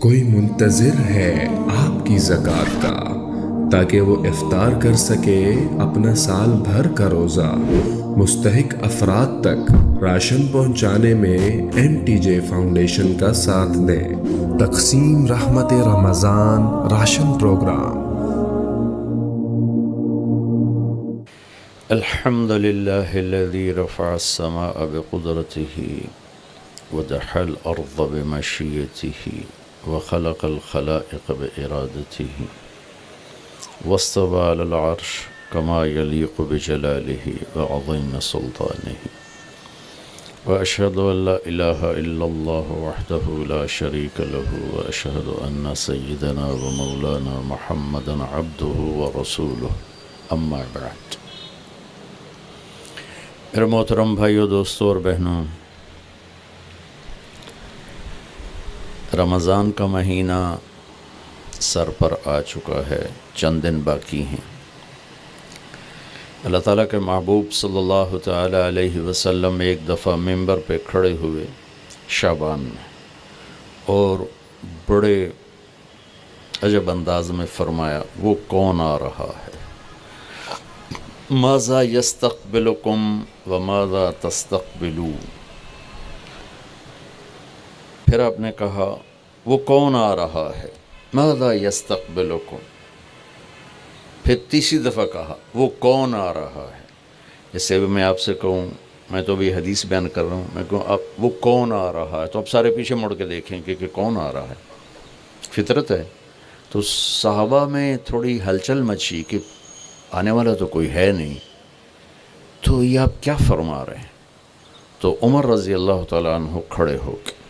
کوئی منتظر ہے آپ کی زکوٰۃ کا تاکہ وہ افطار کر سکے اپنا سال بھر کا روزہ۔ مستحق افراد تک راشن پہنچانے میں MTJ فاؤنڈیشن کا ساتھ دیں۔ تقسیم رحمت رمضان راشن پروگرام۔ الحمد لله الذي رفع السماء بقدرته ودحى الأرض بمشيئته وخلق الخلائق بإرادته واستوى على العرش كما يليق بجلاله وعظيم سلطانه وأشهد أن لا إله إلا الله وحده لا شريك له وأشهد أن سيدنا ومولانا محمدا عبده ورسوله أما بعد۔ میرے محترم بھائیو، دوستوں اور بہنوں، رمضان کا مہینہ سر پر آ چکا ہے، چند دن باقی ہیں۔ اللہ تعالیٰ کے محبوب صلی اللہ تعالیٰ علیہ وسلم ایک دفعہ ممبر پہ کھڑے ہوئے شعبان میں اور بڑے عجب انداز میں فرمایا، وہ کون آ رہا ہے؟ ماذا یستقبلکم وماذا تستقبلون۔ پھر آپ نے کہا وہ کون آ رہا ہے؟ ماذا یستقبلکم۔ پھر تیسری دفعہ کہا وہ کون آ رہا ہے؟ جیسے میں آپ سے کہوں، میں تو بھی حدیث بیان کر رہا ہوں، میں کہوں اب وہ کون آ رہا ہے تو اب سارے پیچھے مڑ کے دیکھیں کہ کون آ رہا ہے۔ فطرت ہے۔ تو صحابہ میں تھوڑی ہلچل مچی کہ آنے والا تو کوئی ہے نہیں، تو یہ آپ کیا فرما رہے ہیں؟ تو عمر رضی اللہ تعالیٰ عنہ کھڑے ہو کے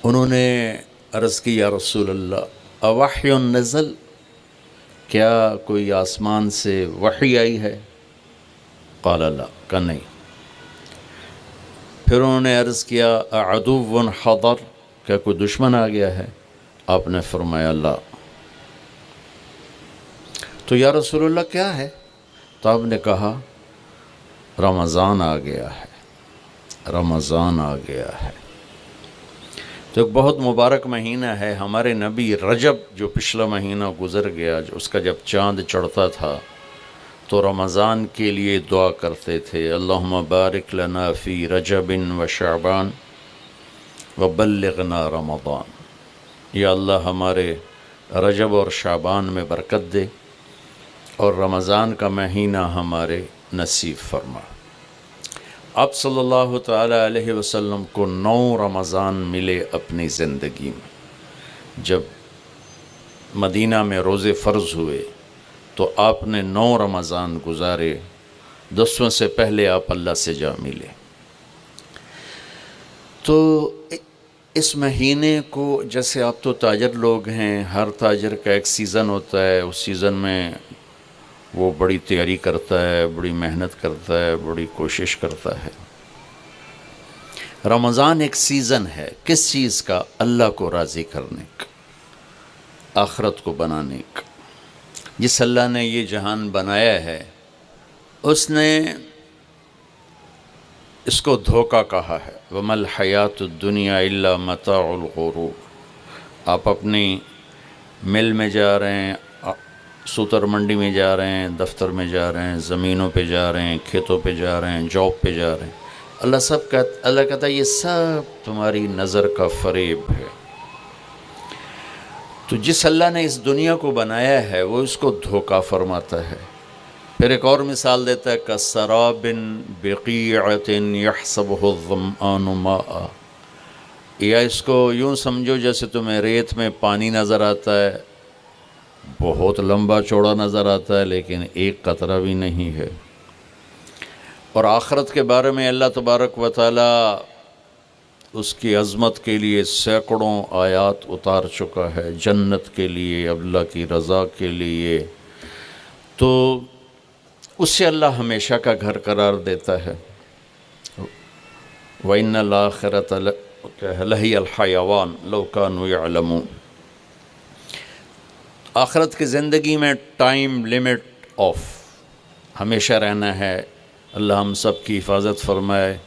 انہوں نے عرض کی، یا رسول اللہ اوحی نزل، کیا کوئی آسمان سے وحی آئی ہے؟ قال لا، کہ نہیں۔ پھر انہوں نے عرض کیا اعدو حضر، کیا کوئی دشمن آ گیا ہے؟ آپ نے فرمایا لا۔ تو یا رسول اللہ کیا ہے؟ تو آپ نے کہا رمضان آ گیا ہے، رمضان آ گیا ہے۔ تو ایک بہت مبارک مہینہ ہے۔ ہمارے نبی رجب جو پچھلا مہینہ گزر گیا، جو اس کا جب چاند چڑھتا تھا تو رمضان کے لیے دعا کرتے تھے، اللہم بارک لنا فی رجب و شعبان وبلغنا رمضان۔ یا اللہ ہمارے رجب اور شعبان میں برکت دے اور رمضان کا مہینہ ہمارے نصیب فرما۔ آپ صلی اللہ تعالیٰ علیہ وسلم کو 9 رمضان ملے اپنی زندگی میں۔ جب مدینہ میں روزے فرض ہوئے تو آپ نے 9 رمضان گزارے، 10ویں سے پہلے آپ اللہ سے جا ملے۔ تو اس مہینے کو، جیسے آپ تو تاجر لوگ ہیں، ہر تاجر کا ایک سیزن ہوتا ہے، اس سیزن میں وہ بڑی تیاری کرتا ہے، بڑی محنت کرتا ہے، بڑی کوشش کرتا ہے۔ رمضان ایک سیزن ہے، کس چیز کا؟ اللہ کو راضی کرنے کا، آخرت کو بنانے کا۔ جس اللہ نے یہ جہان بنایا ہے، اس نے اس کو دھوکہ کہا ہے، وَمَا الْحَيَاةُ الدُّنْيَا إِلَّا مَتَاعُ الْغُرُورِ۔ آپ اپنی مل میں جا رہے ہیں، سوتر منڈی میں جا رہے ہیں، دفتر میں جا رہے ہیں، زمینوں پہ جا رہے ہیں، کھیتوں پہ جا رہے ہیں، جاب پہ جا رہے ہیں، اللہ کہتا ہے یہ سب تمہاری نظر کا فریب ہے۔ تو جس اللہ نے اس دنیا کو بنایا ہے وہ اس کو دھوکہ فرماتا ہے۔ پھر ایک اور مثال دیتا ہے، کَسَرَابٍ بِقِيعَةٍ يَحْسَبُهُ الظَّمْآنُ مَاءً۔ یا اس کو یوں سمجھو جیسے تمہیں ریت میں پانی نظر آتا ہے، بہت لمبا چوڑا نظر آتا ہے لیکن ایک قطرہ بھی نہیں ہے۔ اور آخرت کے بارے میں اللہ تبارک و تعالیٰ اس کی عظمت کے لیے سینکڑوں آیات اتار چکا ہے، جنت کے لیے، اللہ کی رضا کے لیے۔ تو اسے اللہ ہمیشہ کا گھر قرار دیتا ہے۔ وَإِنَّ الْآخِرَةَ لَهِيَ الْحَيَوَانُ لَوْ كَانُوا يَعْلَمُونَ۔ آخرت کی زندگی میں ٹائم لیمٹ آف، ہمیشہ رہنا ہے۔ اللہ ہم سب کی حفاظت فرمائے۔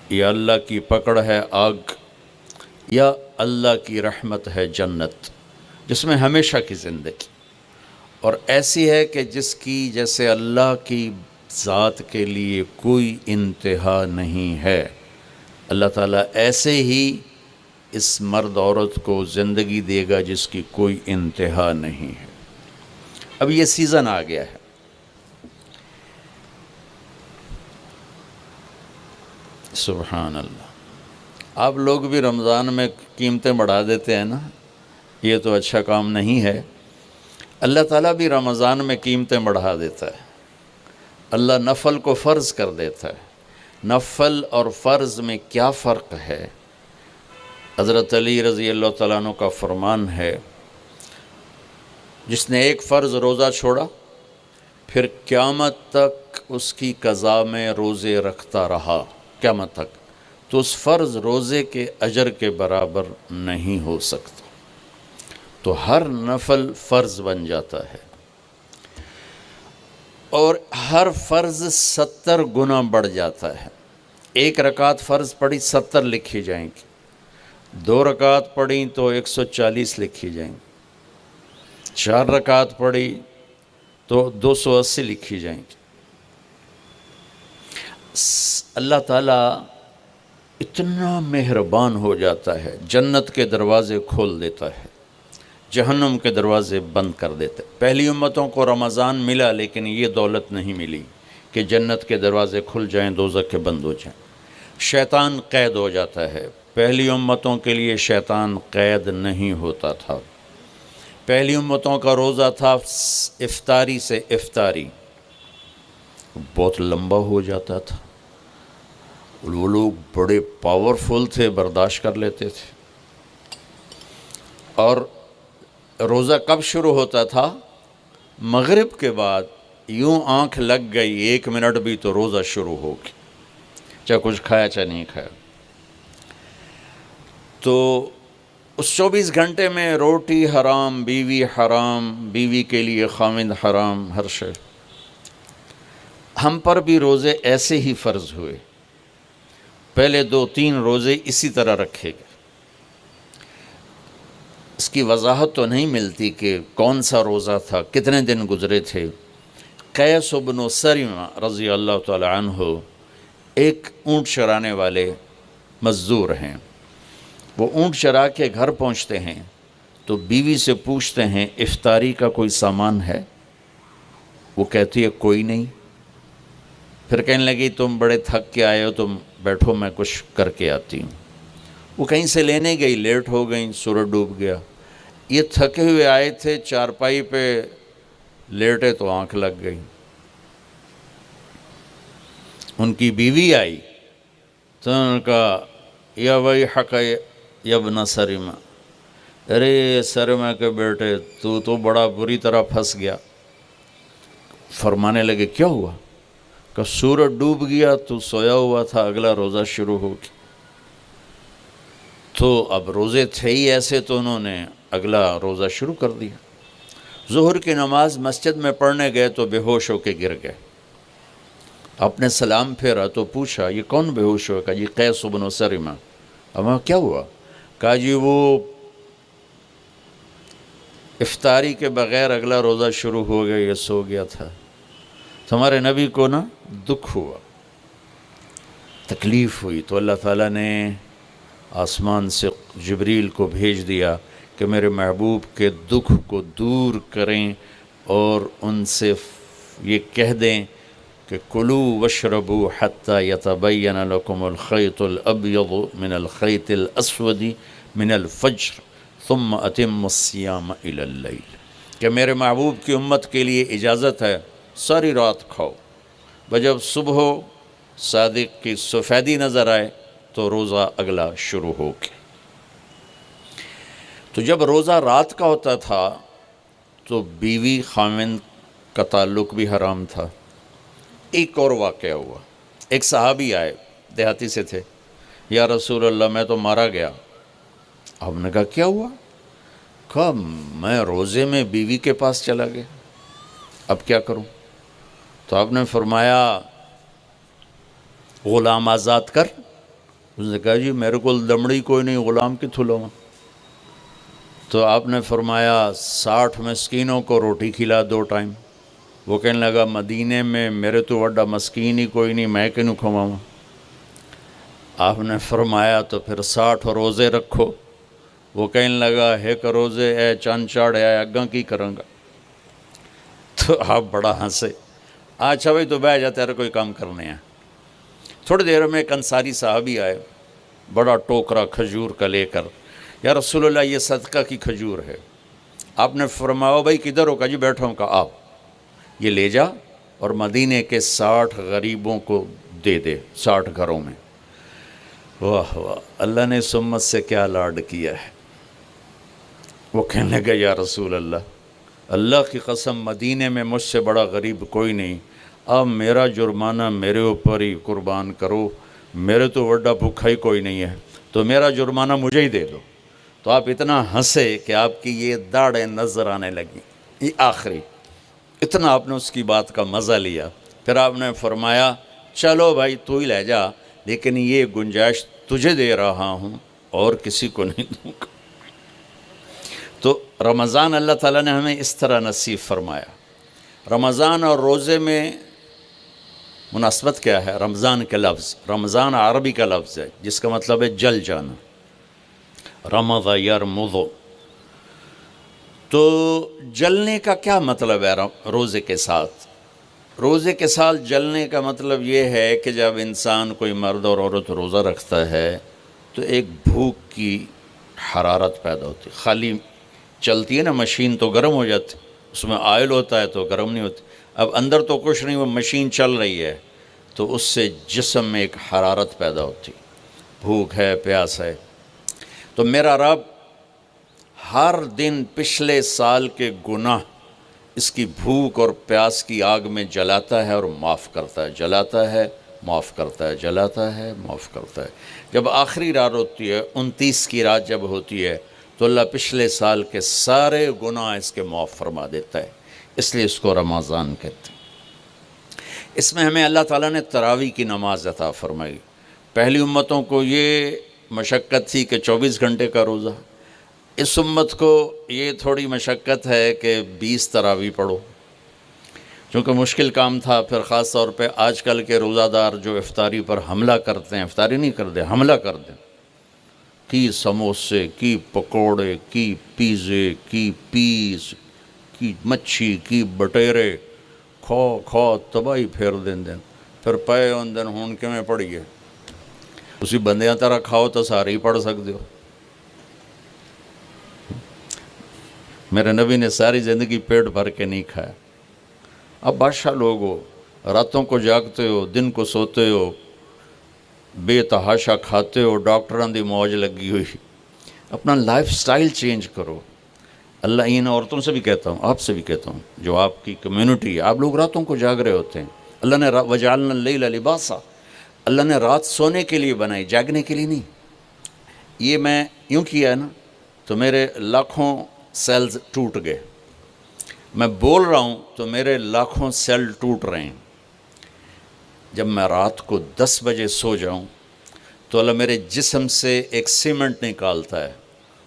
یا اللہ کی پکڑ ہے آگ، یا اللہ کی رحمت ہے جنت، جس میں ہمیشہ کی زندگی، اور ایسی ہے کہ جس کی جیسے اللہ کی ذات کے لیے کوئی انتہا نہیں ہے، اللہ تعالیٰ ایسے ہی اس مرد عورت کو زندگی دے گا جس کی کوئی انتہا نہیں ہے۔ اب یہ سیزن آ گیا ہے، سبحان اللہ۔ آپ لوگ بھی رمضان میں قیمتیں بڑھا دیتے ہیں نا، یہ تو اچھا کام نہیں ہے۔ اللہ تعالیٰ بھی رمضان میں قیمتیں بڑھا دیتا ہے، اللہ نفل کو فرض کر دیتا ہے۔ نفل اور فرض میں کیا فرق ہے؟ حضرت علی رضی اللہ تعالیٰ عنہ کا فرمان ہے، جس نے ایک فرض روزہ چھوڑا پھر قیامت تک اس کی قضا میں روزے رکھتا رہا قیامت تک، تو اس فرض روزے کے اجر کے برابر نہیں ہو سکتا۔ تو ہر نفل فرض بن جاتا ہے، اور ہر فرض 70 گنا بڑھ جاتا ہے۔ ایک رکعت فرض پڑھی 70 لکھی جائیں گی، 2 رکعت پڑھی تو 140 لکھی جائیں گی، 4 رکعت پڑھی تو 280 لکھی جائیں گی۔ اللہ تعالیٰ اتنا مہربان ہو جاتا ہے، جنت کے دروازے کھول دیتا ہے، جہنم کے دروازے بند کر دیتے۔ پہلی امتوں کو رمضان ملا، لیکن یہ دولت نہیں ملی کہ جنت کے دروازے کھل جائیں، دوزخ کے بند ہو جائیں۔ شیطان قید ہو جاتا ہے، پہلی امتوں کے لیے شیطان قید نہیں ہوتا تھا۔ پہلی امتوں کا روزہ تھا افطاری سے افطاری، بہت لمبا ہو جاتا تھا، وہ لوگ بڑے پاورفل تھے، برداشت کر لیتے تھے۔ اور روزہ کب شروع ہوتا تھا؟ مغرب کے بعد یوں آنکھ لگ گئی 1 منٹ بھی تو روزہ شروع ہو گیا، چاہے کچھ کھایا چاہے نہیں کھایا۔ تو اس 24 گھنٹے میں روٹی حرام، بیوی حرام، بیوی کے لیے خامند حرام، ہر شے۔ ہم پر بھی روزے ایسے ہی فرض ہوئے، پہلے 2-3 روزے اسی طرح رکھے گئے۔ اس کی وضاحت تو نہیں ملتی کہ کون سا روزہ تھا، کتنے دن گزرے تھے۔ قیس بن سرمہ رضی اللہ تعالی عنہ ایک اونٹ چرانے والے مزدور ہیں، وہ اونٹ چرا کے گھر پہنچتے ہیں تو بیوی سے پوچھتے ہیں افطاری کا کوئی سامان ہے؟ وہ کہتی ہے کوئی نہیں۔ پھر کہنے لگی تم بڑے تھک کے آئے ہو، تم بیٹھو میں کچھ کر کے آتی ہوں۔ وہ کہیں سے لینے گئی، لیٹ ہو گئی، سورج ڈوب گیا۔ یہ تھکے ہوئے آئے تھے، چارپائی پہ لیٹے تو آنکھ لگ گئی۔ ان کی بیوی آئی تو انہوں نے کہا یا ویحک یا ابن سرمہ، ارے سرمہ کے بیٹے تو بڑا بری طرح پھنس گیا۔ فرمانے لگے کیا ہوا؟ کہ سورج ڈوب گیا، تو سویا ہوا تھا، اگلا روزہ شروع ہو گیا۔ تو اب روزے تھے ہی ایسے، تو انہوں نے اگلا روزہ شروع کر دیا۔ ظہر کی نماز مسجد میں پڑھنے گئے تو بے ہوش ہو کے گر گئے۔ آپ نے سلام پھیرا تو پوچھا یہ کون بے ہوش ہوا؟ کہا جی قیس بن سرمہ۔ اب کیا ہوا؟ کہا جی وہ افطاری کے بغیر اگلا روزہ شروع ہو گیا، یہ سو گیا تھا۔ ہمارے نبی کو نا دکھ ہوا، تکلیف ہوئی، تو اللہ تعالیٰ نے آسمان سے جبریل کو بھیج دیا کہ میرے محبوب کے دکھ کو دور کریں اور ان سے یہ کہہ دیں کہ کلوا واشربوا حتی یتبین لکم الخیط الابیض من الخیط الاسود من الفجر ثم اتموا الصیام الی اللیل، کہ میرے محبوب کی امت کے لیے اجازت ہے ساری رات کھاؤ، جب صبح صادق کی سفیدی نظر آئے تو روزہ اگلا شروع ہو گیا۔ تو جب روزہ رات کا ہوتا تھا تو بیوی خامند کا تعلق بھی حرام تھا۔ ایک اور واقعہ ہوا، ایک صحابی آئے، دیہاتی سے تھے، یا رسول اللہ میں تو مارا گیا۔ آپ نے کہا کیا ہوا؟ کہا میں روزے میں بیوی کے پاس چلا گیا، اب کیا کروں؟ تو آپ نے فرمایا غلام آزاد کر۔ اس نے کہا جی میرے کو دمڑی کوئی نہیں، غلام کتھوں لوں؟ تو آپ نے فرمایا 60 مسکینوں کو روٹی کھلا 2 ٹائم۔ وہ کہنے لگا مدینے میں میرے تو وڈا مسکین ہی کوئی نہیں، میں کنوں کھواواں؟ آپ نے فرمایا تو پھر 60 روزے رکھو۔ وہ کہنے لگا ایک روزے اے چند چاڑ اے اگاں کی کروں گا؟ تو آپ بڑا ہنسے۔ اچھا بھائی تو بیٹھ جا، تیرا کوئی کام کرنے ہیں۔ تھوڑی دیر میں ایک انصاری صحابی آئے، بڑا ٹوکرا کھجور کا لے کر، یا رسول اللہ یہ صدقہ کی کھجور ہے۔ آپ نے فرمایا بھائی کدھر ہو؟ کہا جی بیٹھا ہوں۔ کہا آؤ یہ لے جا اور مدینے کے 60 غریبوں کو دے دے، 60 گھروں میں۔ واہ واہ، اللہ نے اس امت سے کیا لاڈ کیا ہے۔ وہ کہنے لگا یا رسول اللہ کی قسم مدینے میں مجھ سے بڑا غریب کوئی نہیں، اب میرا جرمانہ میرے اوپر ہی قربان کرو، میرے تو وڈا بھوکھا ہی کوئی نہیں ہے، تو میرا جرمانہ مجھے ہی دے دو۔ تو آپ اتنا ہنسے کہ آپ کی یہ داڑھیں نظر آنے لگیں، یہ آخری اتنا آپ نے اس کی بات کا مزہ لیا۔ پھر آپ نے فرمایا چلو بھائی تو ہی لے جا، لیکن یہ گنجائش تجھے دے رہا ہوں اور کسی کو نہیں دوں گا۔ تو رمضان اللہ تعالیٰ نے ہمیں اس طرح نصیب فرمایا۔ رمضان اور روزے میں مناسبت کیا ہے؟ رمضان کا لفظ، رمضان عربی کا لفظ ہے جس کا مطلب ہے جل جانا، رمض یرمض۔ تو جلنے کا کیا مطلب ہے روزے کے ساتھ؟ روزے کے ساتھ جلنے کا مطلب یہ ہے کہ جب انسان کوئی مرد اور عورت روزہ رکھتا ہے تو ایک بھوک کی حرارت پیدا ہوتی ہے۔ خالی چلتی ہے نا مشین تو گرم ہو جاتی، اس میں آئل ہوتا ہے تو گرم نہیں ہوتی۔ اب اندر تو کچھ نہیں، وہ مشین چل رہی ہے تو اس سے جسم میں ایک حرارت پیدا ہوتی، بھوک ہے، پیاس ہے۔ تو میرا رب ہر دن پچھلے سال کے گناہ اس کی بھوک اور پیاس کی آگ میں جلاتا ہے اور معاف کرتا ہے، جلاتا ہے معاف کرتا ہے، جلاتا ہے معاف کرتا ہے۔ جب آخری رات ہوتی ہے، 29 کی رات جب ہوتی ہے تو اللہ پچھلے سال کے سارے گناہ اس کے معاف فرما دیتا ہے، اس لیے اس کو رمضان کہتے ہیں۔ اس میں ہمیں اللہ تعالیٰ نے تراویح کی نماز عطا فرمائی۔ پہلی امتوں کو یہ مشقت تھی کہ 24 گھنٹے کا روزہ، اس امت کو یہ تھوڑی مشقت ہے کہ 20 تراویح پڑھو، چونکہ مشکل کام تھا۔ پھر خاص طور پہ آج کل کے روزہ دار جو افطاری پر حملہ کرتے ہیں، افطاری نہیں کرتے، حملہ کر دیں، کی سموسے، کی پکوڑے، کی پیزے، کی پیس، کی مچھی، کی بٹیرے کھو کھو تباہی پھیر دیں پھر پے ان دن ہون کے میں پڑھیے اسی بندیاں طرح کھاؤ تو سارے ہی پڑھ سکتے ہو۔ میرے نبی نے ساری زندگی پیٹ بھر کے نہیں کھایا۔ اب بادشاہ لوگ ہو، راتوں کو جاگتے ہو، دن کو سوتے ہو، بے تحاشا کھاتے ہو، ڈاکٹران دی موج لگی ہوئی، اپنا لائف سٹائل چینج کرو۔ اللہ ان عورتوں سے بھی کہتا ہوں، آپ سے بھی کہتا ہوں، جو آپ کی کمیونٹی ہے، آپ لوگ راتوں کو جاگ رہے ہوتے ہیں۔ اللہ نے وَجَعَلْنَا اللَّيْلَ لِبَاسًا، اللہ نے رات سونے کے لیے بنائی، جاگنے کے لیے نہیں۔ یہ میں یوں کیا ہے نا تو میرے لاکھوں سیلز ٹوٹ گئے، میں بول رہا ہوں تو میرے لاکھوں سیل ٹوٹ رہے ہیں۔ جب میں رات کو 10 بجے سو جاؤں تو اللہ میرے جسم سے ایک سیمنٹ نکالتا ہے،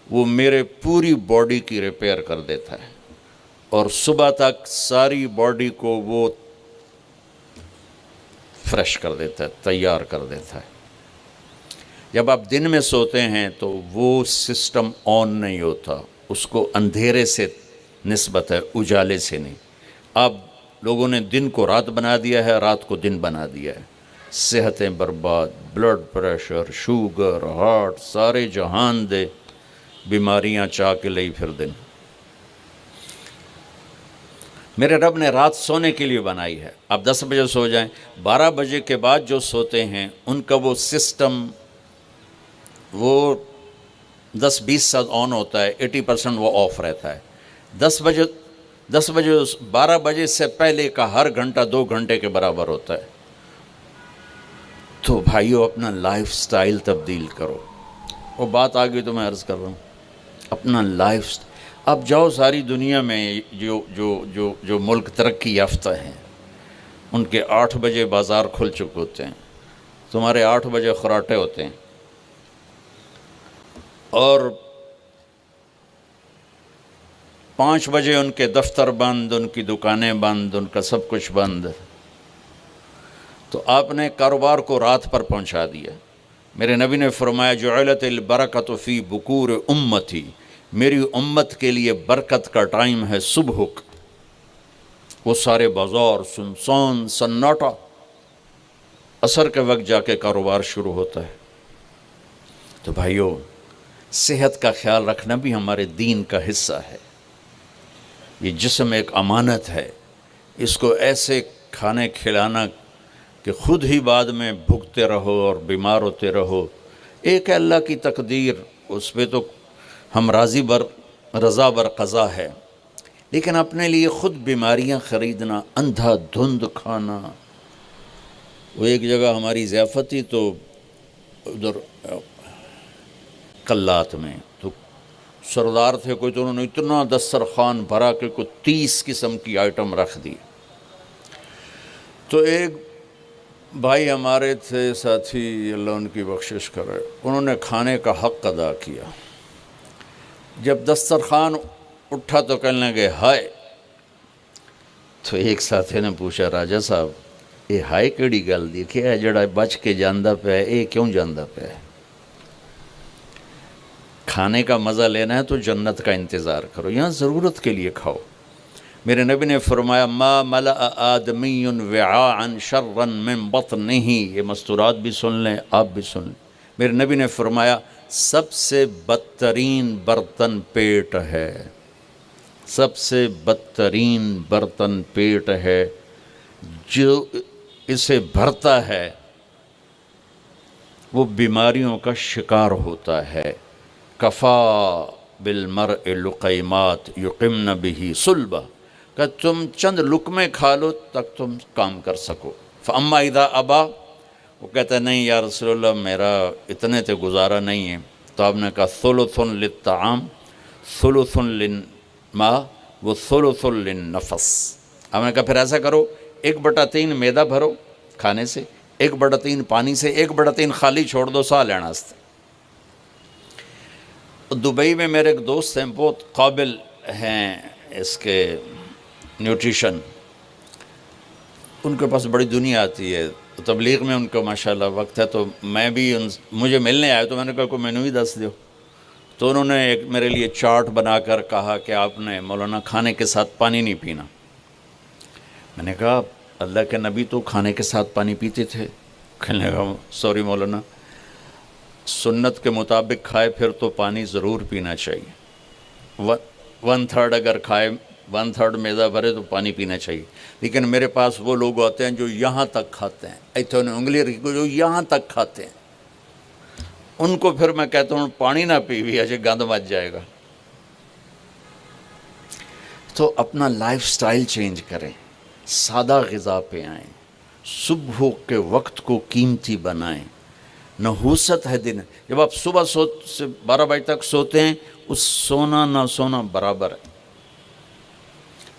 وہ میرے پوری باڈی کی ریپیئر کر دیتا ہے، اور صبح تک ساری باڈی کو وہ فریش کر دیتا ہے، تیار کر دیتا ہے۔ جب آپ دن میں سوتے ہیں تو وہ سسٹم آن نہیں ہوتا، اس کو اندھیرے سے نسبت ہے، اجالے سے نہیں۔ اب لوگوں نے دن کو رات بنا دیا ہے، رات کو دن بنا دیا ہے، صحتیں برباد، بلڈ پریشر، شوگر، ہارٹ، سارے جہان دے بیماریاں چاہ کے لئی پھر دن۔ میرے رب نے رات سونے کے لیے بنائی ہے۔ آپ 10 بجے سو جائیں، 12 بجے کے بعد جو سوتے ہیں ان کا وہ سسٹم وہ 10-20% آن ہوتا ہے، 80% وہ آف رہتا ہے۔ 10 بجے 12 بجے سے پہلے کا ہر گھنٹہ 2 گھنٹے کے برابر ہوتا ہے۔ تو بھائیو اپنا لائف سٹائل تبدیل کرو۔ وہ بات آگئی تو میں عرض کر رہا ہوں، اپنا لائف اب جاؤ ساری دنیا میں جو ملک ترقی یافتہ ہیں ان کے 8 بجے بازار کھل چکے ہوتے ہیں، تمہارے 8 بجے خراٹے ہوتے ہیں، اور 5 بجے ان کے دفتر بند، ان کی دکانیں بند، ان کا سب کچھ بند، تو آپ نے کاروبار کو رات پر پہنچا دیا۔ میرے نبی نے فرمایا جعلت البرکۃ فی بکور امتی، میری امت کے لیے برکت کا ٹائم ہے صبح کا۔ وہ سارے بازار سنسان سناٹا، عصر کے وقت جا کے کاروبار شروع ہوتا ہے۔ تو بھائیو، صحت کا خیال رکھنا بھی ہمارے دین کا حصہ ہے۔ یہ جسم ایک امانت ہے، اس کو ایسے کھانے کھلانا کہ خود ہی بعد میں بھوکتے رہو اور بیمار ہوتے رہو، ایک ہے اللہ کی تقدیر، اس پہ تو ہم رضا بر قضا ہے، لیکن اپنے لیے خود بیماریاں خریدنا، اندھا دھند کھانا۔ وہ ایک جگہ ہماری ضیافت تھی تو ادھر قلات میں، تو سردار تھے کوئی، تو انہوں نے اتنا دسترخوان بھرا کہ کوئی 30 قسم کی آئٹم رکھ دی۔ تو ایک بھائی ہمارے تھے ساتھی، اللہ ان کی بخشش کرے، انہوں نے کھانے کا حق ادا کیا۔ جب دسترخوان اٹھا تو کہنے لگے ہائے، تو ایک ساتھی نے پوچھا راجہ صاحب یہ ہائے کیڑی گل دی کہ ہے جڑا بچ کے جاندہ پہ ہے، کیوں جاندہ پہ ہے؟ کھانے کا مزہ لینا ہے تو جنت کا انتظار کرو، یہاں ضرورت کے لیے کھاؤ۔ میرے نبی نے فرمایا ما ملأ آدمی وعاء شرا من بطنہ، یہ مستورات بھی سن لیں، آپ بھی سن لیں۔ میرے نبی نے فرمایا سب سے بدترین برتن پیٹ ہے، سب سے بدترین برتن پیٹ ہے، جو اسے بھرتا ہے وہ بیماریوں کا شکار ہوتا ہے۔ کفا بالمرء لقیمات یقمن بہ صلبہ، کہ تم چند لقمے کھا لو تک تم کام کر سکو۔ فاما اذا ابا، وہ کہتا ہے نہیں یا رسول اللہ میرا اتنے تے گزارا نہیں ہے، تو آپ نے کہا ثلث للطعام ثلث للماء و ثلث للنفس۔ آپ نے کہا پھر ایسا کرو 1/3 میدا بھرو کھانے سے، 1/3 پانی سے، 1/3 خالی چھوڑ دو سا لینا واسطے۔ دبئی میں میرے ایک دوست ہیں، بہت قابل ہیں اس کے نیوٹریشن، ان کے پاس بڑی دنیا آتی ہے، تبلیغ میں ان کا ماشاءاللہ وقت ہے، تو میں بھی مجھے ملنے آئے تو میں نے کہا کوئی مینو ہی دس دو، تو انہوں نے ایک میرے لیے چارٹ بنا کر کہا کہ آپ نے مولانا کھانے کے ساتھ پانی نہیں پینا۔ میں نے کہا اللہ کے نبی تو کھانے کے ساتھ پانی پیتے تھے۔ کہنے لگا سوری مولانا، سنت کے مطابق کھائے پھر تو پانی ضرور پینا چاہیے، 1/3 اگر کھائے 1/3 میدا بھرے تو پانی پینا چاہیے، لیکن میرے پاس وہ لوگ ہوتے ہیں جو یہاں تک کھاتے ہیں، ایتھے انہیں انگلی رکھی جو یہاں تک کھاتے ہیں، ان کو پھر میں کہتا ہوں پانی نہ پیوی اجے گند مچ جائے گا۔ تو اپنا لائف سٹائل چینج کریں، سادہ غذا پہ آئیں، صبح کے وقت کو قیمتی بنائیں۔ نحوست ہے دن، جب آپ صبح سے 12 بجے تک سوتے ہیں، اس سونا نہ سونا برابر ہے۔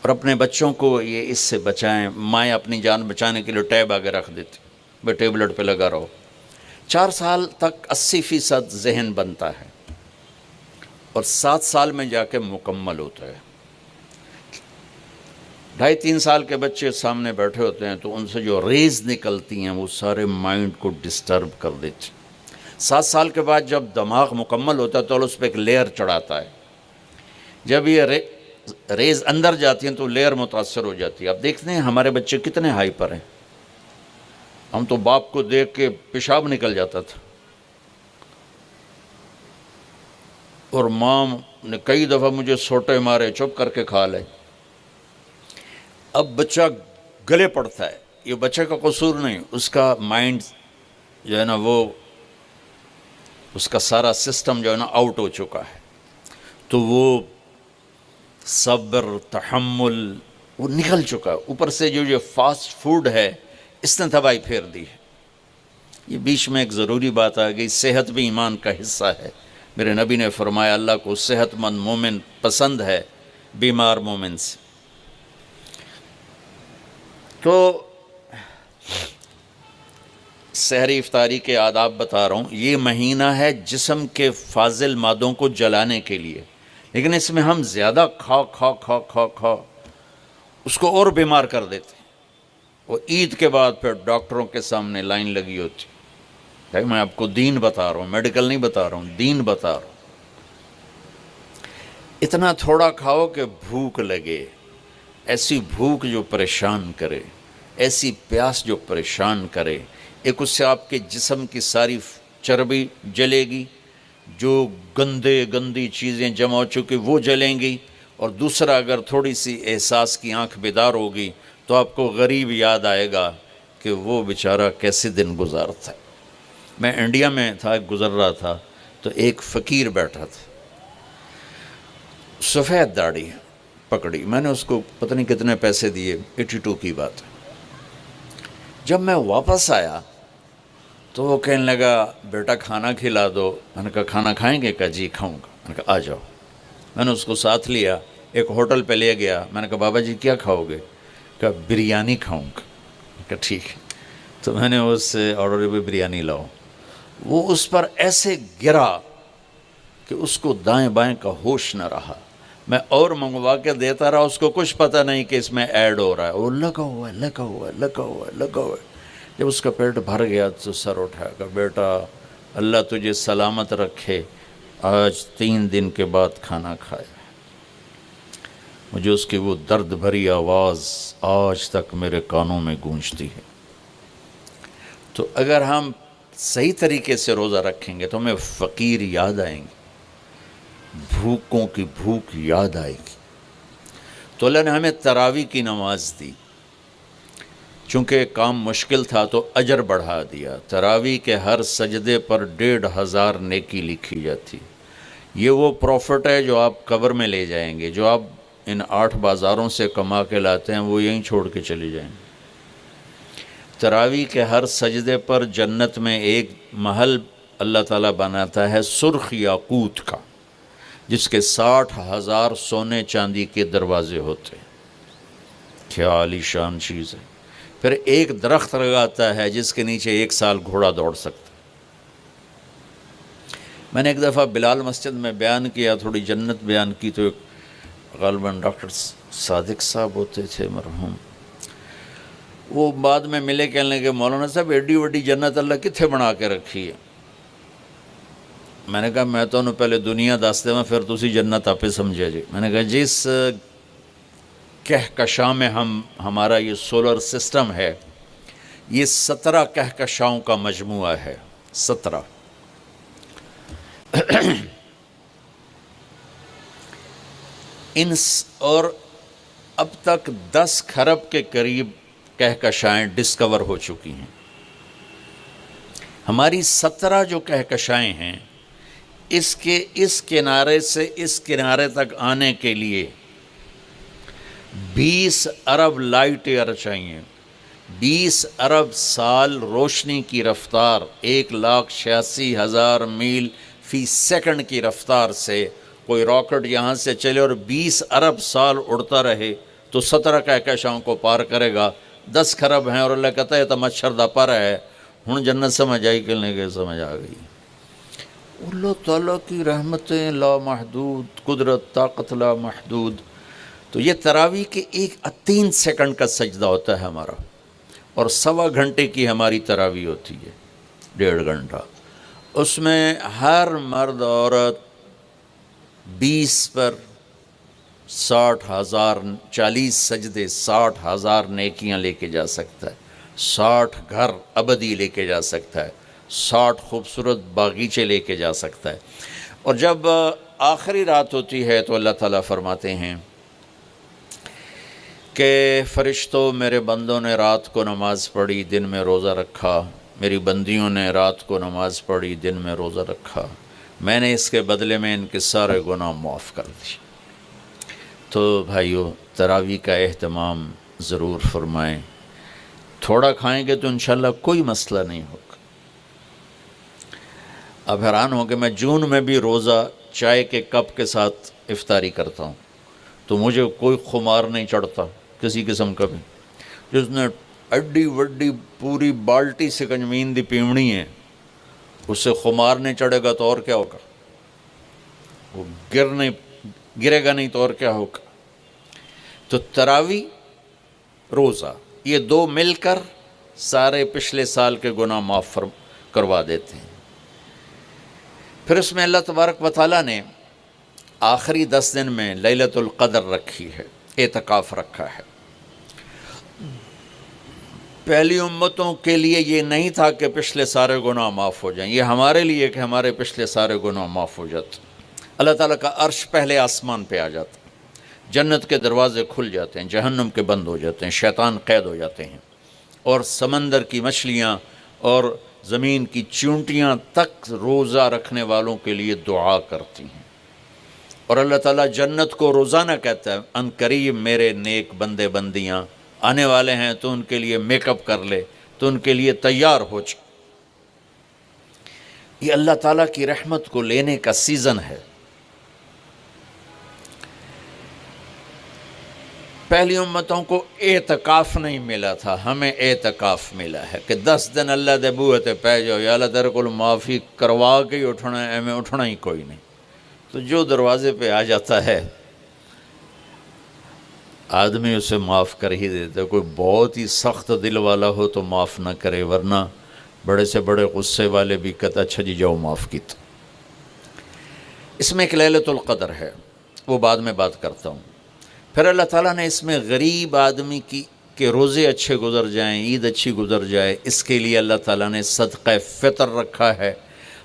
اور اپنے بچوں کو یہ اس سے بچائیں۔ مائیں اپنی جان بچانے کے لیے ٹیب آگے رکھ دیتی، بے ٹیبلٹ پہ لگا رہو۔ 4 سال تک 80% ذہن بنتا ہے اور 7 سال میں جا کے مکمل ہوتا ہے۔ 2.5-3 سال کے بچے سامنے بیٹھے ہوتے ہیں تو ان سے جو ریز نکلتی ہیں وہ سارے مائنڈ کو ڈسٹرب کر دیتی۔ 7 سال کے بعد جب دماغ مکمل ہوتا ہے تو اس پہ ایک لیئر چڑھاتا ہے، جب یہ ریز اندر جاتی ہیں تو لیئر متاثر ہو جاتی ہے۔ آپ دیکھتے ہیں ہمارے بچے کتنے ہائپر ہیں، ہم تو باپ کو دیکھ کے پیشاب نکل جاتا تھا، اور ماں نے کئی دفعہ مجھے سوٹے مارے چپ کر کے کھا لے۔ اب بچہ گلے پڑتا ہے، یہ بچے کا قصور نہیں، اس کا مائنڈ جو ہے نا وہ اس کا سارا سسٹم جو ہے نا آؤٹ ہو چکا ہے، تو وہ صبر تحمل وہ نکل چکا ہے۔ اوپر سے جو یہ فاسٹ فوڈ ہے اس نے تباہی پھیر دی ہے۔ یہ بیچ میں ایک ضروری بات آ گئی، صحت بھی ایمان کا حصہ ہے۔ میرے نبی نے فرمایا اللہ کو صحت مند مومن پسند ہے بیمار مومن سے۔ تو سحری افطاری کے آداب بتا رہا ہوں۔ یہ مہینہ ہے جسم کے فاضل مادوں کو جلانے کے لیے، لیکن اس میں ہم زیادہ کھا اس کو اور بیمار کر دیتے ہیں۔ وہ عید کے بعد پھر ڈاکٹروں کے سامنے لائن لگی ہوتی، بھائی میں آپ کو دین بتا رہا ہوں، میڈیکل نہیں بتا رہا ہوں، دین بتا رہا ہوں۔ اتنا تھوڑا کھاؤ کہ بھوک لگے، ایسی بھوک جو پریشان کرے، ایسی پیاس جو پریشان کرے۔ ایک اس سے آپ کے جسم کی ساری چربی جلے گی، جو گندی چیزیں جمع ہو چکی وہ جلیں گی، اور دوسرا اگر تھوڑی سی احساس کی آنکھ بیدار ہوگی تو آپ کو غریب یاد آئے گا کہ وہ بیچارہ کیسے دن گزارتا ہے۔ میں انڈیا میں تھا، گزر رہا تھا تو ایک فقیر بیٹھا تھا، سفید داڑھی پکڑی، میں نے اس کو پتہ نہیں کتنے پیسے دیے، 82 کی بات ہے۔ جب میں واپس آیا تو وہ کہنے لگا بیٹا کھانا کھلا دو۔ میں نے کہا کھانا کھائیں گے؟ کہا جی کھاؤں گا۔ میں نے کہا آ جاؤ۔ میں نے اس کو ساتھ لیا، ایک ہوٹل پہ لے گیا۔ میں نے کہا بابا جی کیا کھاؤ گے؟ کہا بریانی کھاؤں گا۔ میں کہا ٹھیک ہے۔ تو میں نے اس سے آرڈر بھی بریانی لاؤ۔ وہ اس پر ایسے گرا کہ اس کو دائیں بائیں کا ہوش نہ رہا۔ میں اور منگوا کے دیتا رہا، اس کو کچھ پتہ نہیں کہ اس میں ایڈ ہو رہا ہے، وہ لگا ہوا ہے۔ جب اس کا پیٹ بھر گیا تو سر اٹھایا کہ بیٹا اللہ تجھے سلامت رکھے، آج 3 دن کے بعد کھانا کھایا۔ مجھے اس کی وہ درد بھری آواز آج تک میرے کانوں میں گونجتی ہے۔ تو اگر ہم صحیح طریقے سے روزہ رکھیں گے تو ہمیں فقیر یاد آئیں گے، بھوکوں کی بھوک یاد آئے گی۔ تو اللہ نے ہمیں تراویح کی نماز دی، چونکہ کام مشکل تھا تو اجر بڑھا دیا۔ تراویح کے ہر سجدے پر 1500 نیکی لکھی جاتی۔ یہ وہ پروفٹ ہے جو آپ قبر میں لے جائیں گے، جو آپ ان 8 بازاروں سے کما کے لاتے ہیں وہ یہیں چھوڑ کے چلے جائیں گے۔ تراویح کے ہر سجدے پر جنت میں ایک محل اللہ تعالیٰ بناتا ہے سرخ یاقوت کا، جس کے 60,000 سونے چاندی کے دروازے ہوتے ہیں۔ کیا عالی شان چیز ہے۔ پھر ایک درخت لگاتا ہے جس کے نیچے 1 سال گھوڑا دوڑ سکتا ہے۔ میں نے ایک دفعہ بلال مسجد میں بیان کیا، تھوڑی جنت بیان کی، تو غالباً ڈاکٹر صادق صاحب ہوتے تھے مرحوم، وہ بعد میں ملے، کہنے لگے مولانا صاحب ایڈی وڈی جنت اللہ کتھے بنا کے رکھی ہے؟ میں نے کہا میں تو انہوں پہلے دنیا دستے میں پھر تسی جنت آپے سمجھے جی۔ میں نے کہا جس کہکشاں میں ہمارا یہ سولر سسٹم ہے، یہ 17 کہکشاؤں کا مجموعہ ہے، 17۔ اور اب تک 10 کھرب کے قریب کہکشائیں ڈسکور ہو چکی ہیں۔ ہماری 17 جو کہکشائیں ہیں، اس کے اس کنارے سے اس کنارے تک آنے کے لیے 20 ارب لائٹ ایئر چاہیے۔ 20 ارب سال روشنی کی رفتار، 1,86,000 میل فی سیکنڈ کی رفتار سے کوئی راکٹ یہاں سے چلے اور 20 ارب سال اڑتا رہے تو 17 کہکشاؤں کو پار کرے گا۔ 10 کھرب ہیں اور اللہ کہتا ہے تو مچھر دا پر ہے، ہن جنت سمجھ آئی کہ نہیں سمجھ آ گئی۔ اللہ تعالیٰ کی رحمتیں لامحدود، قدرت طاقت لامحدود۔ تو یہ تراویح کے 3 سیکنڈ کا سجدہ ہوتا ہے ہمارا، اور 1.25 گھنٹے کی ہماری تراویح ہوتی ہے، 1.5 گھنٹہ۔ اس میں ہر مرد عورت 20 پر 60,000، 40 سجدے 60,000 نیکیاں لے کے جا سکتا ہے، 60 گھر ابدی لے کے جا سکتا ہے، 60 خوبصورت باغیچے لے کے جا سکتا ہے۔ اور جب آخری رات ہوتی ہے تو اللہ تعالیٰ فرماتے ہیں کہ فرشتوں میرے بندوں نے رات کو نماز پڑھی، دن میں روزہ رکھا، میری بندیوں نے رات کو نماز پڑھی، دن میں روزہ رکھا، میں نے اس کے بدلے میں ان کے سارے گناہ معاف کر دی۔ تو بھائیو تراویح کا اہتمام ضرور فرمائیں۔ تھوڑا کھائیں گے تو انشاءاللہ کوئی مسئلہ نہیں ہوگا۔ اب حیران ہوں کہ میں جون میں بھی روزہ چائے کے کپ کے ساتھ افطاری کرتا ہوں تو مجھے کوئی خمار نہیں چڑھتا کسی قسم کا بھی۔ جس نے اڈی وڈی پوری بالٹی سے کنجمین دی پیمنی ہے، اس سے خمار نہیں چڑھے گا تو اور کیا ہوگا؟ وہ گر نہیں گرے گا نہیں تو اور کیا ہوگا. تو تراوی، روزہ، یہ دو مل کر سارے پچھلے سال کے گناہ معاف کروا دیتے ہیں. پھر اس میں اللہ تبارک و تعالیٰ نے آخری 10 دن میں لیلۃ القدر رکھی ہے، اعتکاف رکھا ہے. پہلی امتوں کے لیے یہ نہیں تھا کہ پچھلے سارے گناہ معاف ہو جائیں، یہ ہمارے لیے کہ ہمارے پچھلے سارے گناہ معاف ہو جاتے. اللہ تعالیٰ کا عرش پہلے آسمان پہ آ جاتا، جنت کے دروازے کھل جاتے ہیں، جہنم کے بند ہو جاتے ہیں، شیطان قید ہو جاتے ہیں، اور سمندر کی مچھلیاں اور زمین کی چونٹیاں تک روزہ رکھنے والوں کے لیے دعا کرتی ہیں. اور اللہ تعالیٰ جنت کو روزانہ کہتا ہے ان قریب میرے نیک بندے بندیاں آنے والے ہیں، تو ان کے لیے میک اپ کر لے، تو ان کے لیے تیار ہو جائے. یہ اللہ تعالیٰ کی رحمت کو لینے کا سیزن ہے. پہلی امتوں کو اعتکاف نہیں ملا تھا، ہمیں اعتکاف ملا ہے کہ 10 دن اللہ دے بوئے تے پہ جاؤ، یا اللہ تیرے کو معافی کروا کے ہی اٹھنا ہے، ہمیں اٹھنا ہی کوئی نہیں. تو جو دروازے پہ آ جاتا ہے آدمی اسے معاف کر ہی دیتا ہے. کوئی بہت ہی سخت دل والا ہو تو معاف نہ کرے، ورنہ بڑے سے بڑے غصے والے بھی کہتا اچھا جی جاؤ معاف کیتا. اس میں ایک لیلۃ القدر ہے، وہ بعد میں بات کرتا ہوں. پھر اللہ تعالیٰ نے اس میں غریب آدمی کی کہ روزے اچھے گزر جائیں، عید اچھی گزر جائے، اس کے لیے اللہ تعالیٰ نے صدقہ فطر رکھا ہے.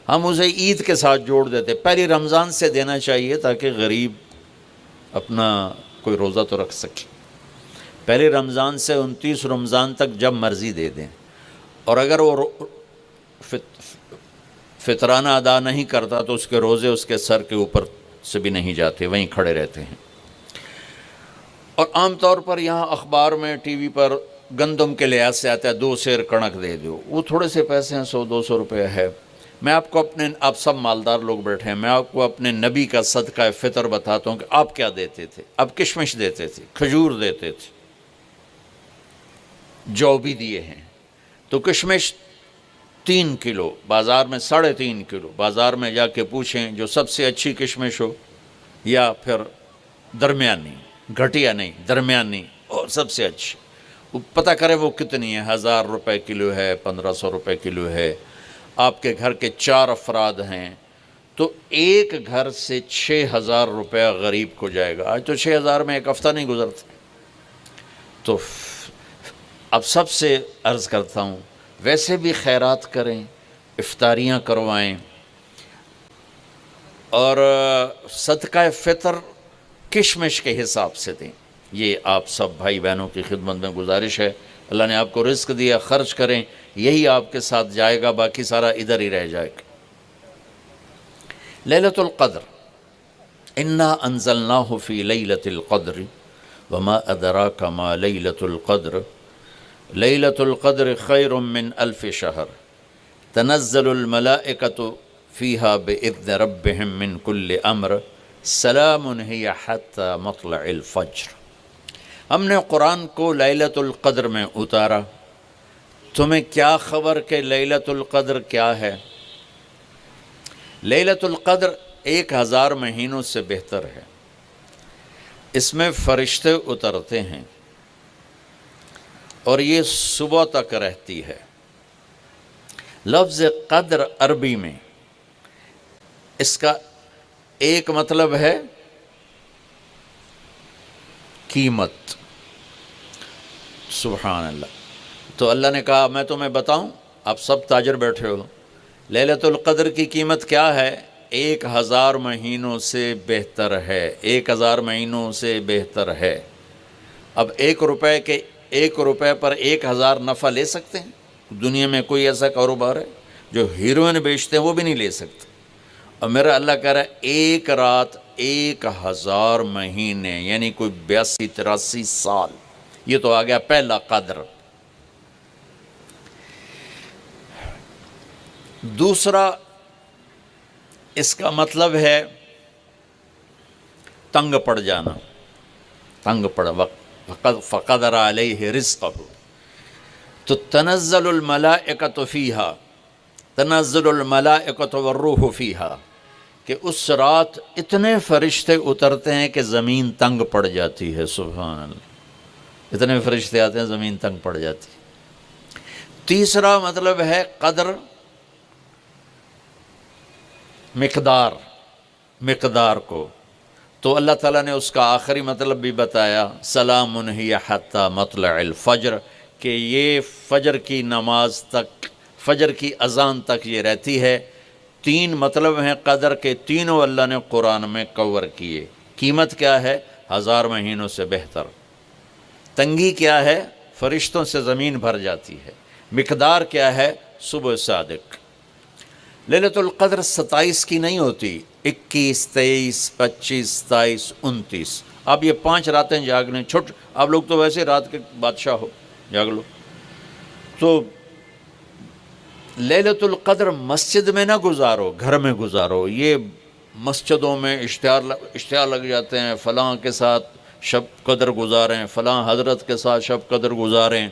ہم اسے عید کے ساتھ جوڑ دیتے، پہلی رمضان سے دینا چاہیے تاکہ غریب اپنا کوئی روزہ تو رکھ سکے. پہلی رمضان سے 29 رمضان تک جب مرضی دے دیں، اور اگر وہ فطرانہ ادا نہیں کرتا تو اس کے روزے اس کے سر کے اوپر سے بھی نہیں جاتے، وہیں کھڑے رہتے ہیں. اور عام طور پر یہاں اخبار میں ٹی وی پر گندم کے لحاظ سے آتا ہے 2 سیر کڑک دے دو، وہ تھوڑے سے پیسے ہیں، 100-200 روپے ہے. میں آپ کو آپ سب مالدار لوگ بیٹھے ہیں، میں آپ کو اپنے نبی کا صدقہ فطر بتاتا ہوں کہ آپ کیا دیتے تھے. آپ کشمش دیتے تھے، کھجور دیتے تھے، جو بھی دیے ہیں. تو کشمش 3 کلو، بازار میں 3.5 کلو. بازار میں جا کے پوچھیں جو سب سے اچھی کشمش ہو، یا پھر درمیانی، گھٹیا نہیں درمیانی اور سب سے اچھی، وہ پتہ کرے وہ کتنی ہے. 1000 روپے کلو ہے، 1500 روپے کلو ہے. آپ کے گھر کے 4 افراد ہیں تو ایک گھر سے 6000 روپیہ غریب کو جائے گا. آج تو 6000 میں ایک ہفتہ نہیں گزرتا. تو اب سب سے عرض کرتا ہوں ویسے بھی خیرات کریں، افطاریاں کروائیں، اور صدقہ فطر کشمش کے حساب سے دیں. یہ آپ سب بھائی بہنوں کی خدمت میں گزارش ہے. اللہ نے آپ کو رزق دیا، خرچ کریں، یہی آپ کے ساتھ جائے گا، باقی سارا ادھر ہی رہ جائے گا. لیلۃ القدر، انا انزلناہ فی لیلۃ القدر وما ادراک ما لیلۃ القدر لیلۃ القدر خیر من 1000 شہر تنزل الملائکۃ فیہا باذن ربہم من کل امر سلام ہی حتی مطلع الفجر. ہم نے قرآن کو لیلۃ القدر میں اتارا. تمہیں کیا خبر کہ لیلۃ القدر کیا ہے؟ لیلۃ القدر 1000 مہینوں سے بہتر ہے. اس میں فرشتے اترتے ہیں اور یہ صبح تک رہتی ہے. لفظ قدر عربی میں اس کا ایک مطلب ہے قیمت. سبحان اللہ. تو اللہ نے کہا میں تمہیں بتاؤں، آپ سب تاجر بیٹھے ہو، لیلۃ القدر کی قیمت کیا ہے؟ 1000 مہینوں سے بہتر ہے. 1000 مہینوں سے بہتر ہے. اب 1 روپے پر 1000 نفع لے سکتے ہیں؟ دنیا میں کوئی ایسا کاروبار ہے؟ جو ہیروئن بیچتے ہیں وہ بھی نہیں لے سکتے. اور میرا اللہ کہہ رہا ہے 1 رات 1000 مہینے، یعنی کوئی 82-83 سال. یہ تو آ گیا پہلا قدر. دوسرا اس کا مطلب ہے تنگ پڑ جانا، تنگ پڑ فقدر علیہ رزقہ. تو تنزل الملائکۃ فیہا، تنزل الملائکۃ والروح فیہا، کہ اس رات اتنے فرشتے اترتے ہیں کہ زمین تنگ پڑ جاتی ہے، سبحان اللہ، اتنے فرشتے آتے ہیں زمین تنگ پڑ جاتی ہے۔ تیسرا مطلب ہے قدر، مقدار کو، تو اللہ تعالیٰ نے اس کا آخری مطلب بھی بتایا، سلام ہی حتی مطلع الفجر، کہ یہ فجر کی نماز تک، فجر کی اذان تک یہ رہتی ہے۔ تین مطلب ہیں قدر کے، تینوں اللہ نے قرآن میں کور کیے۔ قیمت کیا ہے؟ 1000 مہینوں سے بہتر۔ تنگی کیا ہے؟ فرشتوں سے زمین بھر جاتی ہے۔ مقدار کیا ہے؟ صبح صادق۔ لیلۃ القدر 27 کی نہیں ہوتی، 21، 23، 25، 27، 29۔ اب یہ 5 راتیں جاگ لیں، چھٹ، آپ لوگ تو ویسے رات کے بادشاہ ہو، جاگ لو۔ تو لیلۃ القدر مسجد میں نہ گزارو، گھر میں گزارو۔ یہ مسجدوں میں اشتہار لگ جاتے ہیں، فلاں کے ساتھ شب قدر گزاریں، فلاں حضرت کے ساتھ شب قدر گزاریں،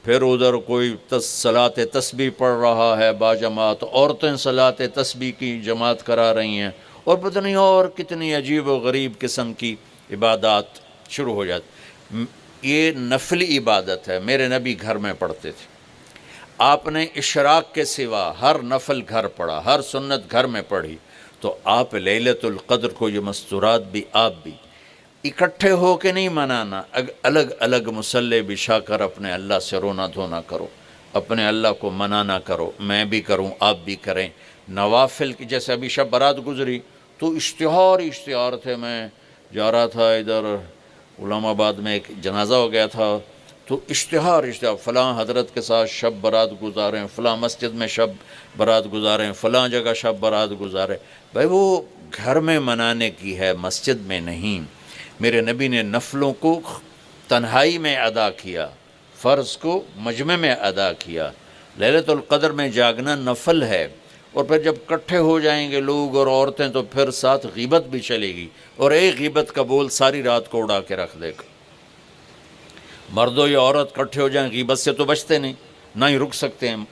پھر ادھر کوئی صلاۃ تسبیح پڑھ رہا ہے باجماعت، عورتیں صلاۃ تسبیح کی جماعت کرا رہی ہیں، اور پتہ نہیں اور کتنی عجیب و غریب قسم کی عبادات شروع ہو جاتی۔ یہ نفلی عبادت ہے، میرے نبی گھر میں پڑھتے تھے۔ آپ نے اشراق کے سوا ہر نفل گھر پڑھا، ہر سنت گھر میں پڑھی، تو آپ لیلۃ القدر کو یہ مستورات بھی آپ بھی اکٹھے ہو کے نہیں منانا، الگ الگ مصلی بچھا کر اپنے اللہ سے رونا دھونا کرو، اپنے اللہ کو منانا کرو، میں بھی کروں، آپ بھی کریں۔ نوافل کی، جیسے ابھی شب برات گزری تو اشتہار تھے، میں جا رہا تھا ادھر علام آباد میں، ایک جنازہ ہو گیا تھا، تو اشتہار فلاں حضرت کے ساتھ شب برات گزاریں، فلاں مسجد میں شب برات گزاریں، فلاں جگہ شب برات گزاریں۔ بھائی وہ گھر میں منانے کی ہے، مسجد میں نہیں۔ میرے نبی نے نفلوں کو تنہائی میں ادا کیا، فرض کو مجمع میں ادا کیا۔ لیلۃ القدر میں جاگنا نفل ہے، اور پھر جب کٹھے ہو جائیں گے لوگ اور عورتیں تو پھر ساتھ غیبت بھی چلے گی، اور ایک غیبت کا بول ساری رات کو اڑا کے رکھ دے گا۔ مردوں یا عورت کٹھے ہو جائیں، غیبت سے تو بچتے نہیں، نہ ہی رک سکتے ہیں۔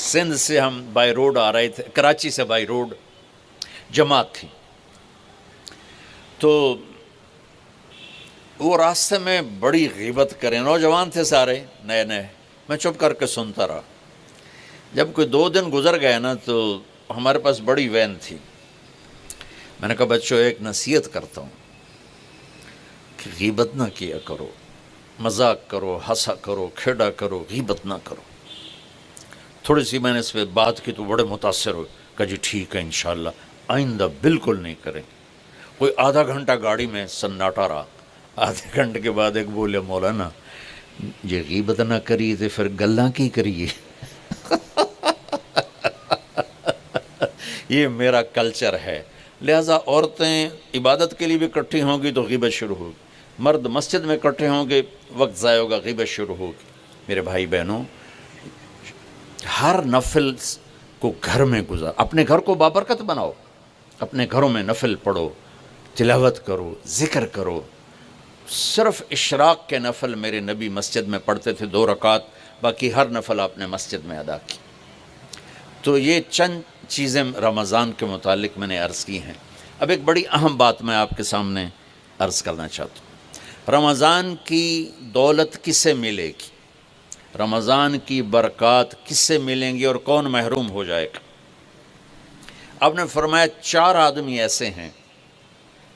سندھ سے ہم بائی روڈ آ رہے تھے، کراچی سے بائی روڈ جماعت تھی، تو وہ راستے میں بڑی غیبت کریں، نوجوان تھے سارے نئے نئے، میں چپ کر کے سنتا رہا۔ جب کوئی 2 دن گزر گئے نا، تو ہمارے پاس بڑی وین تھی، میں نے کہا بچوں ایک نصیحت کرتا ہوں کہ غیبت نہ کیا کرو، مذاق کرو، ہنسا کرو، کھیڑا کرو، غیبت نہ کرو۔ تھوڑی سی میں نے اس پہ بات کی تو بڑے متاثر ہوئے، کہا جی ٹھیک ہے انشاءاللہ آئندہ بالکل نہیں کریں۔ کوئی آدھا گھنٹہ گاڑی میں سناٹا رہا، آدھے گھنٹے کے بعد ایک بولے مولانا یہ غیبت نہ کری تو پھر گلاں کی کریے۔ یہ میرا کلچر ہے، لہٰذا عورتیں عبادت کے لیے بھی اکٹھی ہوں گی تو غیبت شروع ہوگی، مرد مسجد میں اکٹھے ہوں گے وقت ضائع ہوگا، غیبت شروع ہوگی۔ میرے بھائی بہنوں، ہر نفل کو گھر میں گزار، اپنے گھر کو بابرکت بناؤ، اپنے گھروں میں نفل پڑھو، تلاوت کرو، ذکر کرو۔ صرف اشراق کے نفل میرے نبی مسجد میں پڑھتے تھے 2 رکعت، باقی ہر نفل آپ نے مسجد میں ادا کی۔ تو یہ چند چیزیں رمضان کے متعلق میں نے عرض کی ہیں۔ اب ایک بڑی اہم بات میں آپ کے سامنے عرض کرنا چاہتا ہوں، رمضان کی دولت کس سے ملے گی، رمضان کی برکات کس سے ملیں گی، اور کون محروم ہو جائے گا؟ آپ نے فرمایا 4 آدمی ایسے ہیں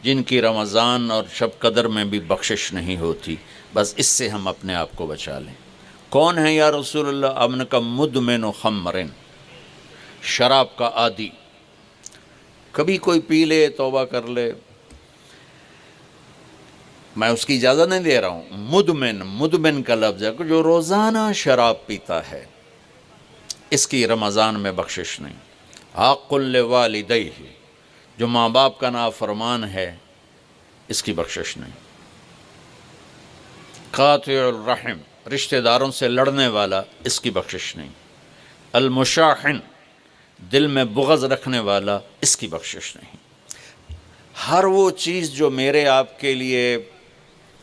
جن کی رمضان اور شب قدر میں بھی بخشش نہیں ہوتی، بس اس سے ہم اپنے آپ کو بچا لیں۔ کون ہے یا رسول اللہ؟ آپ نے کہا مدمن خمرن، شراب کا عادی، کبھی کوئی پی لے توبہ کر لے، میں اس کی اجازت نہیں دے رہا ہوں۔ مدمن کا لفظ ہے کہ جو روزانہ شراب پیتا ہے، اس کی رمضان میں بخشش نہیں۔ حق لوالدیہ، جو ماں باپ کا نافرمان ہے، اس کی بخشش نہیں۔ قاطع الرحم، رشتہ داروں سے لڑنے والا، اس کی بخشش نہیں۔ المشاحن، دل میں بغض رکھنے والا، اس کی بخشش نہیں۔ ہر وہ چیز جو میرے آپ کے لیے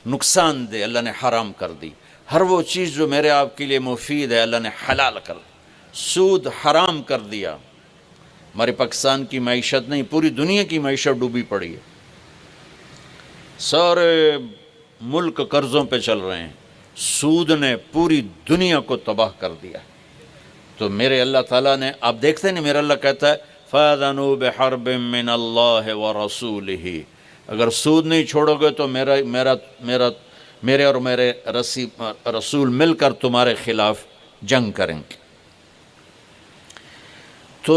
نقصان دے، اللہ نے حرام کر دی۔ ہر وہ چیز جو میرے آپ کے لیے مفید ہے، اللہ نے حلال کر دی۔ سود حرام کر دیا، ہمارے پاکستان کی معیشت نہیں، پوری دنیا کی معیشت ڈوبی پڑی ہے، سارے ملک قرضوں پہ چل رہے ہیں، سود نے پوری دنیا کو تباہ کر دیا۔ تو میرے اللہ تعالیٰ نے، آپ دیکھتے ہیں نا، میرا اللہ کہتا ہے فَأَذَنُوا بِحَرْبٍ مِّنَ اللَّهِ وَرَسُولِهِ، اگر سود نہیں چھوڑو گے تو میرے اور میرے رسول مل کر تمہارے خلاف جنگ کریں گے۔ تو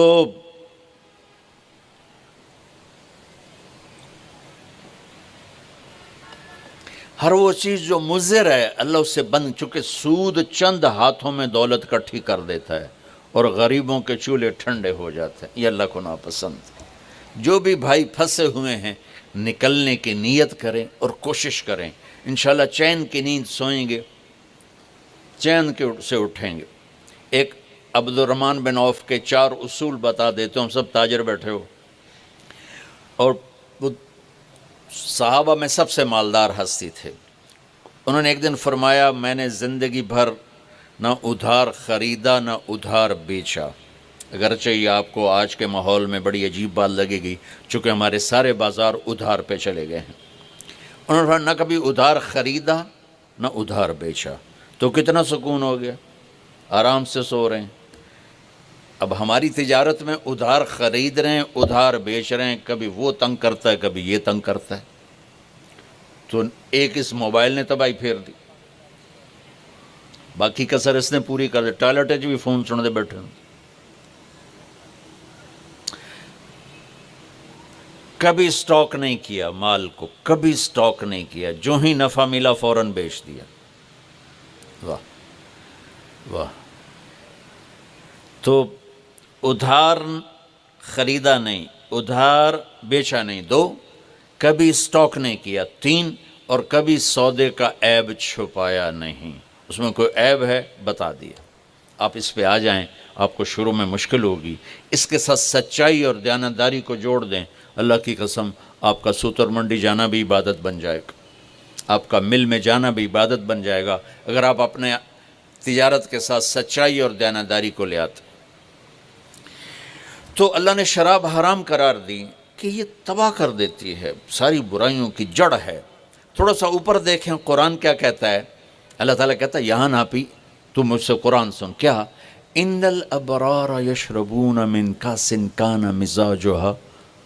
ہر وہ چیز جو مضر ہے اللہ اس سے بند، چونکہ سود چند ہاتھوں میں دولت کٹھی کر دیتا ہے اور غریبوں کے چولہے ٹھنڈے ہو جاتے ہیں، یہ اللہ کو ناپسند ہے۔ جو بھی بھائی پھنسے ہوئے ہیں نکلنے کی نیت کریں اور کوشش کریں، انشاءاللہ چین کی نیند سوئیں گے، چین سے اٹھیں گے۔ ایک عبد الرحمن بن عوف کے 4 اصول بتا دیتے ہوں، سب تاجر بیٹھے ہو، اور وہ صحابہ میں سب سے مالدار ہستی تھے۔ انہوں نے ایک دن فرمایا میں نے زندگی بھر نہ ادھار خریدا نہ ادھار بیچا، اگرچہ یہ آپ کو آج کے ماحول میں بڑی عجیب بات لگے گی چونکہ ہمارے سارے بازار ادھار پہ چلے گئے ہیں۔ انہوں نے فرمایا نہ کبھی ادھار خریدا نہ ادھار بیچا، تو کتنا سکون ہو گیا، آرام سے سو رہے ہیں۔ اب ہماری تجارت میں ادھار خرید رہے ہیں ادھار بیچ رہے ہیں، کبھی وہ تنگ کرتا ہے کبھی یہ تنگ کرتا ہے، تو ایک اس موبائل نے تباہی پھیر دی، باقی کسر اس نے پوری کر دی، ٹوائلٹ بھی فون سن دے بیٹھے ہیں۔ کبھی سٹاک نہیں کیا مال کو، کبھی سٹاک نہیں کیا، جو ہی نفع ملا فوراً بیچ دیا۔ واہ واہ۔ تو ادھار خریدا نہیں، ادھار بیچا نہیں، 2، کبھی سٹاک نہیں کیا، 3، اور کبھی سودے کا عیب چھپایا نہیں، اس میں کوئی عیب ہے بتا دیا۔ آپ اس پہ آ جائیں، آپ کو شروع میں مشکل ہوگی، اس کے ساتھ سچائی اور دیانتداری کو جوڑ دیں، اللہ کی قسم آپ کا سوتر منڈی جانا بھی عبادت بن جائے گا، آپ کا مل میں جانا بھی عبادت بن جائے گا، اگر آپ اپنے تجارت کے ساتھ سچائی اور دیانتداری کو لے آتے۔ تو اللہ نے شراب حرام قرار دی کہ یہ تباہ کر دیتی ہے، ساری برائیوں کی جڑ ہے۔ تھوڑا سا اوپر دیکھیں قرآن کیا کہتا ہے، اللہ تعالیٰ کہتا ہے یہاں نہ پی، تو مجھ سے قرآن سن، کیا ان الابرار یشربون من کاس کان مزاجها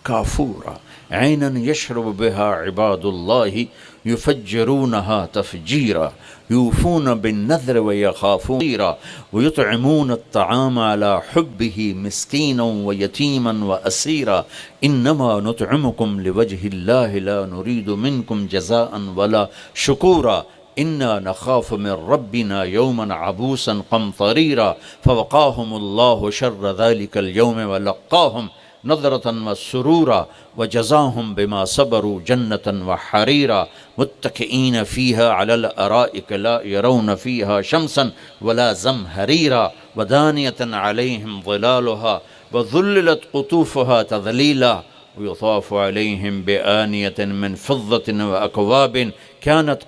کافورا عینا یشرب بها عباد اللہ یفجرونها تفجیرا یوفون بالنذر ویخافون ویطعمون الطعام على حبه مسکینا ویتیما واسیرا انما نطعمکم لوجه اللہ لا نرید منکم جزاء ولا شکورا انا نخاف من ربنا یوما عبوسا قمطریرا فوقاهم اللہ شر ذلك اليوم ولقاهم نظرة وسرورا وجزاهم بما صبروا جنة وحريرا متكئين فيها على الأرائك لا يرون فيها شمسا ولا زمهريرا ودانية عليهم ظلالها وذللت قطوفها تذليلا ويطاف عليهم بآنية من فضة وأكواب كانت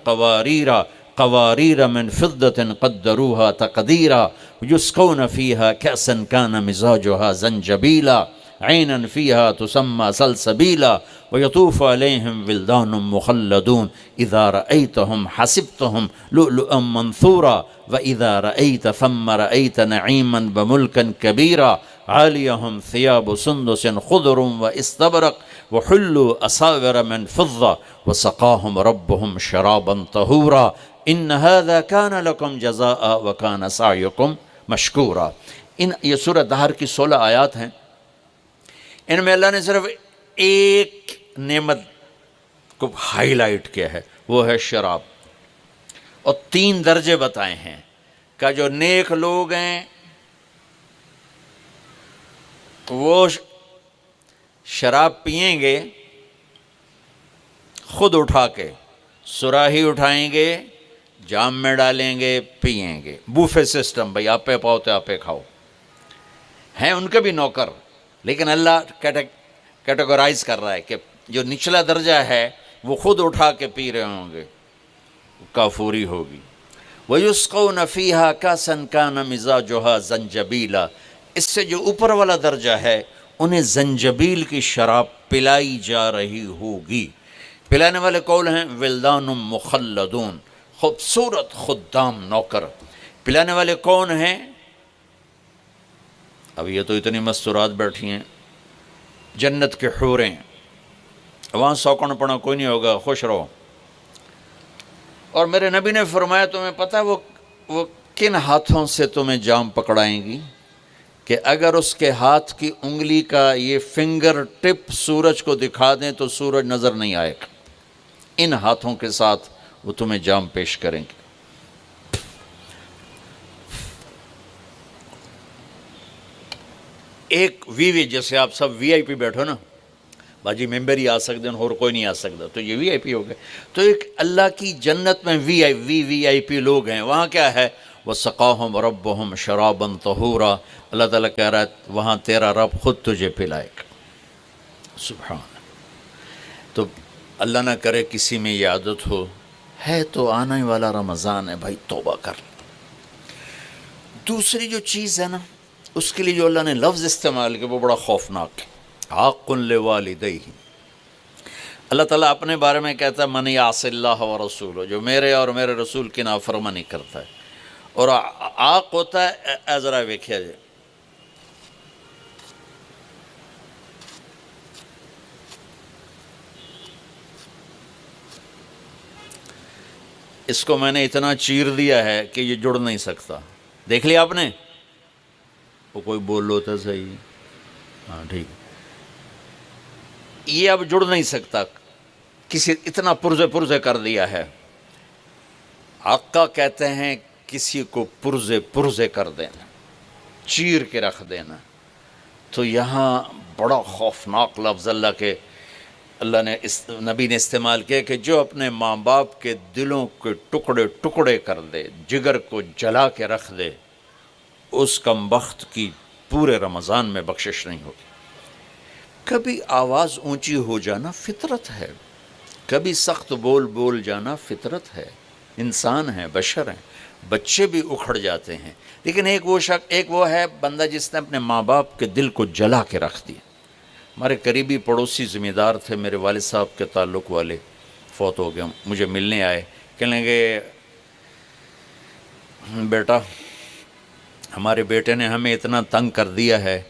قوارير من فضة قدروها تقديرا ويسقون فيها كأسا كان مزاجها زنجبيلا عينا فيها تسمى سلسبيلا ويطوف عليهم ولدان مخلدون إذا رأيتهم حسبتهم لؤلؤا منثورا وإذا رأيت ثم رأيت نعيما وملكا كبيرا عاليهم ثياب سندس خضر واستبرق وحلوا أساور من فضة وسقاهم ربهم شرابا طهورا إن هذا كان لكم جزاء وكان سعيكم مشكورا۔ یہ سورہ دہر کی 16 آیات ہیں، ان میں اللہ نے صرف ایک نعمت کو ہائی لائٹ کیا ہے، وہ ہے شراب، اور 3 درجے بتائے ہیں کہ جو نیک لوگ ہیں وہ شراب پئیں گے خود اٹھا کے، سراہی اٹھائیں گے جام میں ڈالیں گے پئیں گے، بوفے سسٹم، بھائی آپ پہ پاؤ تو آپ پہ کھاؤ، ہیں ان کے بھی نوکر، لیکن اللہ کیٹیگورائز کر رہا ہے کہ جو نچلا درجہ ہے وہ خود اٹھا کے پی رہے ہوں گے، کافوری ہوگی۔ وَيُسْقَوْنَ فِيهَا كَأْسًا كَانَ مِزَاجُهَا زَنْجَبِيلًا، اس سے جو اوپر والا درجہ ہے انہیں زنجبیل کی شراب پلائی جا رہی ہوگی۔ پلانے والے کون ہیں؟ ولدان مخلدون، خوبصورت خدام نوکر۔ پلانے والے کون ہیں؟ اب یہ تو اتنی مستورات بیٹھی ہیں، جنت کے حوریں، وہاں سوکن پڑا کوئی نہیں ہوگا، خوش رہو۔ اور میرے نبی نے فرمایا تمہیں پتہ وہ کن ہاتھوں سے تمہیں جام پکڑائیں گی کہ اگر اس کے ہاتھ کی انگلی کا یہ فنگر ٹپ سورج کو دکھا دیں تو سورج نظر نہیں آئے گا۔ ان ہاتھوں کے ساتھ وہ تمہیں جام پیش کریں گے۔ ایک وی جیسے آپ سب وی آئی پی بیٹھو نا، باجی ممبر ہی آ سکتے ہیں اور کوئی نہیں آ سکتا، تو یہ وی آئی پی ہو گئے۔ تو ایک اللہ کی جنت میں وی آئی پی لوگ ہیں۔ وہاں کیا ہے؟ وَسَقَاهُمْ رَبُّهُمْ شَرَابًا طَهُورًا، اللہ تعالیٰ کہہ رہا ہے وہاں تیرا رب خود تجھے پلائے گا۔ سبحان اللہ۔ تو اللہ نہ کرے کسی میں یہ عادت ہو، ہے تو آنے والا رمضان ہے بھائی، توبہ کر۔ دوسری جو چیز ہے نا، اس کے لیے جو اللہ نے لفظ استعمال کیا وہ بڑا خوفناک ہے، حق لوالدیہ۔ اللہ تعالیٰ اپنے بارے میں کہتا ہے من یعص اللہ ورسولہ، جو میرے اور میرے رسول کی نافرمانی کرتا ہے۔ اور عاق ہوتا ہے، ذرا ویکھیا جائے، اس کو میں نے اتنا چیر دیا ہے کہ یہ جڑ نہیں سکتا۔ دیکھ لیا آپ نے؟ وہ کوئی بول لو تو صحیح، ہاں ٹھیک، یہ اب جڑ نہیں سکتا، کسی اتنا پرزے کر دیا ہے۔ آقا کہتے ہیں کسی کو پرزے کر دینا، چیر کے رکھ دینا۔ تو یہاں بڑا خوفناک لفظ اللہ نے نبی نے استعمال کیا کہ جو اپنے ماں باپ کے دلوں کے ٹکڑے کر دے، جگر کو جلا کے رکھ دے، اس کمبخت کی پورے رمضان میں بخشش نہیں ہوگی۔ کبھی آواز اونچی ہو جانا فطرت ہے، کبھی سخت بول جانا فطرت ہے، انسان ہیں، بشر ہیں، بچے بھی اکھڑ جاتے ہیں۔ لیکن ایک وہ ہے بندہ جس نے اپنے ماں باپ کے دل کو جلا کے رکھ دیا۔ ہمارے قریبی پڑوسی ذمہ دار تھے، میرے والد صاحب کے تعلق والے، فوت ہو گئے، مجھے ملنے آئے، کہنے لگے بیٹا ہمارے بیٹے نے ہمیں اتنا تنگ کر دیا ہے،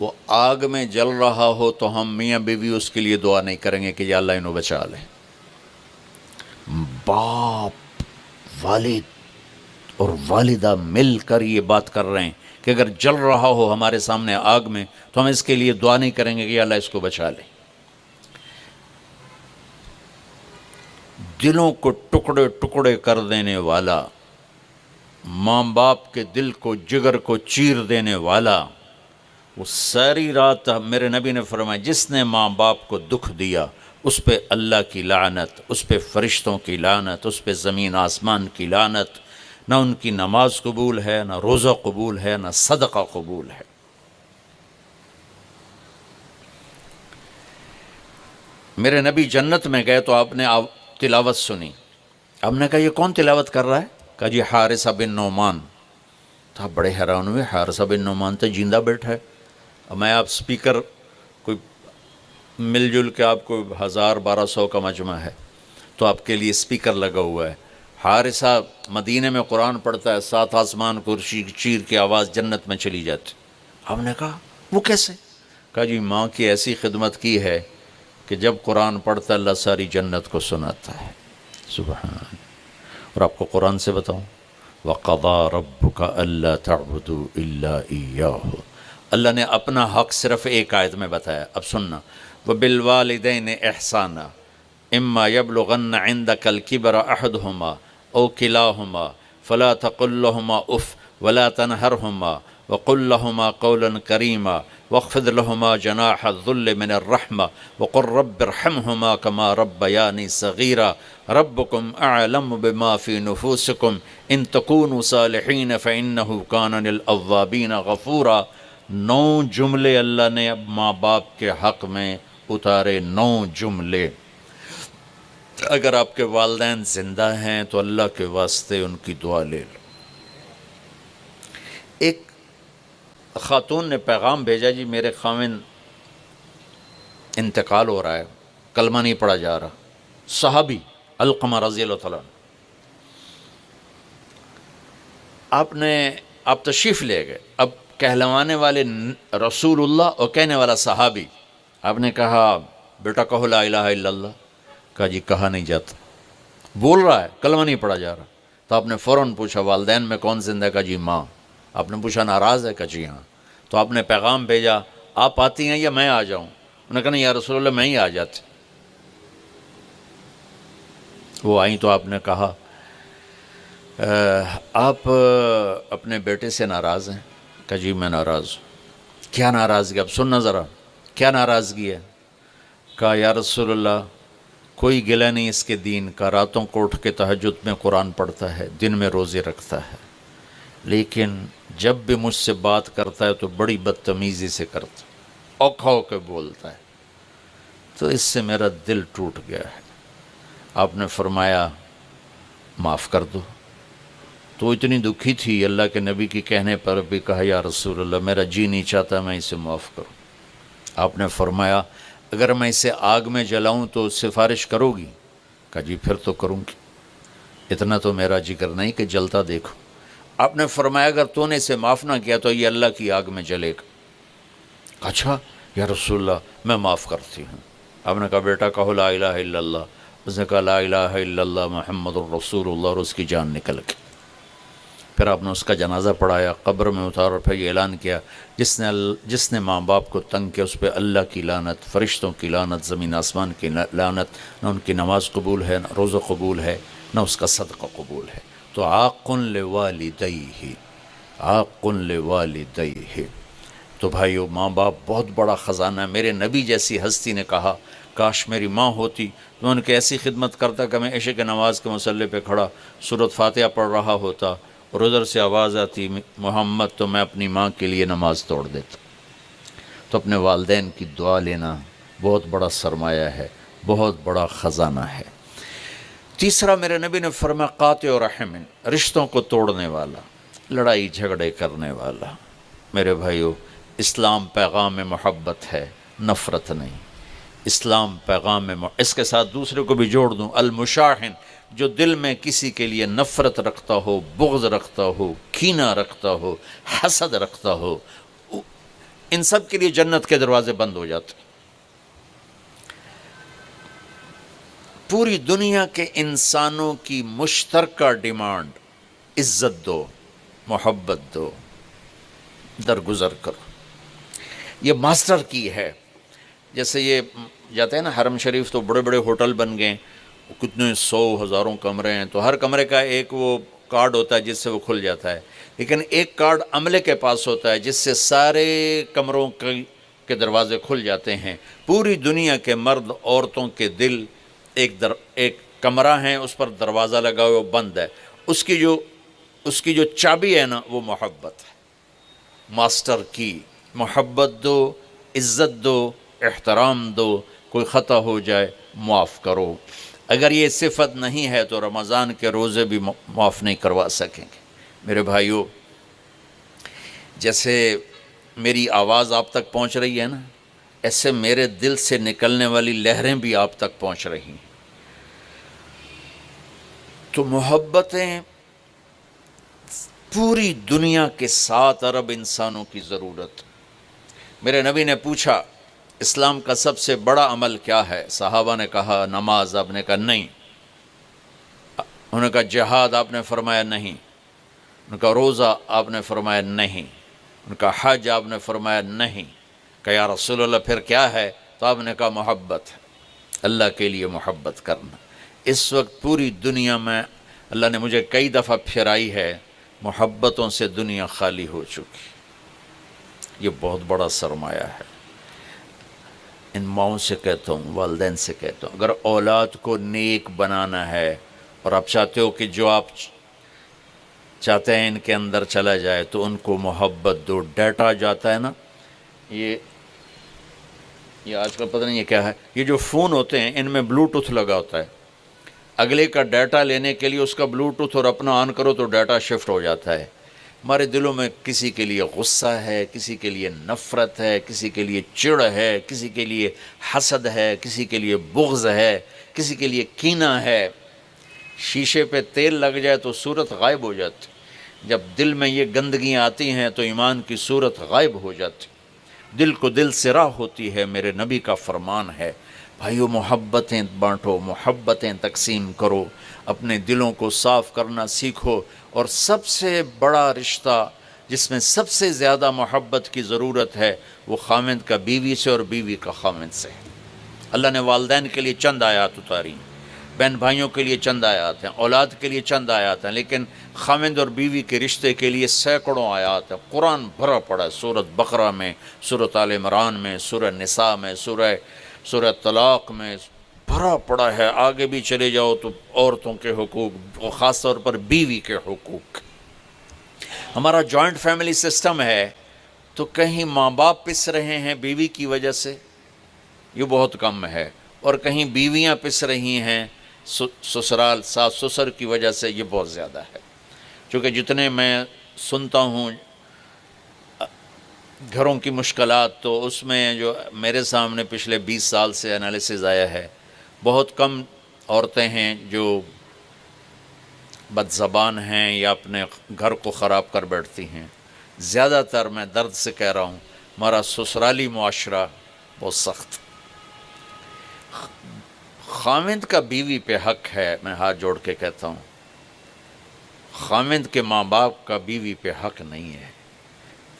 وہ آگ میں جل رہا ہو تو ہم میاں بیوی اس کے لیے دعا نہیں کریں گے کہ یا اللہ انہوں بچا لے۔ باپ، والد اور والدہ مل کر یہ بات کر رہے ہیں کہ اگر جل رہا ہو ہمارے سامنے آگ میں تو ہم اس کے لیے دعا نہیں کریں گے کہ یا اللہ اس کو بچا لے۔ دلوں کو ٹکڑے کر دینے والا، ماں باپ کے دل کو، جگر کو چیر دینے والا، وہ ساری رات میرے نبی نے فرمایا جس نے ماں باپ کو دکھ دیا اس پہ اللہ کی لعنت، اس پہ فرشتوں کی لعنت، اس پہ زمین آسمان کی لعنت، نہ ان کی نماز قبول ہے، نہ روزہ قبول ہے، نہ صدقہ قبول ہے۔ میرے نبی جنت میں گئے تو آپ نے تلاوت سنی، آپ نے کہا یہ کون تلاوت کر رہا ہے؟ کہا جی حارثہ بن نعمان۔ تو آپ بڑے حیران ہوئے، حارثہ بن نعمان تو جیندہ بیٹھا ہے۔ اب میں آپ سپیکر کوئی مل جل کے آپ کو 1000-1200 کا مجمع ہے تو آپ کے لیے سپیکر لگا ہوا ہے۔ حارثہ مدینے میں قرآن پڑھتا ہے، 7 آسمان کرسی چیر کی آواز جنت میں چلی جاتی۔ ہم نے کہا وہ کیسے؟ کہا جی ماں کی ایسی خدمت کی ہے کہ جب قرآن پڑھتا اللہ ساری جنت کو سناتا ہے۔ سبحان۔ اور آپ کو قرآن سے بتاؤں، وَقَضَىٰ رَبُّكَ أَلَّا تَعْبُدُوا إِلَّا إِيَّاهُ، اللہ نے اپنا حق صرف ایک آیت میں بتایا۔ اب سننا، وَبِالْوَالِدَيْنِ إِحْسَانًا إِمَّا يَبْلُغَنَّ عِنْدَكَ الْكِبَرَ أَحَدُهُمَا أَوْ كِلَاهُمَا فَلَا تَقُل لَّهُمَا أُفٍّ وَلَا تَنْهَرْهُمَا وَقُل لَّهُمَا قَوْلًا كَرِيمًا وَاخْفِضْ لَهُمَا جَنَاحَ الذُّلِّ مِنَ الرَّحْمَةِ وَقُل رَّبِّ ارْحَمْهُمَا كَمَا رَبَّيَانِي صَغِيرًا رَبُّكُمْ أَعْلَمُ بِمَا فِي نُفُوسِكُمْ إِن تَكُونُوا صَالِحِينَ فَإِنَّهُ كَانَ لِلْأَوَّابِينَ غَفُورًا۔ 9 جملے اللہ نے اب ماں باپ کے حق میں اتارے، 9 جملے۔ اگر آپ کے والدین زندہ ہیں تو اللہ کے واسطے ان کی دعا لے لو۔ ایک خاتون نے پیغام بھیجا جی میرے خاوند انتقال ہو رہا ہے، کلمہ نہیں پڑھا جا رہا. صحابی علقمہ رضی اللہ تعالیٰ عنہ. آپ تشریف لے گئے. اب کہلوانے والے رسول اللہ اور کہنے والا صحابی. آپ نے کہا بیٹا کہو لا الہ الا اللہ. کہا جی کہا نہیں جاتا. بول رہا ہے کلمہ نہیں پڑھا جا رہا. تو آپ نے فوراً پوچھا والدین میں کون زندہ ہے؟ کہا جی ماں. آپ نے پوچھا ناراض ہے؟ کہا جی ہاں. تو آپ نے پیغام بھیجا آپ آتی ہیں یا میں آ جاؤں؟ انہوں نے کہا نہیں یا رسول اللہ میں ہی آ جاتی. وہ آئیں تو آپ نے کہا آپ اپنے بیٹے سے ناراض ہیں؟ کہا جی میں ناراض ہوں. کیا ناراضگی؟ اب سننا ذرا کیا ناراضگی ہے. کہا یا رسول اللہ کوئی گلہ نہیں اس کے دین کا، راتوں کو اٹھ کے تہجد میں قرآن پڑھتا ہے، دن میں روزے رکھتا ہے، لیکن جب بھی مجھ سے بات کرتا ہے تو بڑی بدتمیزی سے کرتا ہے، اوکھا ہو کے بولتا ہے، تو اس سے میرا دل ٹوٹ گیا ہے. آپ نے فرمایا معاف کر دو. تو اتنی دکھی تھی اللہ کے نبی کی کہنے پر بھی کہا یا رسول اللہ میرا جی نہیں چاہتا میں اسے معاف کروں. آپ نے فرمایا اگر میں اسے آگ میں جلاؤں تو سفارش کرو گی؟ کہا جی پھر تو کروں گی، اتنا تو میرا جگر نہیں کہ جلتا دیکھو. آپ نے فرمایا اگر تو نے اسے معاف نہ کیا تو یہ اللہ کی آگ میں جلے گا. اچھا یا رسول اللہ میں معاف کرتی ہوں. آپ نے کہا بیٹا کہو لا الہ الا اللہ. اس نے کہا لا الہ الا اللہ محمد الرسول اللہ، اور اس کی جان نکل گئی. پھر آپ نے اس کا جنازہ پڑھایا، قبر میں اتارا، اور پھر یہ اعلان کیا جس نے ماں باپ کو تنگ کیا اس پہ اللہ کی لعنت، فرشتوں کی لعنت، زمین آسمان کی لعنت. نہ ان کی نماز قبول ہے، نہ روزہ قبول ہے، نہ اس کا صدقہ قبول ہے. تو عاق لوالدیہ، عاق لوالدیہ. تو بھائیو ماں باپ بہت بڑا خزانہ ہے. میرے نبی جیسی ہستی نے کہا کاش میری ماں ہوتی تو میں ان کی ایسی خدمت کرتا کہ میں عشاء کی نماز کے مصلی پہ کھڑا سورۃ فاتحہ پڑھ رہا ہوتا اور ادھر سے آواز آتی محمد، تو میں اپنی ماں کے لیے نماز توڑ دیتا. تو اپنے والدین کی دعا لینا بہت بڑا سرمایہ ہے، بہت بڑا خزانہ ہے. تیسرا میرے نبی نے فرمایا قاطع رحم، رشتوں کو توڑنے والا، لڑائی جھگڑے کرنے والا. میرے بھائیو اسلام پیغام محبت ہے، نفرت نہیں. اسلام پیغام اس کے ساتھ دوسرے کو بھی جوڑ دوں، المشاحن، جو دل میں کسی کے لیے نفرت رکھتا ہو، بغض رکھتا ہو، کینہ رکھتا ہو، حسد رکھتا ہو، ان سب کے لیے جنت کے دروازے بند ہو جاتے. پوری دنیا کے انسانوں کی مشترکہ ڈیمانڈ عزت دو، محبت دو، درگزر کرو. یہ ماسٹر کی ہے. جیسے یہ جاتے ہیں نا حرم شریف، تو بڑے بڑے ہوٹل بن گئے، کتنے 100 ہزاروں کمرے ہیں، تو ہر کمرے کا ایک وہ کارڈ ہوتا ہے جس سے وہ کھل جاتا ہے، لیکن ایک کارڈ عملے کے پاس ہوتا ہے جس سے سارے کمروں کے دروازے کھل جاتے ہیں. پوری دنیا کے مرد عورتوں کے دل ایک کمرہ ہیں، اس پر دروازہ لگا ہوا بند ہے، اس کی جو چابی ہے نا وہ محبت ہے. ماسٹر کی محبت دو، عزت دو، احترام دو، کوئی خطا ہو جائے معاف کرو. اگر یہ صفت نہیں ہے تو رمضان کے روزے بھی معاف نہیں کروا سکیں گے. میرے بھائیو جیسے میری آواز آپ تک پہنچ رہی ہے نا، ایسے میرے دل سے نکلنے والی لہریں بھی آپ تک پہنچ رہی ہیں. تو محبتیں پوری دنیا کے 7 ارب انسانوں کی ضرورت. میرے نبی نے پوچھا اسلام کا سب سے بڑا عمل کیا ہے؟ صحابہ نے کہا نماز. آپ نے کہا نہیں. انہوں نے کہا جہاد. آپ نے فرمایا نہیں. انہوں نے کہا روزہ. آپ نے فرمایا نہیں. انہوں نے کہا حج. آپ نے فرمایا نہیں. کہا یا رسول اللہ پھر کیا ہے؟ تو آپ نے کہا محبت ہے، اللہ کے لیے محبت کرنا. اس وقت پوری دنیا میں اللہ نے مجھے کئی دفعہ پھرائی ہے، محبتوں سے دنیا خالی ہو چکی. یہ بہت بڑا سرمایہ ہے. ان ماؤں سے کہتا ہوں، والدین سے کہتا ہوں، اگر اولاد کو نیک بنانا ہے اور آپ چاہتے ہو کہ جو آپ چاہتے ہیں ان کے اندر چلا جائے تو ان کو محبت دو. ڈیٹا جاتا ہے نا، یہ آج کل پتہ نہیں یہ کیا ہے، یہ جو فون ہوتے ہیں ان میں بلوٹوتھ لگا ہوتا ہے. اگلے کا ڈیٹا لینے کے لیے اس کا بلوٹوتھ اور اپنا آن کرو تو ڈیٹا شفٹ ہو جاتا ہے. ہمارے دلوں میں کسی کے لیے غصہ ہے، کسی کے لیے نفرت ہے، کسی کے لیے چڑ ہے، کسی کے لیے حسد ہے، کسی کے لیے بغض ہے، کسی کے لیے کینہ ہے۔ شیشے پہ تیل لگ جائے تو صورت غائب ہو جاتی، جب دل میں یہ گندگیاں آتی ہیں تو ایمان کی صورت غائب ہو جاتی۔ دل کو دل سے راہ ہوتی ہے، میرے نبی کا فرمان ہے۔ بھائیو، محبتیں بانٹو، محبتیں تقسیم کرو، اپنے دلوں کو صاف کرنا سیکھو۔ اور سب سے بڑا رشتہ جس میں سب سے زیادہ محبت کی ضرورت ہے وہ خامند کا بیوی سے اور بیوی کا خامند سے۔ اللہ نے والدین کے لیے چند آیات اتاری، بہن بھائیوں کے لیے چند آیات ہیں، اولاد کے لیے چند آیات ہیں، لیکن خامند اور بیوی کے رشتے کے لیے سینکڑوں آیات ہیں۔ قرآن بھرا پڑا ہے، سورۃ بقرہ میں، سورۃ آل عمران میں، سورہ نساء میں، سورہ طلاق میں بھرا پڑا ہے۔ آگے بھی چلے جاؤ تو عورتوں کے حقوق، اور خاص طور پر بیوی کے حقوق۔ ہمارا جوائنٹ فیملی سسٹم ہے تو کہیں ماں باپ پس رہے ہیں بیوی کی وجہ سے، یہ بہت کم ہے، اور کہیں بیویاں پس رہی ہیں سسرال ساس سسر کی وجہ سے، یہ بہت زیادہ ہے۔ چونکہ جتنے میں سنتا ہوں گھروں کی مشکلات، تو اس میں جو میرے سامنے پچھلے 20 سال سے انالیسز آیا ہے، بہت کم عورتیں ہیں جو بد زبان ہیں یا اپنے گھر کو خراب کر بیٹھتی ہیں۔ زیادہ تر، میں درد سے کہہ رہا ہوں، ہمارا سسرالی معاشرہ بہت سخت۔ خامند کا بیوی پہ حق ہے، میں ہاتھ جوڑ کے کہتا ہوں، خامند کے ماں باپ کا بیوی پہ حق نہیں ہے۔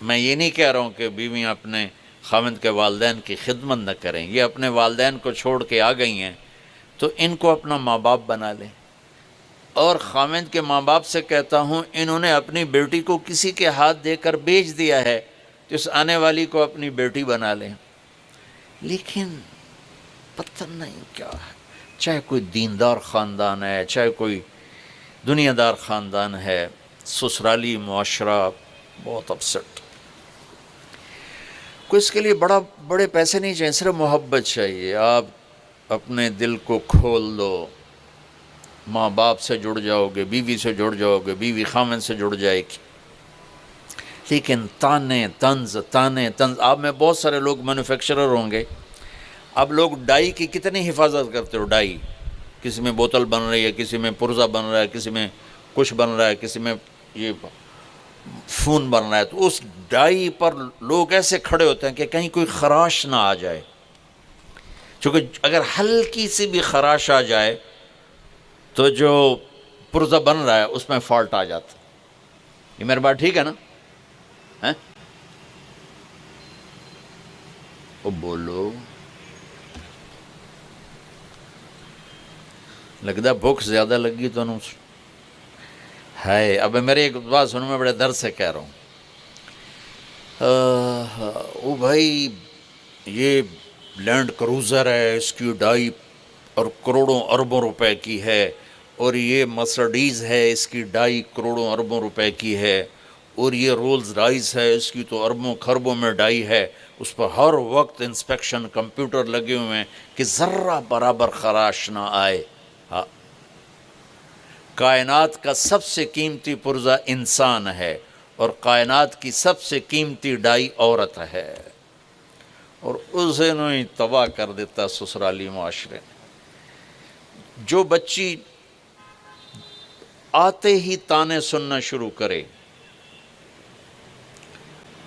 میں یہ نہیں کہہ رہا ہوں کہ بیویاں اپنے خامند کے والدین کی خدمت نہ کریں، یہ اپنے والدین کو چھوڑ کے آ گئی ہیں تو ان کو اپنا ماں باپ بنا لیں۔ اور خامند کے ماں باپ سے کہتا ہوں، انہوں نے اپنی بیٹی کو کسی کے ہاتھ دے کر بیچ دیا ہے، تو اس آنے والی کو اپنی بیٹی بنا لیں۔ لیکن پتہ نہیں کیا ہے، چاہے کوئی دیندار خاندان ہے، چاہے کوئی دنیا دار خاندان ہے، سسرالی معاشرہ بہت اپسٹ۔ کوئی اس کے لیے بڑے پیسے نہیں چاہیے، صرف محبت چاہیے۔ آپ اپنے دل کو کھول دو، ماں باپ سے جڑ جاؤ گے، بیوی سے جڑ جاؤ گے، بیوی خامن سے جڑ جائے گی۔ لیکن تانے طنز، آپ میں بہت سارے لوگ مینوفیکچرر ہوں گے، اب لوگ ڈائی کی کتنی حفاظت کرتے ہو؟ ڈائی، کسی میں بوتل بن رہی ہے، کسی میں پرزہ بن رہا ہے، کسی میں کچھ بن رہا ہے، کسی میں یہ فون بن رہا ہے، تو اس ڈائی پر لوگ ایسے کھڑے ہوتے ہیں کہ کہیں کوئی خراش نہ آ جائے، چونکہ اگر ہلکی سی بھی خراش آ جائے تو جو پرزہ بن رہا ہے اس میں فالٹ آ جاتا۔ یہ میری بات ٹھیک ہے نا؟ وہ بولو، لگتا بھوک زیادہ لگی تو انہوں ہے۔ اب میرے ایک بات سنو، میں بڑے درد سے کہہ رہا ہوں، او بھائی، یہ لینڈ کروزر ہے، اس کی ڈائی اور کروڑوں اربوں روپے کی ہے، اور یہ مرسڈیز ہے، اس کی ڈائی کروڑوں اربوں روپے کی ہے، اور یہ رولز رائس ہے، اس کی تو اربوں خربوں میں ڈائی ہے، اس پر ہر وقت انسپیکشن کمپیوٹر لگے ہوئے ہیں کہ ذرہ برابر خراش نہ آئے۔ ہاں، کائنات کا سب سے قیمتی پرزہ انسان ہے، اور کائنات کی سب سے قیمتی ڈائی عورت ہے، اور اسے انہوں نے تباہ کر دیتا سسرالی معاشرے۔ جو بچی آتے ہی تانے سننا شروع کرے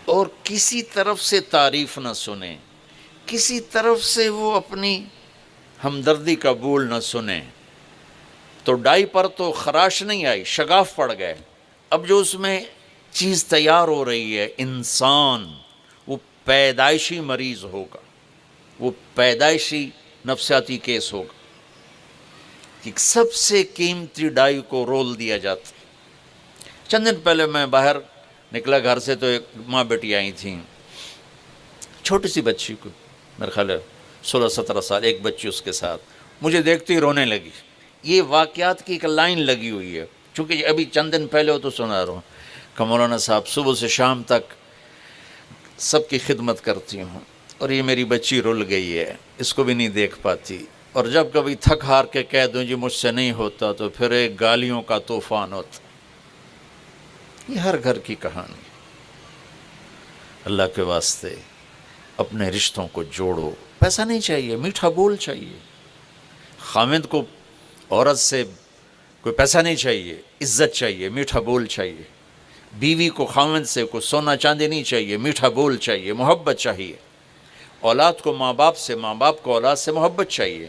اور کسی طرف سے تعریف نہ سنے، کسی طرف سے وہ اپنی ہمدردی کا بول نہ سنے، تو ڈائی پر تو خراش نہیں آئی، شگاف پڑ گئے۔ اب جو اس میں چیز تیار ہو رہی ہے، انسان، وہ پیدائشی مریض ہوگا، وہ پیدائشی نفسیاتی کیس ہوگا کہ سب سے قیمتی ڈائی کو رول دیا جاتا۔ چند دن پہلے میں باہر نکلا گھر سے، تو ایک ماں بیٹی آئی تھیں، چھوٹی سی بچی کو، میرے خیال ہے 16-17 سال، ایک بچی اس کے ساتھ، مجھے دیکھتی رونے لگی۔ یہ واقعات کی ایک لائن لگی ہوئی ہے، چونکہ ابھی چند دن پہلے ہو تو سنا رہا ہوں کہ مولانا صاحب صبح سے شام تک سب کی خدمت کرتی ہوں، اور یہ میری بچی رل گئی ہے، اس کو بھی نہیں دیکھ پاتی، اور جب کبھی تھک ہار کے کہہ دوں جی مجھ سے نہیں ہوتا، تو پھر ایک گالیوں کا طوفان ہوتا۔ یہ ہر گھر کی کہانی ہے۔ اللہ کے واسطے اپنے رشتوں کو جوڑو، پیسہ نہیں چاہیے، میٹھا بول چاہیے۔ خاوند کو عورت سے کوئی پیسہ نہیں چاہیے، عزت چاہیے، میٹھا بول چاہیے۔ بیوی کو خاوند سے کوئی سونا چاندی نہیں چاہیے، میٹھا بول چاہیے، محبت چاہیے۔ اولاد کو ماں باپ سے، ماں باپ کو اولاد سے محبت چاہیے۔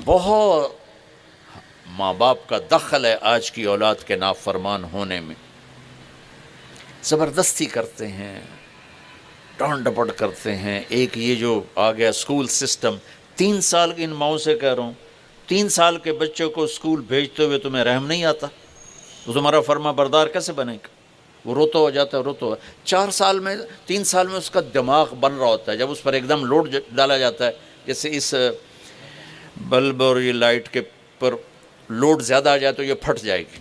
بہت ماں باپ کا دخل ہے آج کی اولاد کے نافرمان ہونے میں، زبردستی کرتے ہیں، ڈانٹ ڈپٹ کرتے ہیں۔ ایک یہ جو آ گیا اسکول سسٹم، 3 سال کی ان ماؤں سے کہہ رہا ہوں، 3 سال کے بچے کو اسکول بھیجتے ہوئے تمہیں رحم نہیں آتا؟ وہ تمہارا فرما بردار کیسے بنے گا؟ وہ روتا ہو جاتا ہے، روتا ہو۔ 4 سال میں، 3 سال میں اس کا دماغ بن رہا ہوتا ہے، جب اس پر ایک دم لوڈ ڈالا جاتا ہے، جیسے اس بلب اور یہ لائٹ کے پر لوڈ زیادہ آ جائے تو یہ پھٹ جائے گی۔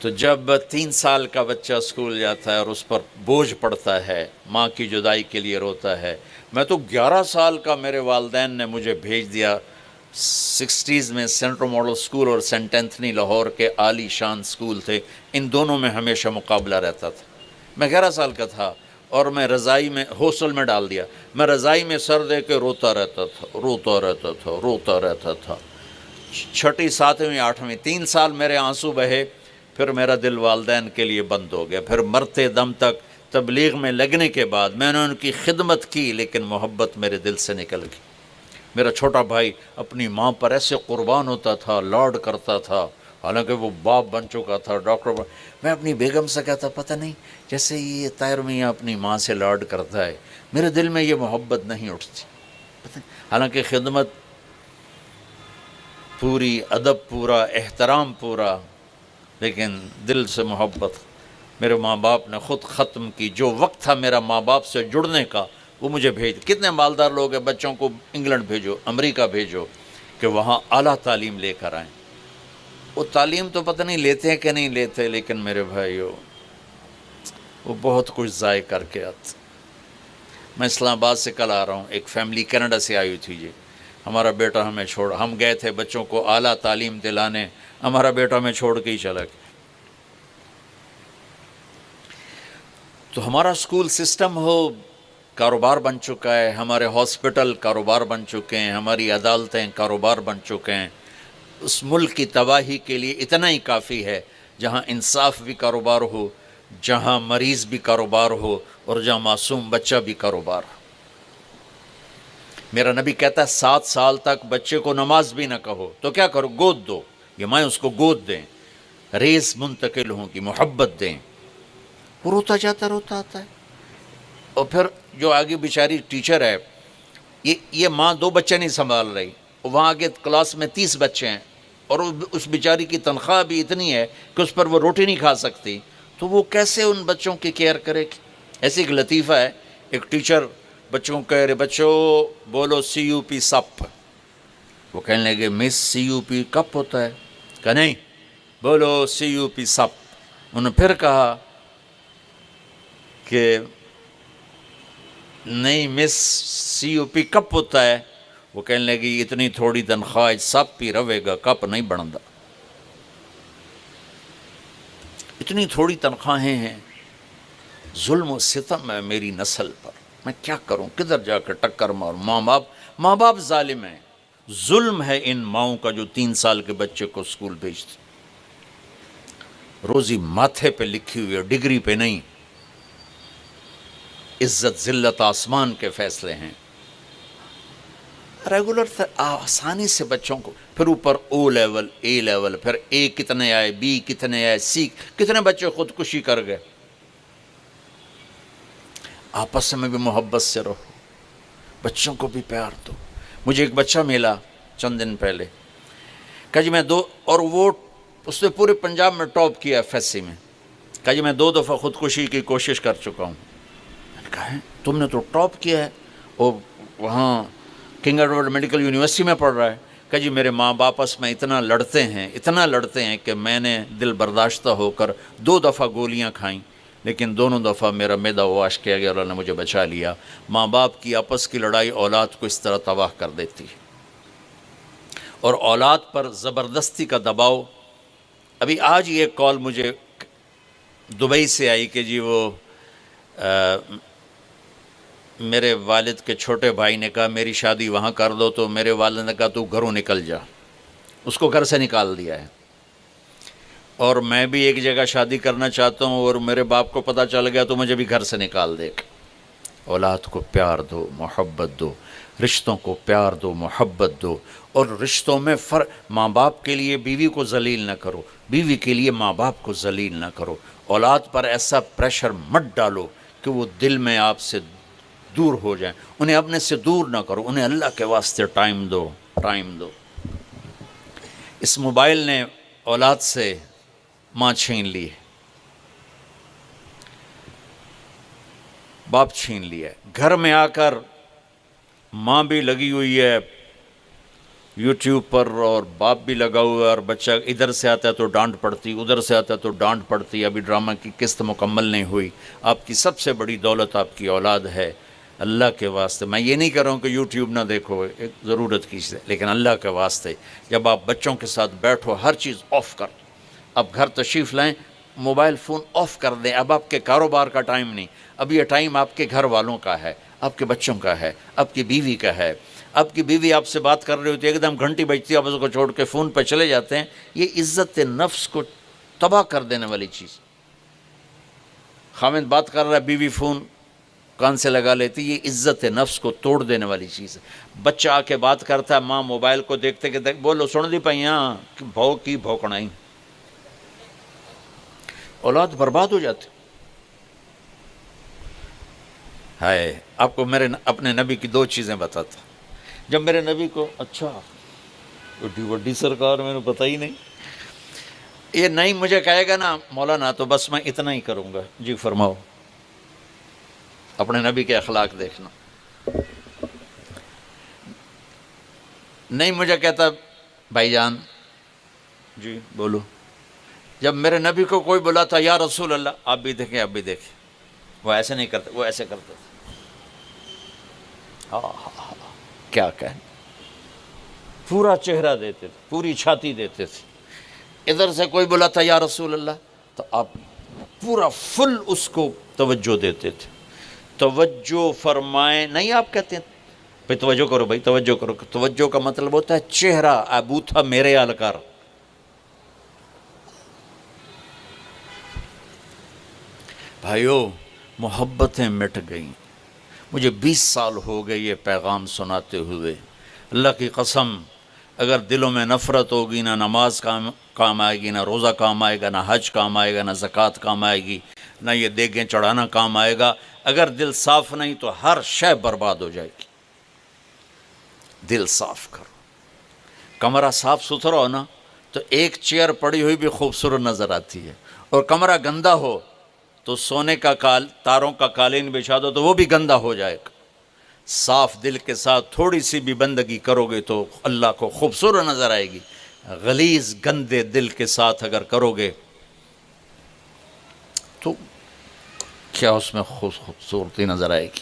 تو جب 3 سال کا بچہ اسکول جاتا ہے اور اس پر بوجھ پڑتا ہے، ماں کی جدائی کے لیے روتا ہے۔ میں تو 11 سال کا میرے والدین نے مجھے بھیج دیا 60s میں، سینٹرل ماڈل اسکول اور سینٹ اینتھنی لاہور کے عالی شان اسکول تھے، ان دونوں میں ہمیشہ مقابلہ رہتا تھا۔ میں 11 سال کا تھا اور میں رضائی میں، ہاسٹل میں ڈال دیا، میں رضائی میں سر دے کے روتا رہتا تھا۔ 6ٹھی 7ویں 8ویں 3 سال میرے آنسو بہے، پھر میرا دل والدین کے لیے بند ہو گیا۔ پھر مرتے دم تک تبلیغ میں لگنے کے بعد میں نے ان کی خدمت کی، لیکن محبت میرے دل سے نکل گئی۔ میرا چھوٹا بھائی اپنی ماں پر ایسے قربان ہوتا تھا، لاڈ کرتا تھا، حالانکہ وہ باپ بن چکا تھا، ڈاکٹر میں اپنی بیگم سے کہتا، پتہ نہیں جیسے یہ طاہر میاں اپنی ماں سے لاڈ کرتا ہے، میرے دل میں یہ محبت نہیں اٹھتی۔ پتہ نہیں، حالانکہ خدمت پوری، ادب پورا، احترام پورا، لیکن دل سے محبت میرے ماں باپ نے خود ختم کی۔ جو وقت تھا میرا ماں باپ سے جڑنے کا، وہ مجھے بھیج۔ کتنے مالدار لوگ ہیں، بچوں کو انگلینڈ بھیجو، امریکہ بھیجو کہ وہاں اعلیٰ تعلیم لے کر آئیں۔ وہ تعلیم تو پتہ نہیں لیتے ہیں کہ نہیں لیتے، لیکن میرے بھائیو وہ بہت کچھ ضائع کر کے آتے۔ میں اسلام آباد سے کل آ رہا ہوں، ایک فیملی کینیڈا سے آئی ہوئی تھی جی، ہمارا بیٹا ہمیں چھوڑ، ہم گئے تھے بچوں کو اعلیٰ تعلیم دلانے، ہمارا بیٹا ہمیں چھوڑ کے ہی چلا گیا۔ تو ہمارا اسکول سسٹم ہو کاروبار بن چکا ہے، ہمارے ہاسپٹل کاروبار بن چکے ہیں، ہماری عدالتیں کاروبار بن چکے ہیں۔ اس ملک کی تباہی کے لیے اتنا ہی کافی ہے، جہاں انصاف بھی کاروبار ہو، جہاں مریض بھی کاروبار ہو، اور جہاں معصوم بچہ بھی کاروبار ہو۔ میرا نبی کہتا ہے 7 سال تک بچے کو نماز بھی نہ کہو تو کیا کرو، گود دو، یہ مائیں اس کو گود دیں، ریس منتقل ہوں کی محبت دیں۔ وہ روتا جاتا، روتا آتا ہے۔ اور پھر جو آگے بیچاری ٹیچر ہے، یہ ماں 2 بچے نہیں سنبھال رہی، وہاں آگے کلاس میں 30 بچے ہیں، اور اس بیچاری کی تنخواہ بھی اتنی ہے کہ اس پر وہ روٹی نہیں کھا سکتی، تو وہ کیسے ان بچوں کی کیئر کرے گی؟ ایسے ایک لطیفہ ہے، ایک ٹیچر بچوں کو کہہ رہے، بچوں بولو CUP سپ۔ وہ کہنے لگے مس CUP کپ ہوتا ہے؟ کہا نہیں، بولو CUP سپ۔ انہوں نے پھر کہا کہ نہیں مس CUP کپ ہوتا ہے۔ وہ کہنے لگی اتنی تھوڑی تنخواہ سپ ہی رہے گا، کپ نہیں بنتا۔ اتنی تھوڑی تنخواہیں ہیں، ظلم و ستم ہے میری نسل پر، میں کیا کروں، کدھر جا کر ٹکر مار۔ ماں باپ ظالم ہیں، ظلم ہے ان ماؤں کا جو 3 سال کے بچے کو اسکول بھیجتے۔ روزی ماتھے پہ لکھی ہوئی ہے، ڈگری پہ نہیں۔ عزت ذلت آسمان کے فیصلے ہیں۔ ریگولر آسانی سے بچوں کو، پھر اوپر O لیول A لیول، پھر A کتنے آئے، B کتنے آئے، C کتنے بچے خودکشی کر گئے۔ آپس میں بھی محبت سے رہو، بچوں کو بھی پیار دو۔ مجھے ایک بچہ ملا چند دن پہلے، کہا جی میں اور وہ اس نے پورے پنجاب میں ٹاپ کیا FSC میں، کہا جی میں 2 دفعہ خودکشی کی کوشش کر چکا ہوں۔ میں نے کہا ہے تم نے تو ٹاپ کیا ہے، اور وہاں کنگ ایڈورڈ میڈیکل یونیورسٹی میں پڑھ رہا ہے۔ کہ جی میرے ماں باپ آپس میں اتنا لڑتے ہیں کہ میں نے دل برداشتہ ہو کر 2 دفعہ گولیاں کھائیں، لیکن دونوں دفعہ میرا معدہ واش کیا گیا، اللہ نے مجھے بچا لیا۔ ماں باپ کی آپس کی لڑائی اولاد کو اس طرح تباہ کر دیتی ہے، اور اولاد پر زبردستی کا دباؤ ابھی آج یہ کال مجھے دبئی سے آئی کہ جی وہ میرے والد کے چھوٹے بھائی نے کہا میری شادی وہاں کر دو، تو میرے والد نے کہا تو گھروں نکل جا، اس کو گھر سے نکال دیا ہے۔ اور میں بھی ایک جگہ شادی کرنا چاہتا ہوں اور میرے باپ کو پتہ چل گیا تو مجھے بھی گھر سے نکال دے۔ اولاد کو پیار دو، محبت دو، رشتوں کو پیار دو، محبت دو، اور رشتوں میں ماں باپ کے لیے بیوی کو ذلیل نہ کرو، بیوی کے لیے ماں باپ کو ذلیل نہ کرو۔ اولاد پر ایسا پریشر مت ڈالو کہ وہ دل میں آپ سے دور ہو جائیں، انہیں اپنے سے دور نہ کرو، انہیں اللہ کے واسطے ٹائم دو، ٹائم دو۔ اس موبائل نے اولاد سے ماں چھین لی ہے، باپ چھین لیا ہے۔ گھر میں آ کر ماں بھی لگی ہوئی ہے یوٹیوب پر اور باپ بھی لگا ہوا ہے، اور بچہ ادھر سے آتا ہے تو ڈانٹ پڑتی، ادھر سے آتا ہے تو ڈانٹ پڑتی۔ ابھی ڈرامہ کی قسط مکمل نہیں ہوئی۔ آپ کی سب سے بڑی دولت آپ کی اولاد ہے۔ اللہ کے واسطے میں یہ نہیں کر رہا ہوں کہ یوٹیوب نہ دیکھو، ایک ضرورت کی چیز ہے، لیکن اللہ کے واسطے جب آپ بچوں کے ساتھ بیٹھو ہر چیز آف کر دو۔ اب گھر تشریف لائیں، موبائل فون آف کر دیں۔ اب آپ کے کاروبار کا ٹائم نہیں، اب یہ ٹائم آپ کے گھر والوں کا ہے، آپ کے بچوں کا ہے، آپ کی بیوی کا ہے۔ آپ کی بیوی آپ سے بات کر رہی ہوتی ہے، ایک دم گھنٹی بجتی ہے، آپ اس کو چھوڑ کے فون پہ چلے جاتے ہیں۔ یہ عزت نفس کو تباہ کر دینے والی چیز۔ خاوند بات کر رہا ہے، بیوی فون کان سے لگا لیتی، یہ عزت نفس کو توڑ دینے والی چیز ہے۔ بچہ آ کے بات کرتا ہے، ماں موبائل کو دیکھتے کہ بولو سن دی پئیاں بھو کی بھوکنائی، اولاد برباد ہو جاتی۔ ہائے، آپ کو میرے اپنے نبی کی دو چیزیں بتاتا۔ جب میرے نبی کو اچھا بڑی بڑی سرکار میں نے پتہ ہی نہیں، یہ نہیں مجھے کہے گا نا مولانا تو بس میں اتنا ہی کروں گا۔ جی فرماؤ، اپنے نبی کے اخلاق دیکھنا۔ نہیں مجھے کہتا بھائی جان جی بولو، جب میرے نبی کو کوئی بولا تھا یا رسول اللہ، آپ بھی دیکھیں آپ بھی دیکھیں، وہ ایسے نہیں کرتے، وہ ایسے کرتے تھے۔ کیا کہیں، پورا چہرہ دیتے تھے، پوری چھاتی دیتے تھے۔ ادھر سے کوئی بولا تھا یا رسول اللہ تو آپ پورا فل اس کو توجہ دیتے تھے۔ توجہ فرمائیں نہیں، آپ کہتے ہیں بھائی توجہ کرو، بھائی توجہ کرو۔ توجہ کا مطلب ہوتا ہے چہرہ ابو تھا میرے آلکار۔ بھائیو، محبتیں مٹ گئیں۔ مجھے 20 سال ہو گئے یہ پیغام سناتے ہوئے۔ اللہ کی قسم، اگر دلوں میں نفرت ہوگی، نہ نماز کام آئے گی، نہ روزہ کام آئے گا، نہ حج کام آئے گا، نہ زکوٰۃ کام آئے گی، نہ یہ دیگیں چڑھانا کام آئے گا۔ اگر دل صاف نہیں تو ہر شے برباد ہو جائے گی۔ دل صاف کرو، کمرہ صاف ستھرا ہو نا تو ایک چیئر پڑی ہوئی بھی خوبصورت نظر آتی ہے، اور کمرہ گندا ہو تو سونے کا تاروں کا قالین بچھا دو تو وہ بھی گندا ہو جائے گا۔ صاف دل کے ساتھ تھوڑی سی بھی بندگی کرو گے تو اللہ کو خوبصورت نظر آئے گی۔ غلیظ گندے دل کے ساتھ اگر کرو گے تو کیا اس میں خوبصورتی نظر آئے گی۔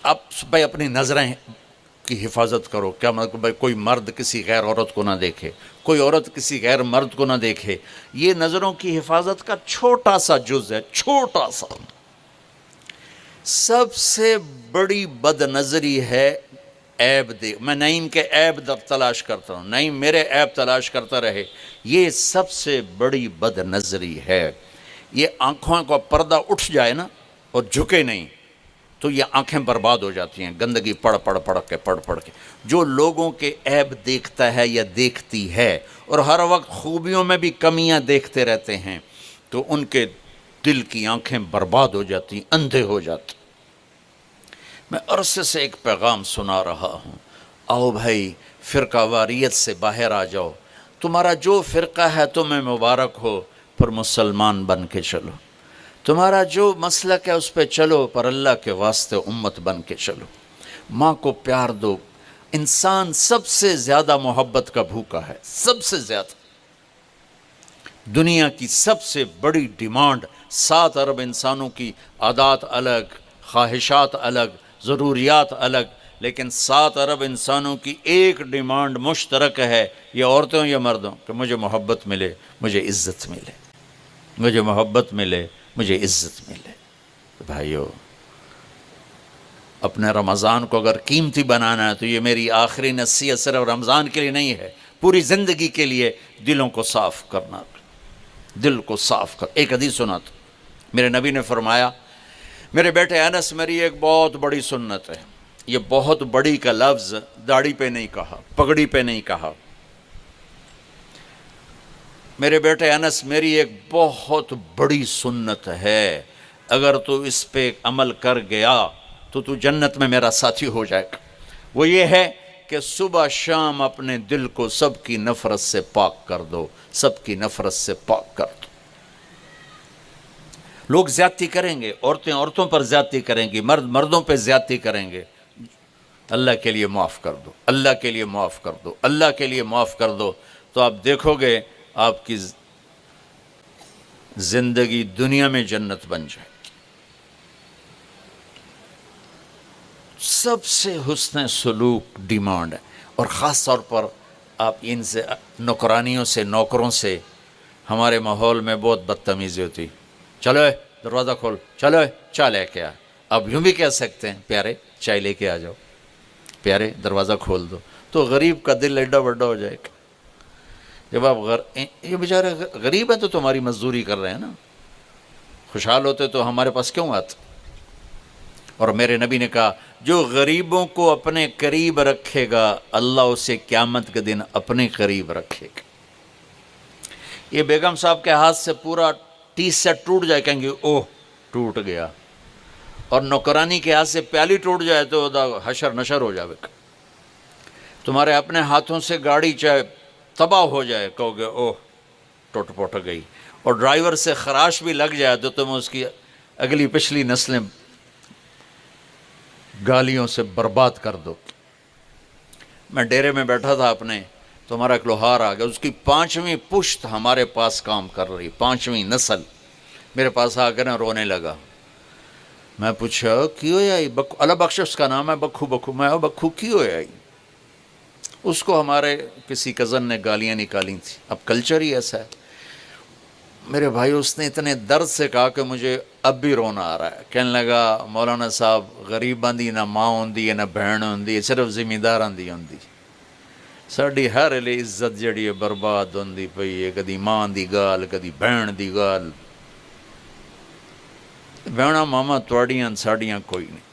اب بھائی اپنی نظریں کی حفاظت کرو۔ کیا مطلب بھائی کوئی مرد کسی غیر عورت کو نہ دیکھے، کوئی عورت کسی غیر مرد کو نہ دیکھے۔ یہ نظروں کی حفاظت کا چھوٹا سا جز ہے، چھوٹا سا۔ سب سے بڑی بد نظری ہے عیب دیکھ۔ میں نعیم کے عیب تلاش کرتا ہوں، نعیم میرے عیب تلاش کرتا رہے، یہ سب سے بڑی بد نظری ہے۔ یہ آنکھوں کا پردہ اٹھ جائے نا اور جھکے نہیں تو یہ آنکھیں برباد ہو جاتی ہیں، گندگی پڑھ کے۔ جو لوگوں کے عیب دیکھتا ہے یا دیکھتی ہے اور ہر وقت خوبیوں میں بھی کمیاں دیکھتے رہتے ہیں تو ان کے دل کی آنکھیں برباد ہو جاتی، اندھے ہو جاتے۔ میں عرصے سے ایک پیغام سنا رہا ہوں، آؤ بھائی فرقہ واریت سے باہر آ جاؤ، تمہارا جو فرقہ ہے تمہیں مبارک ہو، پر مسلمان بن کے چلو۔ تمہارا جو مسلک ہے اس پہ چلو، پر اللہ کے واسطے امت بن کے چلو۔ ماں کو پیار دو۔ انسان سب سے زیادہ محبت کا بھوکا ہے، سب سے زیادہ۔ دنیا کی سب سے بڑی ڈیمانڈ 7 ارب انسانوں کی عادات الگ، خواہشات الگ، ضروریات الگ، لیکن 7 ارب انسانوں کی ایک ڈیمانڈ مشترک ہے، یہ عورتوں یا مردوں، کہ مجھے محبت ملے، مجھے عزت ملے، مجھے محبت ملے، مجھے عزت ملے۔ بھائیو، اپنے رمضان کو اگر قیمتی بنانا ہے تو یہ میری آخری نصیحت صرف رمضان کے لیے نہیں ہے، پوری زندگی کے لیے دلوں کو صاف کرنا، دل کو صاف کر۔ ایک حدیث سنا تو میرے نبی نے فرمایا، میرے بیٹے انس، میری ایک بہت بڑی سنت ہے، یہ بہت بڑی کا لفظ داڑھی پہ نہیں کہا، پگڑی پہ نہیں کہا، میرے بیٹے انس میری ایک بہت بڑی سنت ہے، اگر تو اس پہ عمل کر گیا تو تو جنت میں میرا ساتھی ہو جائے گا۔ وہ یہ ہے کہ صبح شام اپنے دل کو سب کی نفرت سے پاک کر دو، سب کی نفرت سے پاک کر دو۔ لوگ زیادتی کریں گے، عورتیں عورتوں پر زیادتی کریں گی، مرد مردوں پہ زیادتی کریں گے، اللہ کے لیے معاف کر دو، اللہ کے لیے معاف کر دو، اللہ کے لیے معاف کر دو، تو آپ دیکھو گے آپ کی زندگی دنیا میں جنت بن جائے گی۔ سب سے حسن سلوک ڈیمانڈ ہے، اور خاص طور پر آپ ان سے نوکرانیوں سے، نوکروں سے ہمارے ماحول میں بہت بدتمیزی ہوتی، چلو دروازہ کھول، چلو چائے لے کے آ۔ آپ یوں بھی کہہ سکتے ہیں، پیارے چائے لے کے آ جاؤ، پیارے دروازہ کھول دو، تو غریب کا دل ایڈا بڑا ہو جائے گا۔ جب آپ یہ بیچارے غریب ہیں تو تمہاری مزدوری کر رہے ہیں نا، خوشحال ہوتے تو ہمارے پاس کیوں آتے؟ اور میرے نبی نے کہا، جو غریبوں کو اپنے قریب رکھے گا اللہ اسے قیامت کے دن اپنے قریب رکھے گا۔ یہ بیگم صاحب کے ہاتھ سے پورا ٹی سیٹ ٹوٹ جائے، کہیں گے اوہ ٹوٹ گیا، اور نوکرانی کے ہاتھ سے پیالی ٹوٹ جائے تو حشر نشر ہو جائے گا۔ تمہارے اپنے ہاتھوں سے گاڑی چاہے تباہ ہو جائے، کہو گے اوہ ٹوٹ پوٹ گئی، اور ڈرائیور سے خراش بھی لگ جائے تو تم اس کی اگلی پچھلی نسلیں گالیوں سے برباد کر دو۔ میں ڈیرے میں بیٹھا تھا اپنے، تو ہمارا ایک لوہار آ گیا، اس کی 5ویں پشت ہمارے پاس کام کر رہی، 5ویں نسل میرے پاس آ کر رونے لگا۔ میں پوچھا کیوں آئی؟ اللہ بخش اس کا نام ہے، بکھو بکھو۔ میں بکھو کیوں آئی؟ اس کو ہمارے کسی کزن نے گالیاں نکالی تھیں، اب کلچر ہی ایسا ہے۔ میرے بھائی اس نے اتنے درد سے کہا کہ مجھے اب بھی رونا آ رہا ہے۔ کہنے لگا مولانا صاحب، غریباں دی نہ ماں ہوندی ہے نہ بہن ہوندی ہے، صرف ذمہ دی ہوندی۔ ساڈی ہر ویلے عزت جڑی ہے برباد ہوندی پئی ہے، کدی ماں دی گال، کدی بہن دی گال۔ بہنا ماما تواڈیاں ساڈیاں کوئی نہیں۔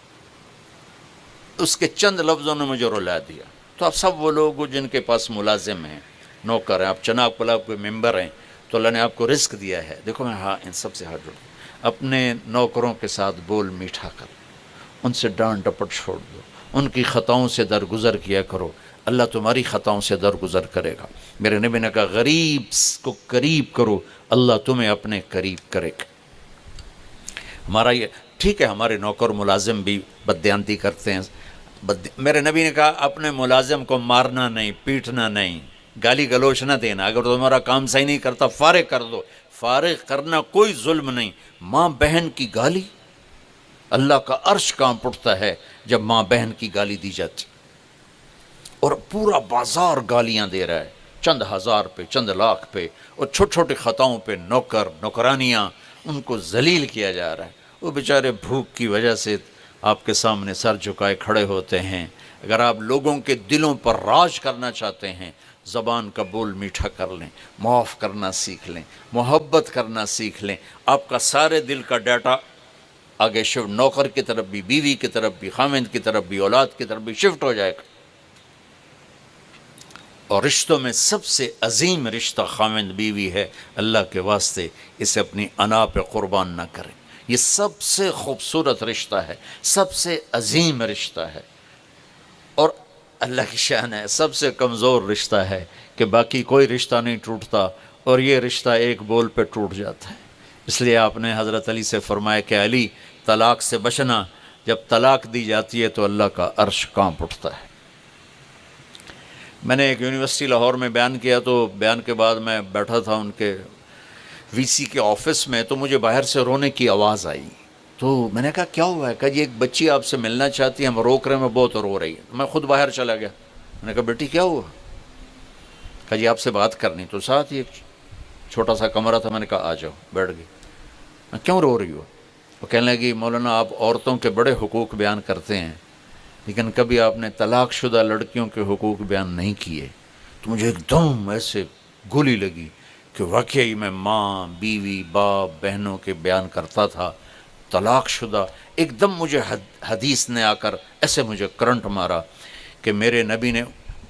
اس کے چند لفظوں نے مجھے رلا دیا۔ تو آپ سب وہ لوگ ہو جن کے پاس ملازم ہیں، نوکر ہیں، آپ چناب کلاب کے ممبر ہیں، تو اللہ نے آپ کو رزق دیا ہے۔ دیکھو میں ان سب سے ہاتھ جوڑوں، اپنے نوکروں کے ساتھ بول میٹھا کرو، ان سے ڈانٹ ڈپٹ چھوڑ دو، ان کی خطاؤں سے درگزر کیا کرو، اللہ تمہاری خطاؤں سے درگزر کرے گا۔ میرے نبی نے کہا غریب کو قریب کرو، اللہ تمہیں اپنے قریب کرے گا۔ ہمارا یہ ٹھیک ہے، ہمارے نوکر ملازم بھی بددیانتی کرتے ہیں، میرے نبی نے کہا اپنے ملازم کو مارنا نہیں، پیٹنا نہیں، گالی گلوچ نہ دینا، اگر تمہارا کام صحیح نہیں کرتا فارغ کر دو، فارغ کرنا کوئی ظلم نہیں۔ ماں بہن کی گالی، اللہ کا عرش کانپ اٹھتا ہے جب ماں بہن کی گالی دی جاتی، اور پورا بازار گالیاں دے رہا ہے، چند ہزار پہ، چند لاکھ پہ، اور چھوٹی چھوٹی خطاؤں پہ نوکر نوکرانیاں ان کو ذلیل کیا جا رہا ہے۔ وہ بیچارے بھوک کی وجہ سے آپ کے سامنے سر جھکائے کھڑے ہوتے ہیں۔ اگر آپ لوگوں کے دلوں پر راج کرنا چاہتے ہیں، زبان کا بول میٹھا کر لیں، معاف کرنا سیکھ لیں، محبت کرنا سیکھ لیں، آپ کا سارے دل کا ڈیٹا آگے شفٹ، نوکر کی طرف بھی، بیوی کی طرف بھی، خامند کی طرف بھی، اولاد کی طرف بھی شفٹ ہو جائے گا۔ اور رشتوں میں سب سے عظیم رشتہ خامند بیوی ہے، اللہ کے واسطے اسے اپنی انا پہ قربان نہ کریں۔ یہ سب سے خوبصورت رشتہ ہے، سب سے عظیم رشتہ ہے، اور اللہ کی شان ہے سب سے کمزور رشتہ ہے کہ باقی کوئی رشتہ نہیں ٹوٹتا، اور یہ رشتہ ایک بول پہ ٹوٹ جاتا ہے۔ اس لیے آپ نے حضرت علی سے فرمایا کہ علی طلاق سے بچنا، جب طلاق دی جاتی ہے تو اللہ کا عرش کانپ اٹھتا ہے۔ میں نے ایک یونیورسٹی لاہور میں بیان کیا، تو بیان کے بعد میں بیٹھا تھا ان کے وی سی کے آفس میں، تو مجھے باہر سے رونے کی آواز آئی، تو تو میں نے کہا کیا ہوا ہے؟ کہا جی ایک بچی آپ سے ملنا چاہتی ہے، ہم روک رہے ہیں، میں بہت رو رہی ہے۔ میں خود باہر چلا گیا، میں نے کہا بیٹی کیا ہوا؟ کہا جی آپ سے بات کرنی۔ تو ساتھ ہی ایک چھوٹا سا کمرہ تھا، میں نے کہا آ جاؤ، بیٹھ گئی۔ میں کیوں رو رہی ہو؟ وہ کہنے لگی مولانا آپ عورتوں کے بڑے حقوق بیان کرتے ہیں، لیکن کبھی آپ نے طلاق شدہ لڑکیوں کے حقوق بیان نہیں کیے۔ تو مجھے ایک دم ایسے گولی لگی کہ واقعی میں ماں، بیوی، باپ، بہنوں کے بیان کرتا تھا، طلاق شدہ۔ ایک دم مجھے حدیث نے آ کر ایسے مجھے کرنٹ مارا کہ میرے نبی نے،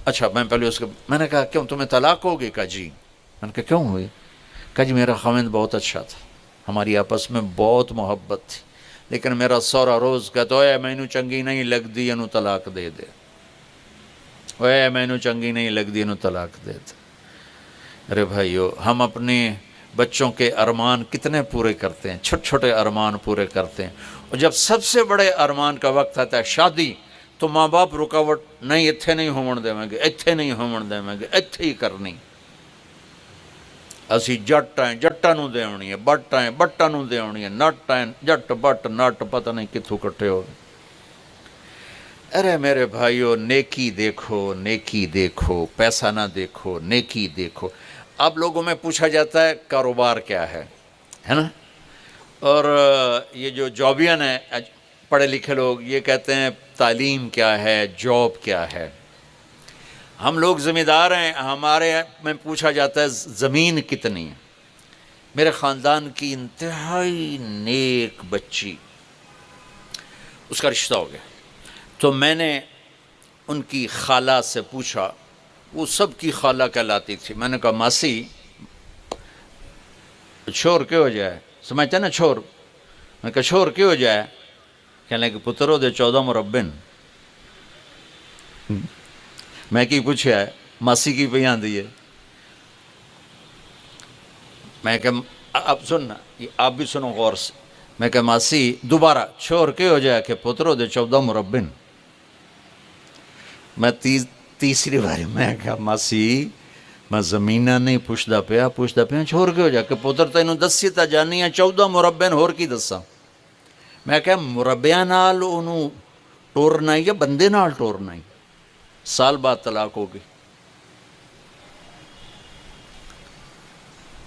اچھا میں پہلے میں نے کہا کیوں تمہیں طلاق ہوگی؟ کہا جی۔ میں نے کہا کیوں ہوئی؟ کہا جی میرا خاوند بہت اچھا تھا، ہماری آپس میں بہت محبت تھی، لیکن میرا سورا روز کہتا اے مینوں چنگی نہیں لگدی اینوں طلاق دے دے، اے مینوں چنگی نہیں لگدی اینوں طلاق دے دے۔ ارے بھائیو، ہم اپنے بچوں کے ارمان کتنے پورے کرتے ہیں، چھوٹے چھوٹے ارمان پورے کرتے ہیں، اور جب سب سے بڑے ارمان کا وقت آتا ہے شادی، تو ماں باپ رکاوٹ نہیں، اتھے نہیں ہون دیں گے، اتھے نہیں ہون دیں گے، اتھے ہی کرنی۔ اسی جٹ ہیں، جٹاں نوں دیونی ہے، بٹ ہیں، بٹاں نوں دیونی ہے، نٹ ہیں، جٹ بٹ نٹ پتہ نہیں کتھوں کٹھے ہو گئے۔ ارے میرے بھائیو، نیکی دیکھو، نیکی دیکھو، پیسہ نہ دیکھو، نیکی دیکھو۔ اب لوگوں میں پوچھا جاتا ہے کاروبار کیا ہے نا؟ اور یہ جو جابین ہیں، پڑھے لکھے لوگ، یہ کہتے ہیں تعلیم کیا ہے، جاب کیا ہے۔ ہم لوگ ذمہ دار ہیں، ہمارے میں پوچھا جاتا ہے زمین کتنی ہے۔ میرے خاندان کی انتہائی نیک بچی، اس کا رشتہ ہو گیا، تو میں نے ان کی خالہ سے پوچھا، وہ سب کی خالہ کہلاتی تھی۔ میں نے کہا ماسی چھوڑ کیوں ہو جائے؟ سمجھتے نا چھوڑ؟ میں نے کہا چھوڑ کیوں ہو جائے؟ کہنے کہ پترو دے 14 مربن۔ میں کی پوچھا ہے؟ ماسی کی پہ آندھی ہے۔ میں کہ اب سننا، آپ بھی سنو غور سے۔ میں کہ ماسی دوبارہ چھوڑ کے ہو جائے کہ پترو دے 14 مربن۔ میں تیسری باری میں کہا ماسی میں زمینہ نہیں پوچھتا پیا چھوڑ کے ہو جائے کہ پتر تینوں دسی تا جانی ہے 14 مربن ہور کی دساں۔ میں کہا مربیاں نال انہوں ٹورنا ہی یا بندے نال ٹورنا ہی؟ سال بعد طلاق ہو گئی۔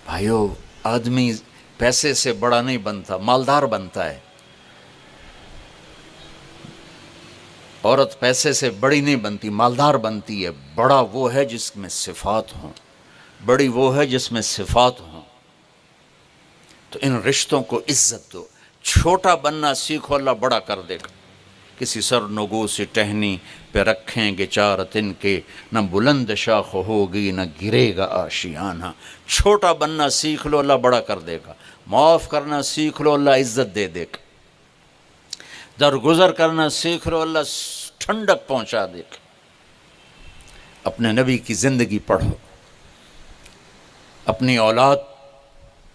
بھائیو، آدمی پیسے سے بڑا نہیں بنتا، مالدار بنتا ہے۔ عورت پیسے سے بڑی نہیں بنتی، مالدار بنتی ہے۔ بڑا وہ ہے جس میں صفات ہوں، بڑی وہ ہے جس میں صفات ہوں۔ تو ان رشتوں کو عزت دو۔ چھوٹا بننا سیکھو، اللہ بڑا کر دے گا۔ کسی سر نگو سے ٹہنی پہ رکھیں گے 4 دن کے، نہ بلند شاخ ہوگی نہ گرے گا آشیانہ۔ چھوٹا بننا سیکھ لو، اللہ بڑا کر دے گا۔ معاف کرنا سیکھ لو، اللہ عزت دے دے گا۔ درگزر کرنا سیکھ لو، اللہ ٹھنڈک پہنچا دے گا۔ اپنے نبی کی زندگی پڑھو، اپنی اولاد،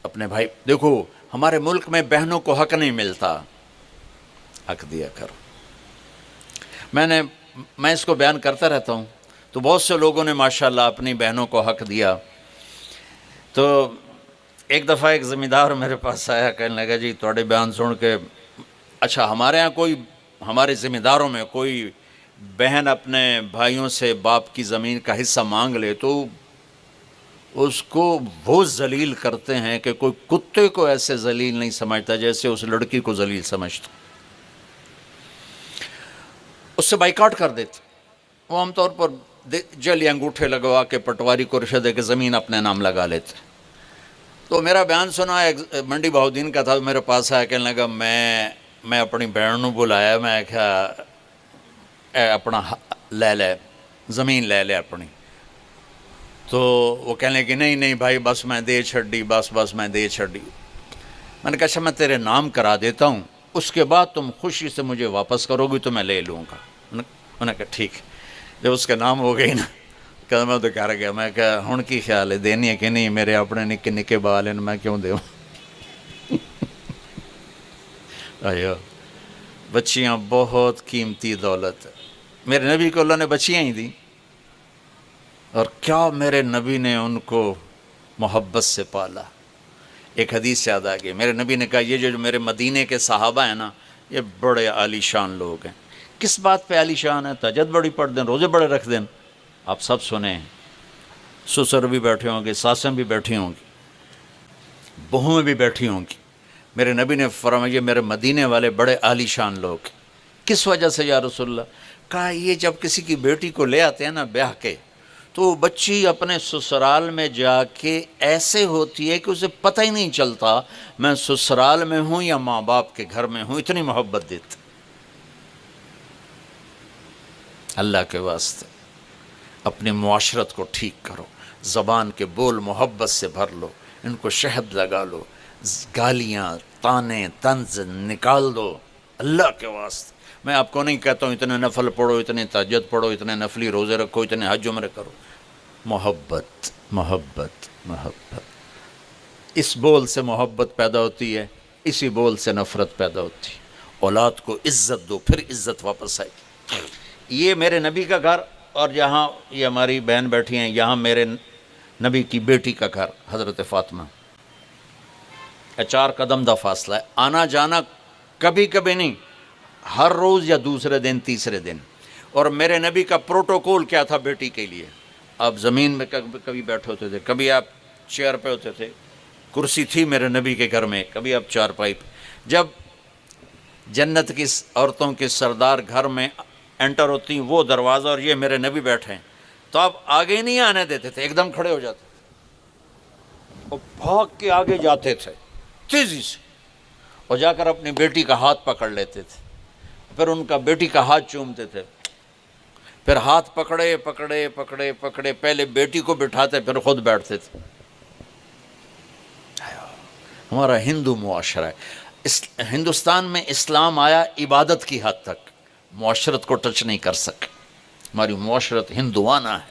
اپنے بھائی۔ دیکھو ہمارے ملک میں بہنوں کو حق نہیں ملتا، حق دیا کرو۔ میں اس کو بیان کرتا رہتا ہوں، تو بہت سے لوگوں نے ماشاءاللہ اپنی بہنوں کو حق دیا۔ تو ایک دفعہ ایک ذمہ دار میرے پاس آیا، کہنے لگا جی تھوڑے بیان سن کے، اچھا ہمارے ہاں کوئی، ہمارے ذمہ داروں میں کوئی بہن اپنے بھائیوں سے باپ کی زمین کا حصہ مانگ لے تو اس کو وہ ذلیل کرتے ہیں کہ کوئی کتے کو ایسے ذلیل نہیں سمجھتا جیسے اس لڑکی کو ذلیل سمجھتا، اس سے بائیکاٹ کر دیتے۔ وہ عام طور پر جلی انگوٹھے لگوا کے پٹواری کو رشوت دے کے زمین اپنے نام لگا لیتے۔ تو میرا بیان سنا، ایک منڈی بہودین کا تھا، میرے پاس آیا، کہنے لگا میں اپنی بہن نوں بلایا، میں کہا اے اپنا لے لے، زمین لے لے اپنی۔ تو وہ کہنے لگے نہیں بھائی بس میں دے چھڑی، بس میں دے چھڑی۔ میں نے کہا اچھا میں تیرے نام کرا دیتا ہوں، اس کے بعد تم خوشی سے مجھے واپس کرو گی تو میں لے لوں گا۔ انہوں نے کہا ٹھیک۔ جب اس کا نام ہو گئی نا، کہ میں تو کر گیا، میں کہا ہن کی خیال ہے، دینی ہے کہ نہیں؟ میرے اپنے نکے نکے بال ہیں، میں کیوں دیوں؟ آئیو، بچیاں بہت قیمتی دولت ہے۔ میرے نبی کو اللہ نے بچیاں ہی دی، اور کیا میرے نبی نے ان کو محبت سے پالا۔ ایک حدیث یاد آ گئی، میرے نبی نے کہا یہ جو میرے مدینے کے صحابہ ہیں نا یہ بڑے عالی شان لوگ ہیں۔ کس بات پہ عالی شان ہے؟ تہجد بڑی پڑھ دیں، روزے بڑے رکھ دیں۔ آپ سب سنیں، سسر بھی بیٹھے ہوں گے، ساسیں بھی بیٹھی ہوں گی، بہویں بھی بیٹھی ہوں گی۔ میرے نبی نے فرمایا یہ میرے مدینے والے بڑے عالی شان لوگ۔ کس وجہ سے یا رسول اللہ؟ کہا یہ جب کسی کی بیٹی کو لے آتے ہیں نا بیاہ کے، تو وہ بچی اپنے سسرال میں جا کے ایسے ہوتی ہے کہ اسے پتہ ہی نہیں چلتا میں سسرال میں ہوں یا ماں باپ کے گھر میں ہوں، اتنی محبت دیتے۔ اللہ کے واسطے اپنی معاشرت کو ٹھیک کرو، زبان کے بول محبت سے بھر لو، ان کو شہد لگا لو، گالیاں طعنے طنز نکال دو اللہ کے واسطے۔ میں آپ کو نہیں کہتا ہوں اتنے نفل پڑھو، اتنے تہجد پڑھو، اتنے نفلی روزے رکھو، اتنے حج عمرے کرو۔ محبت محبت محبت، اس بول سے محبت پیدا ہوتی ہے، اسی بول سے نفرت پیدا ہوتی ہے۔ اولاد کو عزت دو، پھر عزت واپس آئے گی۔ یہ میرے نبی کا گھر، اور یہاں یہ ہماری بہن بیٹھی ہیں، یہاں میرے نبی کی بیٹی کا گھر حضرت فاطمہ، 4 قدم دا فاصلہ ہے۔ آنا جانا کبھی کبھی نہیں، ہر روز یا دوسرے دن تیسرے دن۔ اور میرے نبی کا پروٹوکول کیا تھا بیٹی کے لیے؟ آپ زمین میں کبھی بیٹھے ہوتے تھے، کبھی آپ چیئر پہ ہوتے تھے، کرسی تھی میرے نبی کے گھر میں، کبھی آپ چارپائی پہ۔ جب جنت کی عورتوں کے سردار گھر میں انٹر ہوتی وہ دروازہ اور یہ میرے نبی بیٹھے ہیں، تو آپ آگے نہیں آنے دیتے تھے، ایک دم کھڑے ہو جاتے تھے اور بھاگ کے آگے جاتے تھے تیزی سے، اور جا کر اپنی بیٹی کا ہاتھ پکڑ لیتے تھے، پھر ان کا بیٹی کا ہاتھ چومتے تھے، پھر ہاتھ پکڑے پکڑے پکڑے پکڑے پہلے بیٹی کو بٹھاتے پھر خود بیٹھتے تھے۔ ہمارا ہندو معاشرہ ہے، ہندوستان میں اسلام آیا عبادت کی حد تک، معاشرت کو ٹچ نہیں کر سکے۔ ہماری معاشرت ہندوانہ ہے۔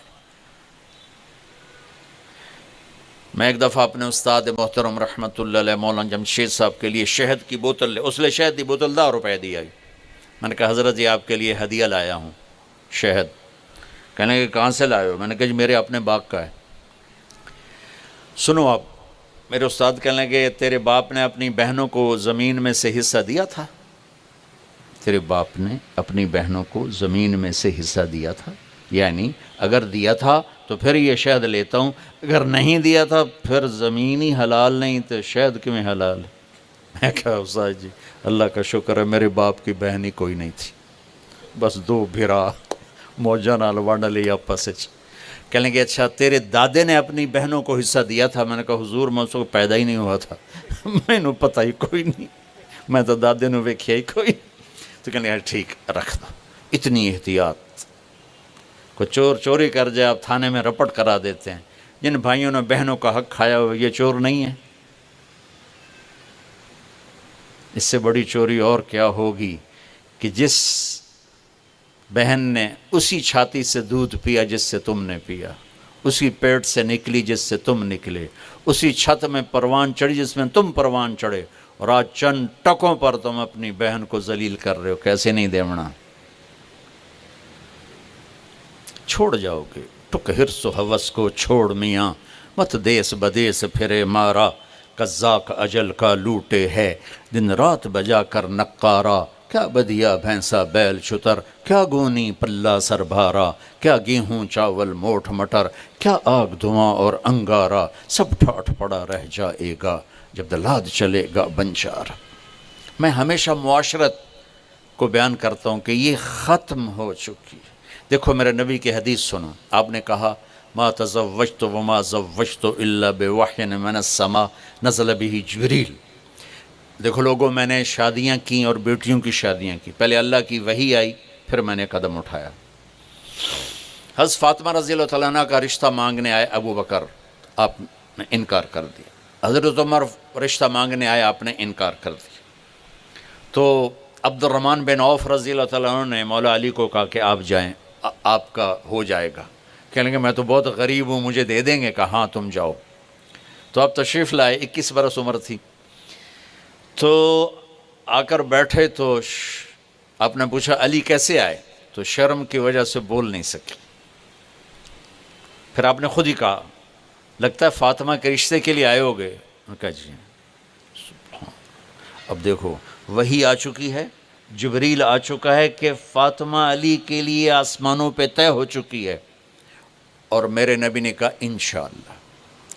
میں ایک دفعہ اپنے استاد محترم رحمۃ اللہ علیہ مولانا جمشید صاحب کے لیے شہد کی بوتل اس لیے شہد کی بوتل 10 روپے دی آئی۔ میں نے کہا حضرت یہ آپ کے لیے ہدیہ لایا ہوں شہد۔ کہنے کہ کہاں سے لائے ہو؟ میں نے کہا جی میرے اپنے باغ کا ہے۔ سنو آپ، میرے استاد کہنے لگے تیرے باپ نے اپنی بہنوں کو زمین میں سے حصہ دیا تھا؟ تیرے باپ نے اپنی بہنوں کو زمین میں سے حصہ دیا تھا؟ یعنی اگر دیا تھا تو پھر یہ شہد لیتا ہوں، اگر نہیں دیا تھا پھر زمین ہی حلال نہیں تو شہد کیوں حلال ہے؟ میں کہا استاد جی اللہ کا شکر ہے میرے باپ کی بہن ہی کوئی نہیں تھی، بس 2 بھرا موجہ نال ونڈ لی آپس وچ۔ کہنے لگے اچھا تیرے دادے نے اپنی بہنوں کو حصہ دیا تھا؟ میں نے کہا حضور میں اس کو پیدا ہی نہیں ہوا تھا، مینوں پتہ ہی کوئی نہیں، میں تو دادے نو ویکھیا ہی کوئی نہیں۔ تو کہنے لگا ٹھیک رکھ دو۔ اتنی احتیاط، کوئی چور چوری کر جائے آپ تھانے میں رپٹ کرا دیتے ہیں۔ جن بھائیوں نے بہنوں کا حق کھایا ہوا یہ چور نہیں ہے؟ اس سے بڑی چوری اور کیا ہوگی کہ جس بہن نے اسی چھاتی سے دودھ پیا جس سے تم نے پیا، اسی پیٹ سے نکلی جس سے تم نکلے، اسی چھت میں پروان چڑھی جس میں تم پروان چڑھے، اور آج چند ٹکوں پر تم اپنی بہن کو ذلیل کر رہے ہو۔ کیسے نہیں دیونا؟ چھوڑ جاؤ گے ٹک حرص و حوث کو چھوڑ میاں، مت دیس بدیس پھرے مارا، قزاق اجل کا لوٹے ہے دن رات بجا کر نقارا، کیا بدیا بھینسا بیل شتر، کیا گونی پلہ سر بھارا، کیا گیہوں چاول موٹھ مٹر، کیا آگ دھواں اور انگارا، سب ٹھاٹھ پڑا رہ جائے گا جب دلاد چلے گا بنچار۔ میں ہمیشہ معاشرت کو بیان کرتا ہوں کہ یہ ختم ہو چکی ہے۔ دیکھو میرے نبی کی حدیث سنو، آپ نے کہا ما تزوجت وما زوجت الا بوحی من السماء نزل به جبریل۔ دیکھو لوگوں میں نے شادیاں کی اور بیٹیوں کی شادیاں کی، پہلے اللہ کی وحی آئی پھر میں نے قدم اٹھایا۔ حضرت فاطمہ رضی اللہ تعالیٰ عنہ کا رشتہ مانگنے آئے ابو بکر، آپ نے انکار کر دیا۔ حضرت عمر رشتہ مانگنے آئے، آپ نے انکار کر دیا۔ تو عبد الرحمن بن عوف رضی اللہ تعالیٰ عنہ نے مولا علی کو کہا کہ آپ جائیں، آپ کا ہو جائے گا۔ کہنے لگے میں تو بہت غریب ہوں، مجھے دے دیں گے؟ کہا ہاں تم جاؤ۔ تو آپ تشریف لائے، 21 برس عمر تھی۔ تو آ کر بیٹھے تو آپ نے پوچھا علی کیسے آئے؟ تو شرم کی وجہ سے بول نہیں سکے۔ پھر آپ نے خود ہی کہا لگتا ہے فاطمہ کے رشتے کے لیے آئے ہوگے؟ انہوں نے کہا جی۔ اب دیکھو وحی آ چکی ہے، جبریل آ چکا ہے کہ فاطمہ علی کے لیے آسمانوں پہ طے ہو چکی ہے، اور میرے نبی نے کہا انشاءاللہ،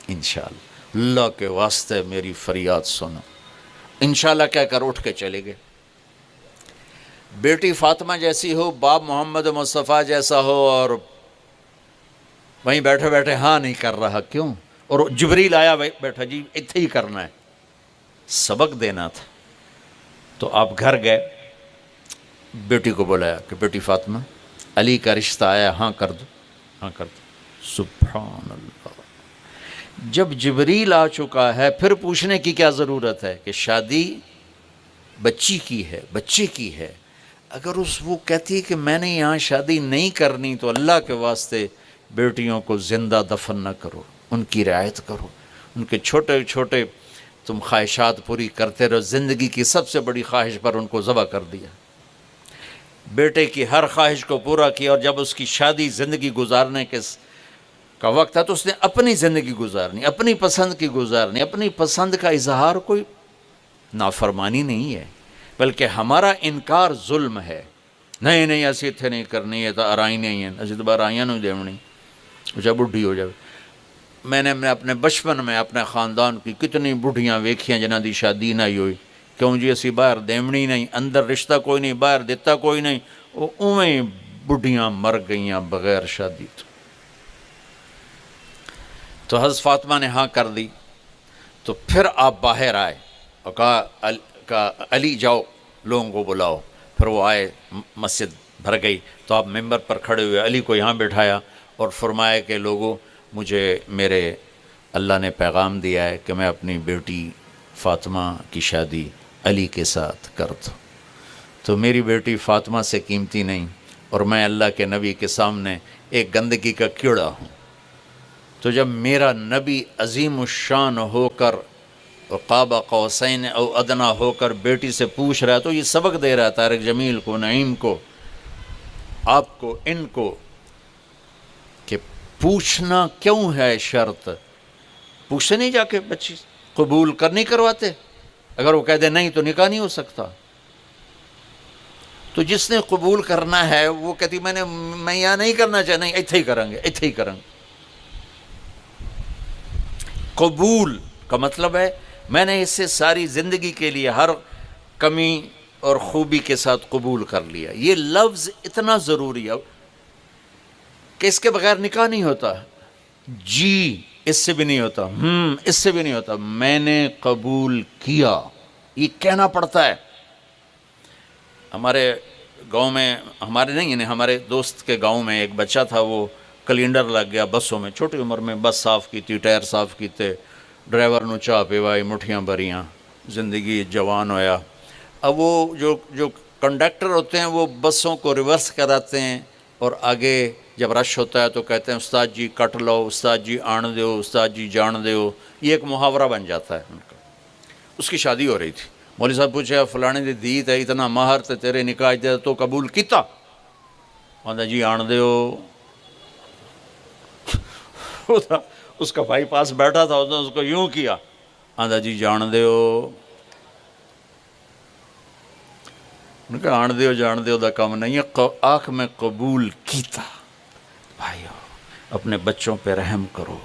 انشاءاللہ اللہ کے واسطے میری فریاد سنو، انشاءاللہ کہہ کر اٹھ کے چلے گئے۔ بیٹی فاطمہ جیسی ہو، باپ محمد مصطفیٰ جیسا ہو، اور وہیں بیٹھے بیٹھے ہاں نہیں کر رہا، کیوں؟ اور جبریل آیا بیٹھا جی اتنے ہی کرنا ہے، سبق دینا تھا۔ تو آپ گھر گئے، بیٹی کو بلایا کہ بیٹی فاطمہ علی کا رشتہ آیا، ہاں کر دو، ہاں کر دو۔ سبحان اللہ، جب جبریل آ چکا ہے پھر پوچھنے کی کیا ضرورت ہے کہ شادی بچی کی ہے، بچے کی ہے۔ اگر وہ کہتی کہ میں نے یہاں شادی نہیں کرنی تو اللہ کے واسطے بیٹیوں کو زندہ دفن نہ کرو، ان کی رعایت کرو، ان کے چھوٹے چھوٹے تم خواہشات پوری کرتے رہو، زندگی کی سب سے بڑی خواہش پر ان کو ذبح کر دیا۔ بیٹے کی ہر خواہش کو پورا کیا، اور جب اس کی شادی زندگی گزارنے کا وقت ہے تو اس نے اپنی زندگی گزارنی، اپنی پسند کی گزارنی۔ اپنی پسند کا اظہار کوئی نافرمانی نہیں ہے، بلکہ ہمارا انکار ظلم ہے۔ نہیں نہیں ایسی اتنے نہیں کرنی، یہ تو ارائی نہیں ہے، ایسی تو ارائیاں نہیں دیونی، جب بڈھی ہو جائے۔ میں نے اپنے بچپن میں اپنے خاندان کی کتنی بڈھیاں ویکھیاں جنہاں دی شادی نہ ہوئی، کیوں جی اسی باہر دیونی نہیں، اندر رشتہ کوئی نہیں، باہر دیتا کوئی نہیں، وہ اویں بڈھیاں مر گئیاں بغیر شادی تو حضرت فاطمہ نے ہاں کر دی۔ تو پھر آپ باہر آئے اور کہا علی جاؤ لوگوں کو بلاؤ۔ پھر وہ آئے، مسجد بھر گئی، تو آپ ممبر پر کھڑے ہوئے علی کو یہاں بٹھایا اور فرمایا کہ لوگوں مجھے میرے اللہ نے پیغام دیا ہے کہ میں اپنی بیٹی فاطمہ کی شادی علی کے ساتھ کر دوں، تو میری بیٹی فاطمہ سے قیمتی نہیں، اور میں اللہ کے نبی کے سامنے ایک گندگی کا کیڑا ہوں۔ تو جب میرا نبی عظیم الشان ہو کر قاب قوسین او ادنا ہو کر بیٹی سے پوچھ رہا ہے، تو یہ سبق دے رہا ہے طارق جمیل کو، نعیم کو، آپ کو، ان کو، کہ پوچھنا کیوں ہے شرط؟ پوچھتے نہیں جا کے بچی قبول نہیں کرواتے؟ اگر وہ کہہ دے نہیں تو نکاح نہیں ہو سکتا۔ تو جس نے قبول کرنا ہے وہ کہتی میں یہاں نہیں کرنا چاہتا، نہیں اتھے ہی کریں گے، اتھے ہی کریں گے۔ قبول کا مطلب ہے میں نے اس سے ساری زندگی کے لیے ہر کمی اور خوبی کے ساتھ قبول کر لیا۔ یہ لفظ اتنا ضروری ہے کہ اس کے بغیر نکاح نہیں ہوتا۔ جی اس سے بھی نہیں ہوتا، اس سے بھی نہیں ہوتا، میں نے قبول کیا، یہ کہنا پڑتا ہے۔ ہمارے گاؤں میں، ہمارے نہیں یعنی ہمارے دوست کے گاؤں میں ایک بچہ تھا، وہ کلینڈر لگ گیا بسوں میں، چھوٹی عمر میں بس صاف کی تھی، ٹائر صاف کیتے، ڈرائیور نو چاہ پیوائی، مٹھیاں بھریاں، زندگی جوان ہویا۔ اب وہ جو کنڈکٹر ہوتے ہیں وہ بسوں کو ریورس کراتے ہیں، اور آگے جب رش ہوتا ہے تو کہتے ہیں استاد جی کٹ لو، استاد جی آن دیو، استاد جی جان دیو، یہ ایک محاورہ بن جاتا ہے ان کا۔ اس کی شادی ہو رہی تھی، مولوی صاحب پوچھا فلانے دی دیت ہے اتنا ماہر تے تیرے نکاح دے تو قبول کیتا؟ آندا جی آن دیو۔ اس کا بھائی پاس بیٹھا تھا، اس کو یوں کیا، آندا جی جان دیو۔ انہوں نے کہا آن دیو جان دیو دا کام نہیں ہے، آنکھ میں قبول کیتا۔ بھائیو اپنے بچوں پہ رحم کرو،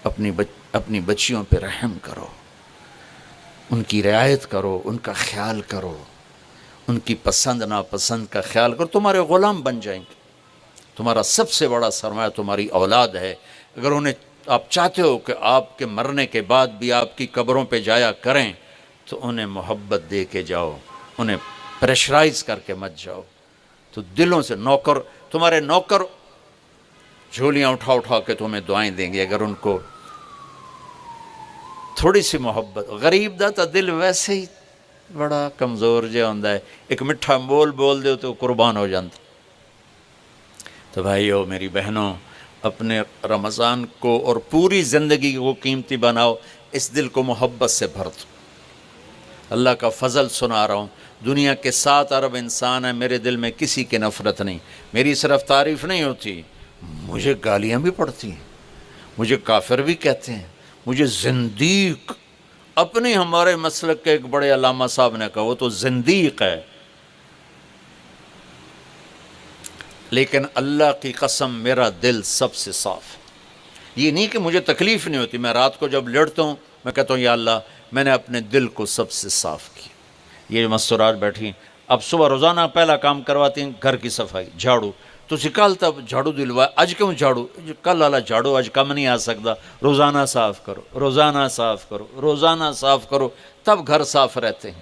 اپنی بچیوں پہ رحم کرو، ان کی رعایت کرو، ان کا خیال کرو، ان کی پسند ناپسند کا خیال کرو، تمہارے غلام بن جائیں گے۔ تمہارا سب سے بڑا سرمایہ تمہاری اولاد ہے۔ اگر انہیں آپ چاہتے ہو کہ آپ کے مرنے کے بعد بھی آپ کی قبروں پہ جایا کریں تو انہیں محبت دے کے جاؤ، انہیں پریشرائز کر کے مت جاؤ۔ تو دلوں سے تمہارے نوکر جھولیاں اٹھا کے تمہیں دعائیں دیں گے اگر ان کو تھوڑی سی محبت۔ غریب دا تو دل ویسے ہی بڑا کمزور جہا ہوندا ہے، ایک میٹھا بول دے تو قربان ہو جاتا۔ تو بھائیو میری بہنوں، اپنے رمضان کو اور پوری زندگی کو قیمتی بناؤ، اس دل کو محبت سے بھر دو۔ اللہ کا فضل سنا رہا ہوں، دنیا کے 7 ارب انسان ہیں، میرے دل میں کسی کی نفرت نہیں، میری صرف تعریف نہیں ہوتی، مجھے گالیاں بھی پڑتی ہیں، مجھے کافر بھی کہتے ہیں، مجھے زندیق اپنے ہمارے مسلک کے ایک بڑے علامہ صاحب نے کہا وہ تو زندیق ہے، لیکن اللہ کی قسم میرا دل سب سے صاف ہے۔ یہ نہیں کہ مجھے تکلیف نہیں ہوتی، میں رات کو جب لیٹتا ہوں میں کہتا ہوں یا اللہ میں نے اپنے دل کو سب سے صاف کیا۔ یہ مستورات بیٹھی ہیں، اب صبح روزانہ پہلا کام کرواتی ہیں گھر کی صفائی، جھاڑو، تو کل تب جھاڑو دلوایا، اج کیوں جھاڑو، کل والا جھاڑو اج کم نہیں آ سکتا، روزانہ صاف کرو، روزانہ صاف کرو، روزانہ صاف کرو، تب گھر صاف رہتے ہیں۔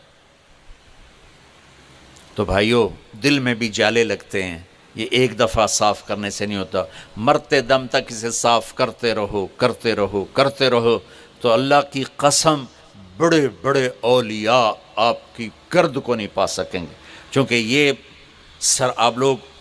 تو بھائیو دل میں بھی جالے لگتے ہیں، یہ ایک دفعہ صاف کرنے سے نہیں ہوتا، مرتے دم تک اسے صاف کرتے رہو کرتے رہو کرتے رہو، تو اللہ کی قسم بڑے بڑے اولیاء آپ کی گرد کو نہیں پا سکیں گے، چونکہ یہ آپ لوگ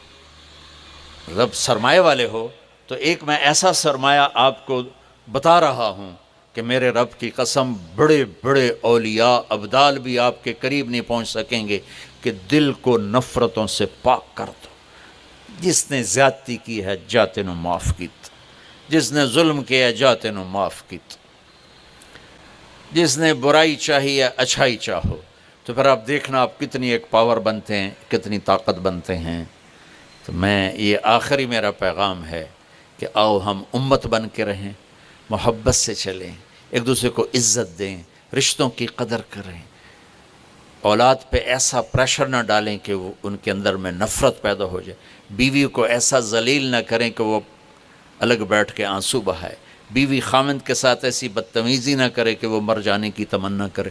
رب سرمایہ والے ہو، تو ایک میں ایسا سرمایہ آپ کو بتا رہا ہوں کہ میرے رب کی قسم بڑے بڑے اولیاء ابدال بھی آپ کے قریب نہیں پہنچ سکیں گے کہ دل کو نفرتوں سے پاک کر دو۔ جس نے زیادتی کی ہے جاتے نو معاف کیت، جس نے ظلم کیا ہے جاتے نو معاف کیت، جس نے برائی چاہی ہے اچھائی چاہو، تو پھر آپ دیکھنا آپ کتنی ایک پاور بنتے ہیں، کتنی طاقت بنتے ہیں۔ تو میں یہ آخری میرا پیغام ہے کہ آؤ ہم امت بن کے رہیں، محبت سے چلیں، ایک دوسرے کو عزت دیں، رشتوں کی قدر کریں، اولاد پہ ایسا پریشر نہ ڈالیں کہ وہ ان کے اندر میں نفرت پیدا ہو جائے، بیوی کو ایسا ذلیل نہ کریں کہ وہ الگ بیٹھ کے آنسو بہائے، بیوی خامند کے ساتھ ایسی بدتمیزی نہ کرے کہ وہ مر جانے کی تمنا کرے،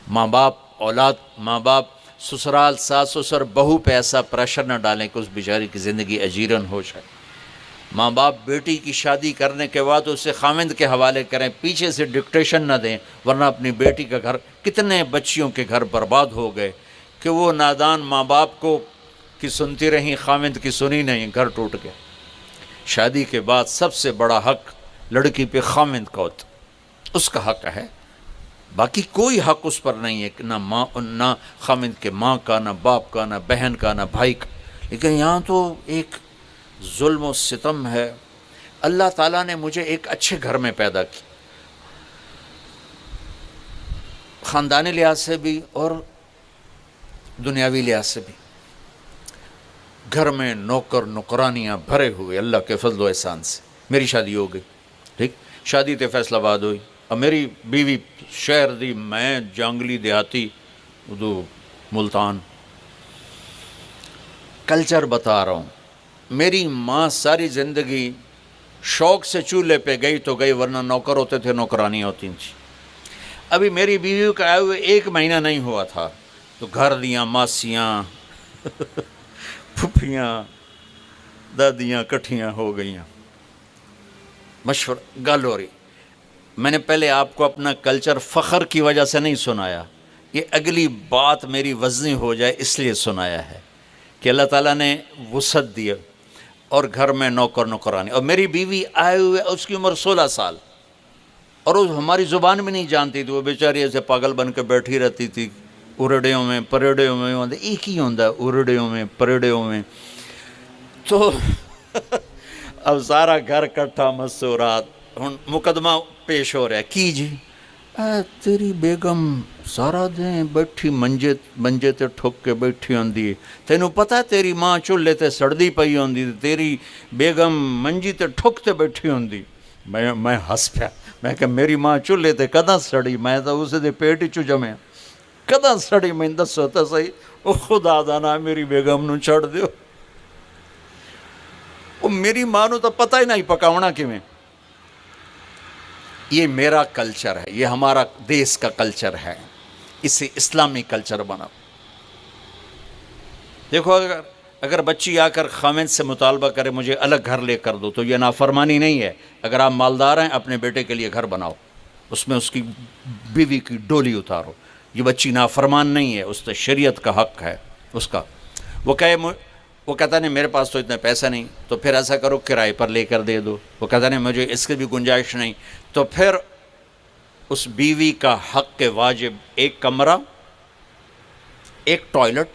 ماں باپ سسرال ساس سسر بہو پہ ایسا پریشر نہ ڈالیں کہ اس بیچاری کی زندگی اجیرن ہو جائے، ماں باپ بیٹی کی شادی کرنے کے بعد اسے خامند کے حوالے کریں، پیچھے سے ڈکٹیشن نہ دیں، ورنہ اپنی بیٹی کا گھر، کتنے بچیوں کے گھر برباد ہو گئے کہ وہ نادان ماں باپ کی سنتی رہیں، خامند کی سنی نہیں، گھر ٹوٹ گیا۔ شادی کے بعد سب سے بڑا حق لڑکی پہ خامند کا ہوتا، اس کا حق ہے، باقی کوئی حق اس پر نہیں ہے، نہ خامند کے ماں کا، نہ باپ کا، نہ بہن کا، نہ بھائی کا۔ لیکن یہاں تو ایک ظلم و ستم ہے۔ اللہ تعالیٰ نے مجھے ایک اچھے گھر میں پیدا کی، خاندانی لحاظ سے بھی اور دنیاوی لحاظ سے بھی، گھر میں نوکر نوکرانیاں بھرے ہوئے اللہ کے فضل و احسان سے۔ میری شادی ہو گئی، ٹھیک، شادی تے فیصلہ آباد ہوئی، اور میری بیوی شہر دی، میں جانگلی دیہاتی اردو ملتان۔ کلچر بتا رہا ہوں، میری ماں ساری زندگی شوق سے چولہے پہ گئی تو گئی، ورنہ نوکر ہوتے تھے، نوکرانیاں ہوتی تھیں۔ ابھی میری بیوی کا آئے ہوئے 1 مہینہ نہیں ہوا تھا تو گھر دیاں ماسیاں پھپھیاں دادیاں کٹھیاں ہو گئیاں، مشورہ گل ہو رہی۔ میں نے پہلے آپ کو اپنا کلچر فخر کی وجہ سے نہیں سنایا، یہ اگلی بات میری وزنی ہو جائے اس لیے سنایا ہے کہ اللہ تعالیٰ نے وسعت دیا، اور گھر میں نوکر نوکرانی، اور میری بیوی آئے ہوئے اس کی عمر 16 سال، اور وہ ہماری زبان بھی نہیں جانتی تھی، وہ بیچاری ایسے پاگل بن کے بیٹھی رہتی تھی، ارڑیوں میں پریڑیوں میں، ایک ہی ہوندہ ہے ارڑیوں میں پریڑیوں میں۔ تو اب سارا گھر کٹھا مستورات، ہن مقدمہ پیش ہو رہا ہے، کی جی تیری بیگم سارا دن بیٹھی منجے تے ٹھک کے بیٹھی ہوندی، تینوں پتہ ہے تیری ماں چولہے تے سڑدی پئی ہوندی، تیری بیگم منجی تے ٹھک تے بیٹھی ہوندی۔ میں ہس پیا، میں کہ میری ماں چولہے تے کداں سڑی، میں تو اسے دے پیٹ چ جمیا، کداں سڑی میں دسو تے صحیح، او خدا دا نام میری بیگم نو چھڑ دیو، او میری ماں نو تو پتہ ہی نہیں پکاونا کیویں۔ یہ میرا کلچر ہے، یہ ہمارا دیس کا کلچر ہے، اسے اسلامی کلچر بنا۔ دیکھو اگر بچی آ کر خامند سے مطالبہ کرے مجھے الگ گھر لے کر دو، تو یہ نافرمانی نہیں ہے۔ اگر آپ مالدار ہیں اپنے بیٹے کے لیے گھر بناؤ، اس میں اس کی بیوی کی ڈولی اتارو، یہ بچی نافرمان نہیں ہے، اس سے شریعت کا حق ہے اس کا۔ وہ کہتا نہیں میرے پاس تو اتنے پیسہ نہیں، تو پھر ایسا کرو کرائے پر لے کر دے دو۔ وہ کہتا نہیں مجھے اس کی بھی گنجائش نہیں، تو پھر اس بیوی کا حق واجب 1 کمرہ، 1 ٹوائلٹ،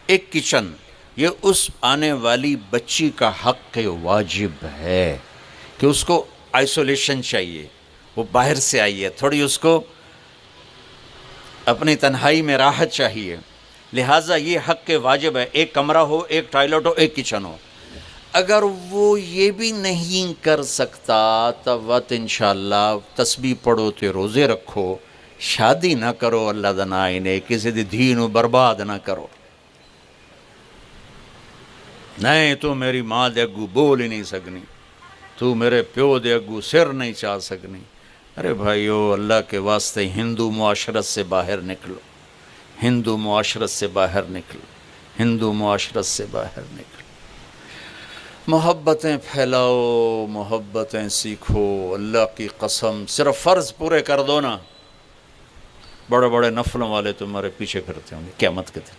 1 کچن، یہ اس آنے والی بچی کا حق واجب ہے کہ اس کو آئسولیشن چاہیے، وہ باہر سے آئی ہے، تھوڑی اس کو اپنی تنہائی میں راحت چاہیے، لہٰذا یہ حق کے واجب ہے، ایک کمرہ ہو، ایک ٹوائلٹ ہو، ایک کچن ہو۔ اگر وہ یہ بھی نہیں کر سکتا تب وقت انشاءاللہ تسبیح پڑھو تے روزے رکھو، شادی نہ کرو اللہ دا نائی نے، کسی دی دھی نو برباد نہ کرو۔ نہیں تو میری ماں دے اگو بول ہی نہیں سکنی، تو میرے پیو دے اگو سر نہیں چاہ سکنی۔ ارے بھائیو، اللہ کے واسطے ہندو معاشرت سے باہر نکلو، ہندو معاشرت سے باہر نکلو، ہندو معاشرت سے باہر نکلو۔ محبتیں پھیلاؤ، محبتیں سیکھو، اللہ کی قسم صرف فرض پورے کر دو نا، بڑے بڑے نفلوں والے تمہارے پیچھے پھرتے ہوں گے قیامت کے دن۔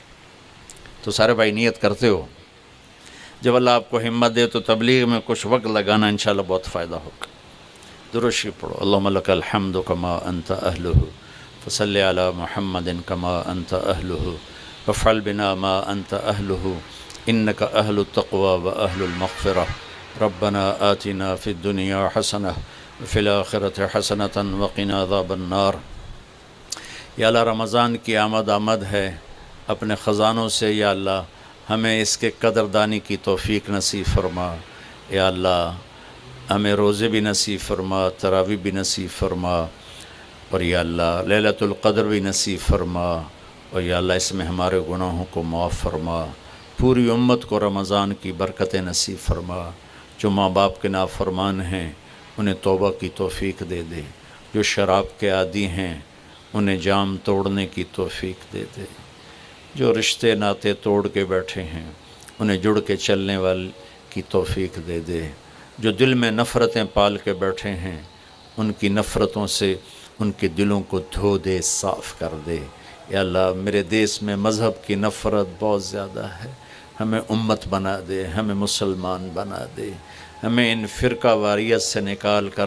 تو سارے بھائی نیت کرتے ہو، جب اللہ آپ کو ہمت دے تو تبلیغ میں کچھ وقت لگانا، انشاءاللہ بہت فائدہ ہوگا۔ درود شریف پڑھو، اللہم لک الحمد کما انت اہلہ، فصلی علی محمد کما انت اہلہ، وافعل بنا ما انت اہلہ، انک اہل التقوی و اہل المغفرہ، ربنا آتنا فی الدنیا حسنہ وفی الآخرۃ حسنۃ وقنا عذاب النار۔ یا اللہ، رمضان کی آمد ہے، اپنے خزانوں سے یا اللہ ہمیں اس کے قدردانی کی توفیق نصیب فرما۔ یا اللہ ہمیں روزے بھی نصیب فرما، تراویح بھی نصیب فرما، اور یا اللہ لیلۃ القدر بھی نصیب فرما، اور یا اللہ اس میں ہمارے گناہوں کو معاف فرما۔ پوری امت کو رمضان کی برکتیں نصیب فرما۔ جو ماں باپ کے نافرمان ہیں انہیں توبہ کی توفیق دے دے، جو شراب کے عادی ہیں انہیں جام توڑنے کی توفیق دے دے، جو رشتے ناتے توڑ کے بیٹھے ہیں انہیں جڑ کے چلنے والی کی توفیق دے دے، جو دل میں نفرتیں پال کے بیٹھے ہیں ان کی نفرتوں سے ان کے دلوں کو دھو دے، صاف کر دے۔ یا اللہ میرے دیس میں مذہب کی نفرت بہت زیادہ ہے، ہمیں امت بنا دے، ہمیں مسلمان بنا دے، ہمیں ان فرقہ واریت سے نکال کر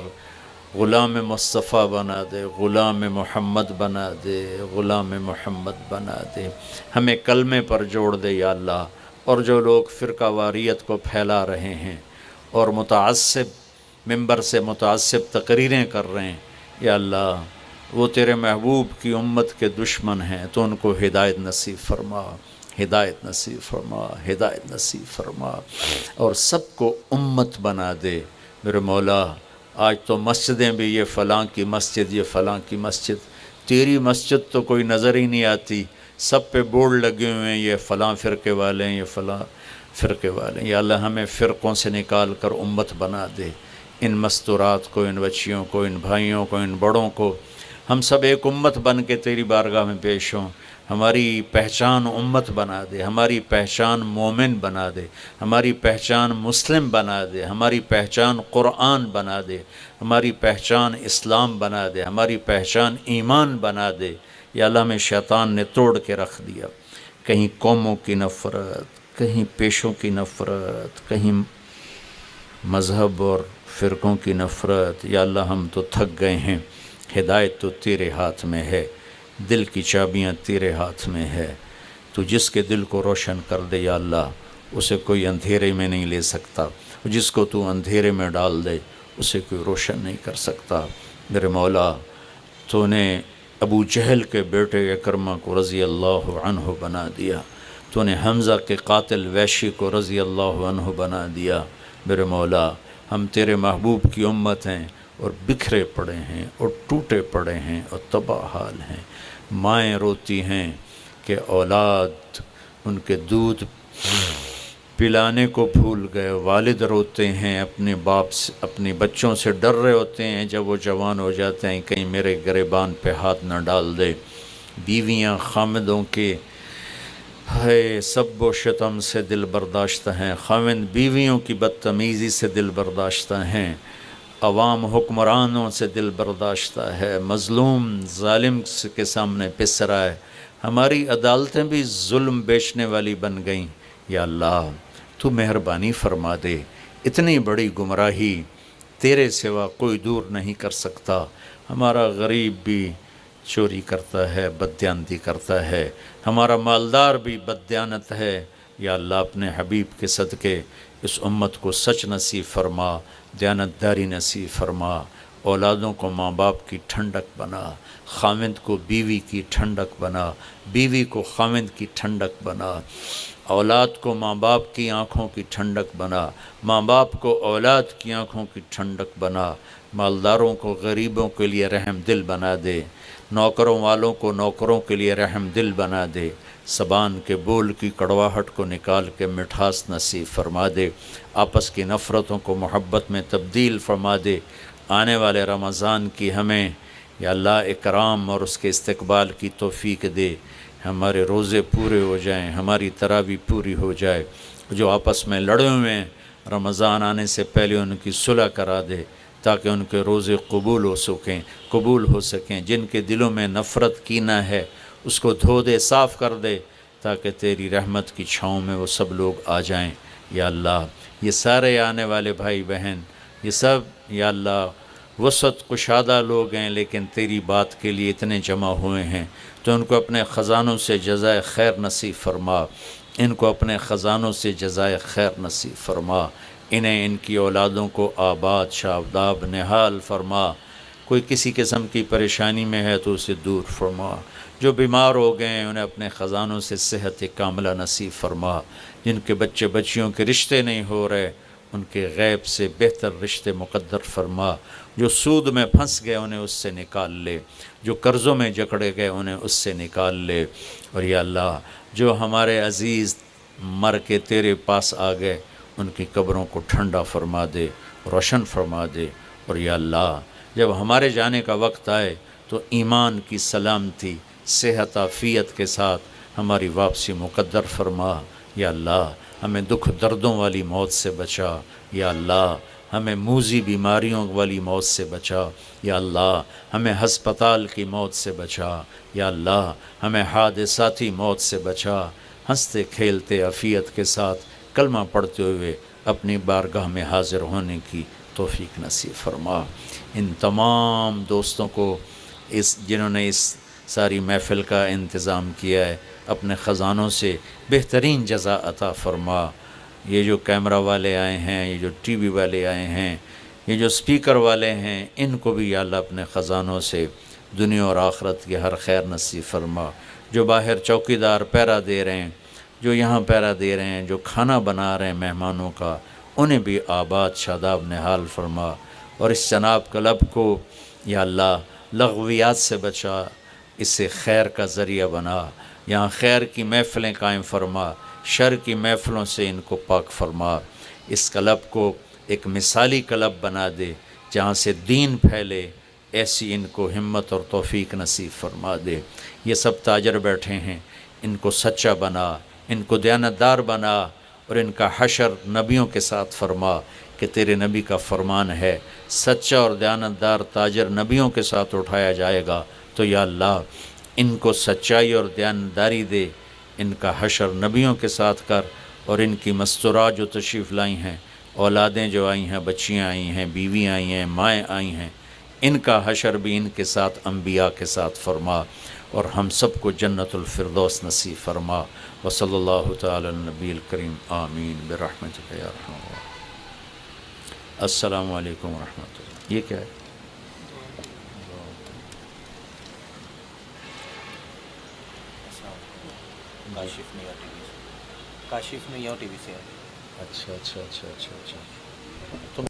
غلام مصطفیٰ بنا دے، غلام محمد بنا دے، غلام محمد بنا دے، ہمیں کلمے پر جوڑ دے یا اللہ۔ اور جو لوگ فرقہ واریت کو پھیلا رہے ہیں اور متعصب ممبر سے متعصب تقریریں کر رہے ہیں، یا اللہ وہ تیرے محبوب کی امت کے دشمن ہیں، تو ان کو ہدایت نصیب فرما، ہدایت نصیب فرما، ہدایت نصیب فرما، اور سب کو امت بنا دے میرے مولا۔ آج تو مسجدیں بھی یہ فلاں کی مسجد، یہ فلاں کی مسجد، تیری مسجد تو کوئی نظر ہی نہیں آتی، سب پہ بورڈ لگے ہوئے ہیں یہ فلاں فرقے والے ہیں، یہ فلاں فرقے والے ہیں۔ یا اللہ ہمیں فرقوں سے نکال کر امت بنا دے، ان مستورات کو، ان بچیوں کو، ان بھائیوں کو، ان بڑوں کو، ہم سب ایک امت بن کے تیری بارگاہ میں پیش ہوں۔ ہماری پہچان امت بنا دے، ہماری پہچان مومن بنا دے، ہماری پہچان مسلم بنا دے، ہماری پہچان قرآن بنا دے، ہماری پہچان اسلام بنا دے، ہماری پہچان ایمان بنا دے۔ یا اللہ ہمیں شیطان نے توڑ کے رکھ دیا، کہیں قوموں کی نفرت، کہیں پیشوں کی نفرت، کہیں مذہب اور فرقوں کی نفرت۔ یا اللہ ہم تو تھک گئے ہیں، ہدایت تو تیرے ہاتھ میں ہے، دل کی چابیاں تیرے ہاتھ میں ہے، تو جس کے دل کو روشن کر دے یا اللہ اسے کوئی اندھیرے میں نہیں لے سکتا، جس کو تو اندھیرے میں ڈال دے اسے کوئی روشن نہیں کر سکتا۔ میرے مولا تو نے ابو جہل کے بیٹے اکرمہ کو رضی اللہ عنہ بنا دیا، تو نے حمزہ کے قاتل وحشی کو رضی اللہ عنہ بنا دیا۔ میرے مولا ہم تیرے محبوب کی امت ہیں اور بکھرے پڑے ہیں اور ٹوٹے پڑے ہیں اور تباہ حال ہیں۔ مائیں روتی ہیں کہ اولاد ان کے دودھ پلانے کو بھول گئے، والد روتے ہیں اپنے باپ سے، اپنے بچوں سے ڈر رہے ہوتے ہیں جب وہ جوان ہو جاتے ہیں کہیں میرے گریبان پہ ہاتھ نہ ڈال دے۔ بیویاں خامدوں کے ہے سب و شتم سے دل برداشتہ ہیں، خاوند بیویوں کی بدتمیزی سے دل برداشتہ ہیں، عوام حکمرانوں سے دل برداشتہ ہے، مظلوم ظالم کے سامنے پس رہا ہے، ہماری عدالتیں بھی ظلم بیچنے والی بن گئیں۔ یا اللہ تو مہربانی فرما دے، اتنی بڑی گمراہی تیرے سوا کوئی دور نہیں کر سکتا۔ ہمارا غریب بھی چوری کرتا ہے، بددیانتی کرتا ہے، ہمارا مالدار بھی بددیانت ہے۔ یا اللہ اپنے حبیب کے صدقے اس امت کو سچ نصیب فرما، دیانتداری نصیب فرما، اولادوں کو ماں باپ کی ٹھنڈک بنا، خاوند کو بیوی کی ٹھنڈک بنا، بیوی کو خاوند کی ٹھنڈک بنا، اولاد کو ماں باپ کی آنکھوں کی ٹھنڈک بنا، ماں باپ کو اولاد کی آنکھوں کی ٹھنڈک بنا، مالداروں کو غریبوں کے لیے رحم دل بنا دے، نوکروں والوں کو نوکروں کے لیے رحم دل بنا دے، زبان کے بول کی کڑواہٹ کو نکال کے مٹھاس نصیب فرما دے، آپس کی نفرتوں کو محبت میں تبدیل فرما دے، آنے والے رمضان کی ہمیں یا اللہ اکرام اور اس کے استقبال کی توفیق دے، ہمارے روزے پورے ہو جائیں، ہماری تراویح پوری ہو جائے، جو آپس میں لڑے ہوئے ہیں رمضان آنے سے پہلے ان کی صلح کرا دے تاکہ ان کے روزے قبول ہو سکیں، جن کے دلوں میں نفرت کینہ ہے اس کو دھو دے، صاف کر دے، تاکہ تیری رحمت کی چھاؤں میں وہ سب لوگ آ جائیں یا اللہ۔ یہ سارے آنے والے بھائی بہن، یہ سب یا اللہ وسعت کشادہ لوگ ہیں، لیکن تیری بات کے لیے اتنے جمع ہوئے ہیں، تو ان کو اپنے خزانوں سے جزائے خیر نصیب فرما، ان کو اپنے خزانوں سے جزائے خیر نصیب فرما، انہیں ان کی اولادوں کو آباد شاداب نہال فرما، کوئی کسی قسم کی پریشانی میں ہے تو اسے دور فرما، جو بیمار ہو گئے ہیں انہیں اپنے خزانوں سے صحت کاملہ نصیب فرما، جن کے بچے بچیوں کے رشتے نہیں ہو رہے ان کے غیب سے بہتر رشتے مقدر فرما، جو سود میں پھنس گئے انہیں اس سے نکال لے، جو قرضوں میں جکڑے گئے انہیں اس سے نکال لے، اور یا اللہ جو ہمارے عزیز مر کے تیرے پاس آ گئے ان کی قبروں کو ٹھنڈا فرما دے، روشن فرما دے، اور یا اللہ جب ہمارے جانے کا وقت آئے تو ایمان کی سلامتی صحت عافیت کے ساتھ ہماری واپسی مقدر فرما، یا اللہ ہمیں دکھ دردوں والی موت سے بچا، یا اللہ ہمیں موذی بیماریوں والی موت سے بچا، یا اللہ ہمیں ہسپتال کی موت سے بچا، یا اللہ ہمیں حادثاتی موت سے بچا، ہنستے کھیلتے عافیت کے ساتھ کلمہ پڑھتے ہوئے اپنی بارگاہ میں حاضر ہونے کی توفیق نصیب فرما۔ ان تمام دوستوں کو جنہوں نے اس ساری محفل کا انتظام کیا ہے اپنے خزانوں سے بہترین جزا عطا فرما، یہ جو کیمرہ والے آئے ہیں، یہ جو ٹی وی والے آئے ہیں، یہ جو سپیکر والے ہیں، ان کو بھی یا اللہ اپنے خزانوں سے دنیا اور آخرت کی ہر خیر نصیب فرما، جو باہر چوکیدار پہرا دے رہے ہیں، جو یہاں پہرا دے رہے ہیں، جو کھانا بنا رہے ہیں مہمانوں کا، انہیں بھی آباد شاداب نہال فرما، اور اس جناب کلب کو یا اللہ لغویات سے بچا، اس سے خیر کا ذریعہ بنا، یہاں خیر کی محفلیں قائم فرما، شر کی محفلوں سے ان کو پاک فرما، اس کلب کو ایک مثالی کلب بنا دے جہاں سے دین پھیلے، ایسی ان کو ہمت اور توفیق نصیب فرما دے۔ یہ سب تاجر بیٹھے ہیں، ان کو سچا بنا، ان کو دیانتدار بنا، اور ان کا حشر نبیوں کے ساتھ فرما کہ تیرے نبی کا فرمان ہے سچا اور دیانتدار تاجر نبیوں کے ساتھ اٹھایا جائے گا، تو یا اللہ ان کو سچائی اور دیانتداری دے، ان کا حشر نبیوں کے ساتھ کر، اور ان کی مستورات جو تشریف لائی ہیں، اولادیں جو آئی ہیں، بچیاں آئی ہیں، بیویاں آئی ہیں، مائیں آئی ہیں، ان کا حشر بھی ان کے ساتھ انبیاء کے ساتھ فرما، اور ہم سب کو جنت الفردوس نصیب فرما۔ وصلی اللہ تعالی النبی الکریم آمین برحمتک یا ارحم الراحمین۔ السلام علیکم ورحمۃ اللہ۔ یہ کیا ہے؟ کاشف میں یا ٹی وی سے اچھا اچھا اچھا اچھا اچھا تم